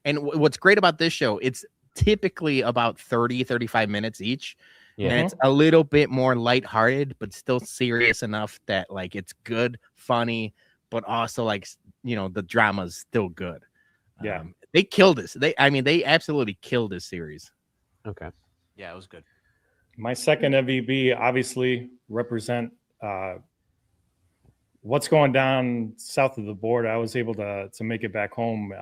what's great about this show, it's typically about 30-35 minutes each. Yeah. And it's a little bit more lighthearted, but still serious enough that like it's good, funny, but also like, you know, the drama's still good. Yeah. They killed this. They absolutely killed this series. Okay. Yeah, it was good. My second MVP obviously represent what's going down south of the border. I was able to make it back home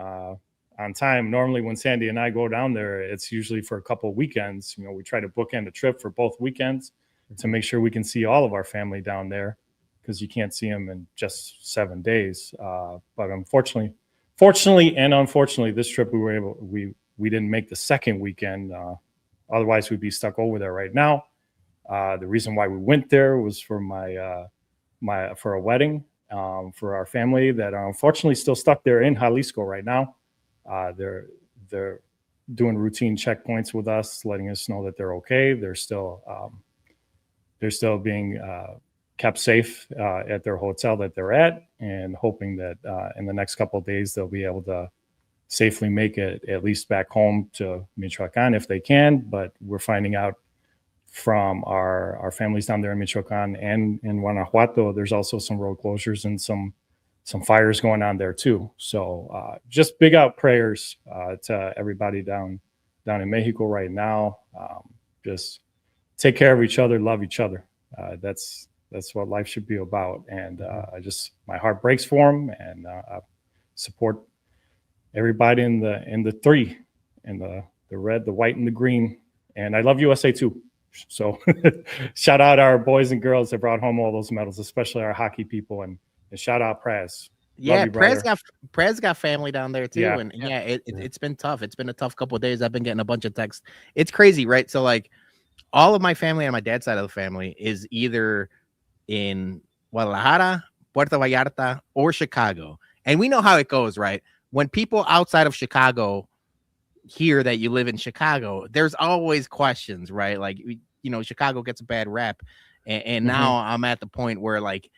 on time. Normally when Sandy and I go down there, it's usually for a couple of weekends. You know, we try to bookend a trip for both weekends to make sure we can see all of our family down there because you can't see them in just 7 days. But fortunately and unfortunately, this trip we didn't make the second weekend. Otherwise we'd be stuck over there right now. The reason why we went there was for for a wedding for our family that are unfortunately still stuck there in Jalisco right now. They're doing routine checkpoints with us, letting us know that they're okay. They're still being kept safe at their hotel that they're at, and hoping that in the next couple of days they'll be able to safely make it at least back home to Michoacan if they can. But we're finding out from our families down there in Michoacan and in Guanajuato, there's also some road closures and some fires going on there too. So just big out prayers to everybody down in Mexico right now. Just take care of each other, love each other. That's what life should be about. And my heart breaks for them, and I support everybody in the three, in the red, the white, and the green. And I love USA too. So shout out our boys and girls that brought home all those medals, especially our hockey people, and shout out Praz. Yeah, Praz got family down there too. Yeah. And it's been tough. It's been a tough couple of days. I've been getting a bunch of texts. It's crazy, right? So like all of my family on my dad's side of the family is either in Guadalajara, Puerto Vallarta, or Chicago. And we know how it goes, right? When people outside of Chicago hear that you live in Chicago, there's always questions, right? Like, Chicago gets a bad rap, and now I'm at the point where like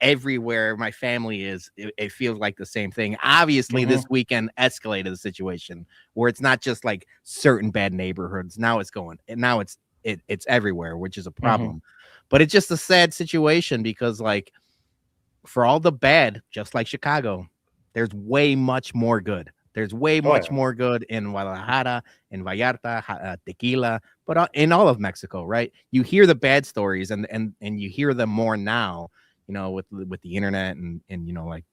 everywhere my family is, it feels like the same thing. Obviously, this weekend escalated the situation where it's not just like certain bad neighborhoods. Now it's everywhere, which is a problem. But it's just a sad situation because like for all the bad, just like Chicago, there's way much more good. There's way much more good in Guadalajara, in Vallarta, Tequila, but in all of Mexico, right? You hear the bad stories and you hear them more now, with the internet and like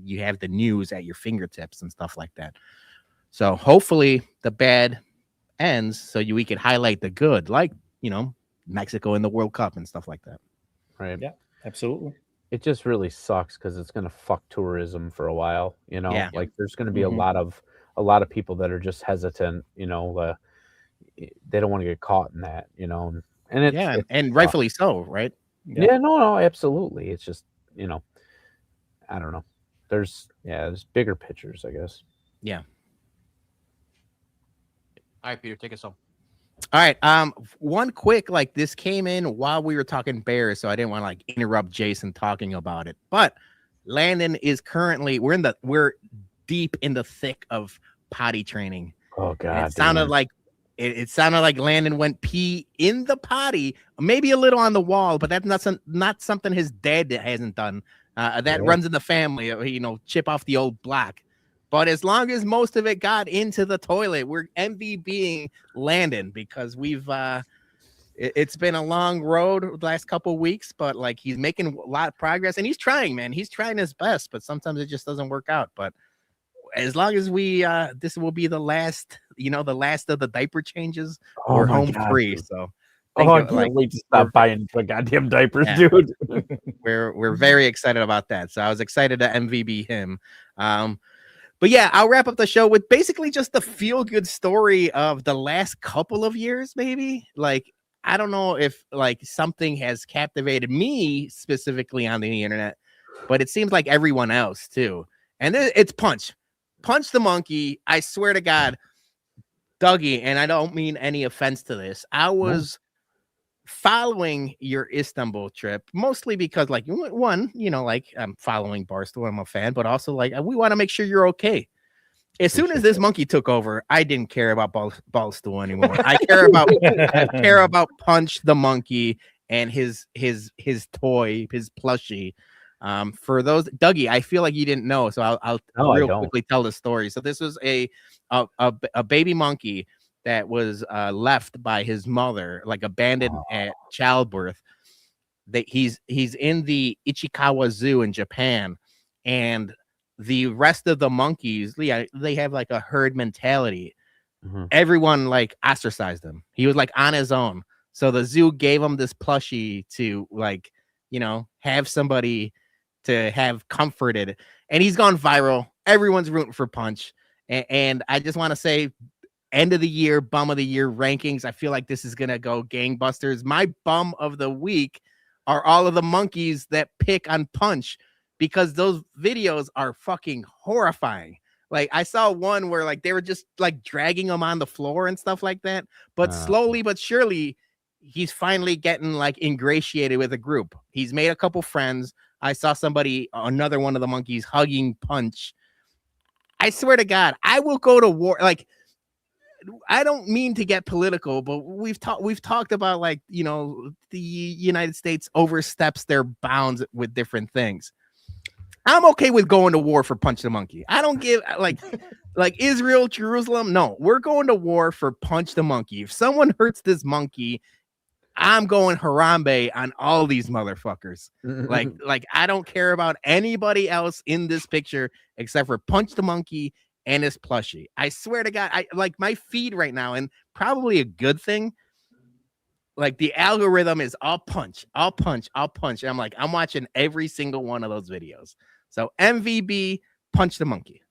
you have the news at your fingertips and stuff like that. So hopefully the bad ends so we could highlight the good, like, Mexico in the World Cup and stuff like that. Right. Yeah, absolutely. It just really sucks because it's going to fuck tourism for a while. Yeah. Like there's going to be a lot of people that are just hesitant. They don't want to get caught in that. And it's and rightfully so, right? Yeah, no, absolutely. It's just I don't know. There's bigger pictures, I guess. Yeah. All right, Peter, take us home. All right. One quick, like this came in while we were talking Bears, so I didn't want to like interrupt Jason talking about it. But Landon is currently we're deep in the thick of potty training. Oh God! And it sounded like Landon went pee in the potty, maybe a little on the wall, but that's not something his dad hasn't done. That runs in the family. Chip off the old block. But as long as most of it got into the toilet, we're MVBing Landon because it's been a long road the last couple of weeks, but like he's making a lot of progress and he's trying, man. He's trying his best, but sometimes it just doesn't work out. But as long as this will be the last, the last of the diaper changes, we're home free. So I can't wait to stop buying the goddamn diapers, dude. We're very excited about that. So I was excited to MVB him. But yeah, I'll wrap up the show with basically just the feel-good story of the last couple of years, maybe. Like, I don't know if like something has captivated me specifically on the internet, but it seems like everyone else too. And it's Punch the Monkey. I swear to God, Dougie, and I don't mean any offense to this. I was following your Istanbul trip mostly because like one, like I'm following Barstool, I'm a fan, but also like we want to make sure you're okay. As soon as this monkey took over, I didn't care about Barstool anymore. I care about Punch the Monkey and his toy, his plushie. For those, Dougie, I feel like you didn't know, so I'll quickly tell the story. So this was a baby monkey that was left by his mother, like abandoned at childbirth. That he's in the Ichikawa Zoo in Japan, and the rest of the monkeys, they have like a herd mentality. Everyone like ostracized him. He was like on his own. So the zoo gave him this plushie to like, have somebody to have comforted, and he's gone viral. Everyone's rooting for Punch. And I just want to say, end of the year, bum of the year rankings. I feel like this is going to go gangbusters. My bum of the week are all of the monkeys that pick on Punch because those videos are fucking horrifying. Like I saw one where like they were just like dragging him on the floor and stuff like that. But slowly but surely, he's finally getting like ingratiated with a group. He's made a couple friends. I saw another one of the monkeys hugging Punch. I swear to God, I will go to war. Like, I don't mean to get political, but we've talked about like, the United States oversteps their bounds with different things. I'm okay with going to war for Punch the Monkey. I don't give like Israel, Jerusalem. No, we're going to war for Punch the Monkey. If someone hurts this monkey, I'm going Harambe on all these motherfuckers. Like I don't care about anybody else in this picture except for Punch the Monkey and his plushie. I swear to God, I like my feed right now, and probably a good thing. Like the algorithm is all punch. And I'm like, I'm watching every single one of those videos. So MVB, Punch the Monkey.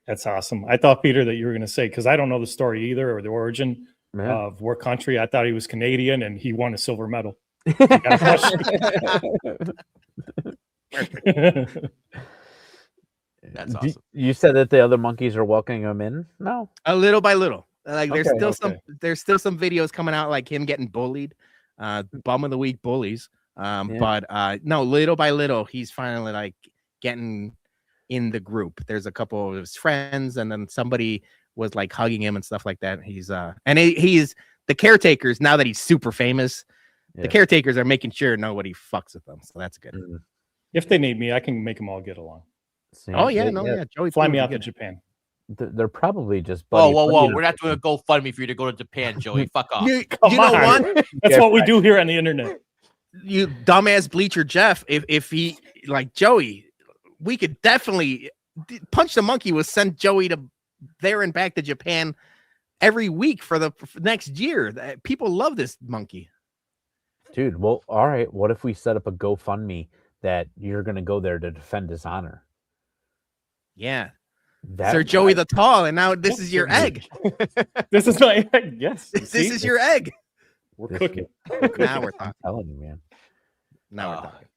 That's awesome. I thought, Peter, that you were going to say, because I don't know the story either or the origin of what country. I thought he was Canadian and he won a silver medal. That's awesome. You said that the other monkeys are welcoming him in now? A little by little. Like there's Okay, still okay. there's still some videos coming out like him getting bullied, bum of the week bullies. Yeah. But no, little by little, he's finally like getting in the group. There's a couple of his friends, and then somebody was like hugging him and stuff like that. He's he's the caretakers now that he's super famous. Yeah. The caretakers are making sure nobody fucks with them, so that's good. Mm. If they need me, I can make them all get along. See, Oh yeah, Joey, Fly Poo me would out be to good. Japan. They're probably just Whoa, buddy. We're not doing a GoFundMe for you to go to Japan, Joey. Fuck off. You Come know on. what? That's Yeah, what we right. do here on the internet. You dumbass bleacher Jeff, if he like Joey, we could definitely Punch the Monkey was send Joey to there and back to Japan every week for the next year. People love this monkey. Dude, well, all right. What if we set up a GoFundMe that you're going to go there to defend his honor? Yeah. That Sir Joey the Tall, and now this is your egg. This is my egg. Yes. This See? is your egg. We're This cooking. Now we're talking. I'm telling you, man. Now we're talking.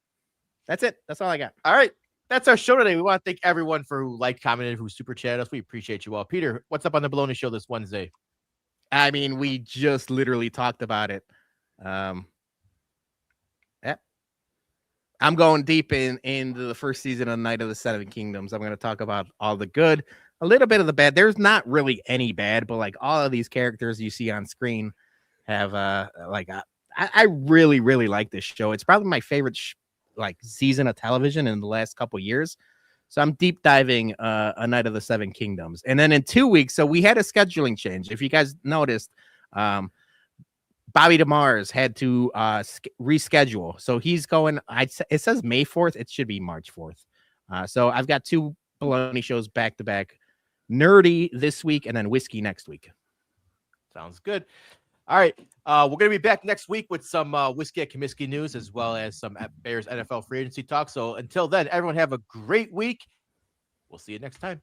That's it. That's all I got. All right. That's our show today. We want to thank everyone for who liked, commented, who super chatted us. We appreciate you all. Peter, what's up on the Bologna show this Wednesday? I mean, we just literally talked about it. Yeah. I'm going deep into the first season of Night of the Seven Kingdoms. I'm going to talk about all the good, a little bit of the bad. There's not really any bad, but like all of these characters you see on screen have I really, really like this show. It's probably my favorite season of television in the last couple years. So I'm deep diving A Night of the Seven Kingdoms. And then in 2 weeks, so we had a scheduling change. If you guys noticed, Bobby DeMars had to reschedule. So he's going, it says May 4th. It should be March 4th. So I've got 2 Bologna shows back to back. Nerdy this week and then Whiskey next week. Sounds good. All right. We're going to be back next week with some Whiskey at Comiskey news as well as some Bears NFL free agency talk. So until then, everyone have a great week. We'll see you next time.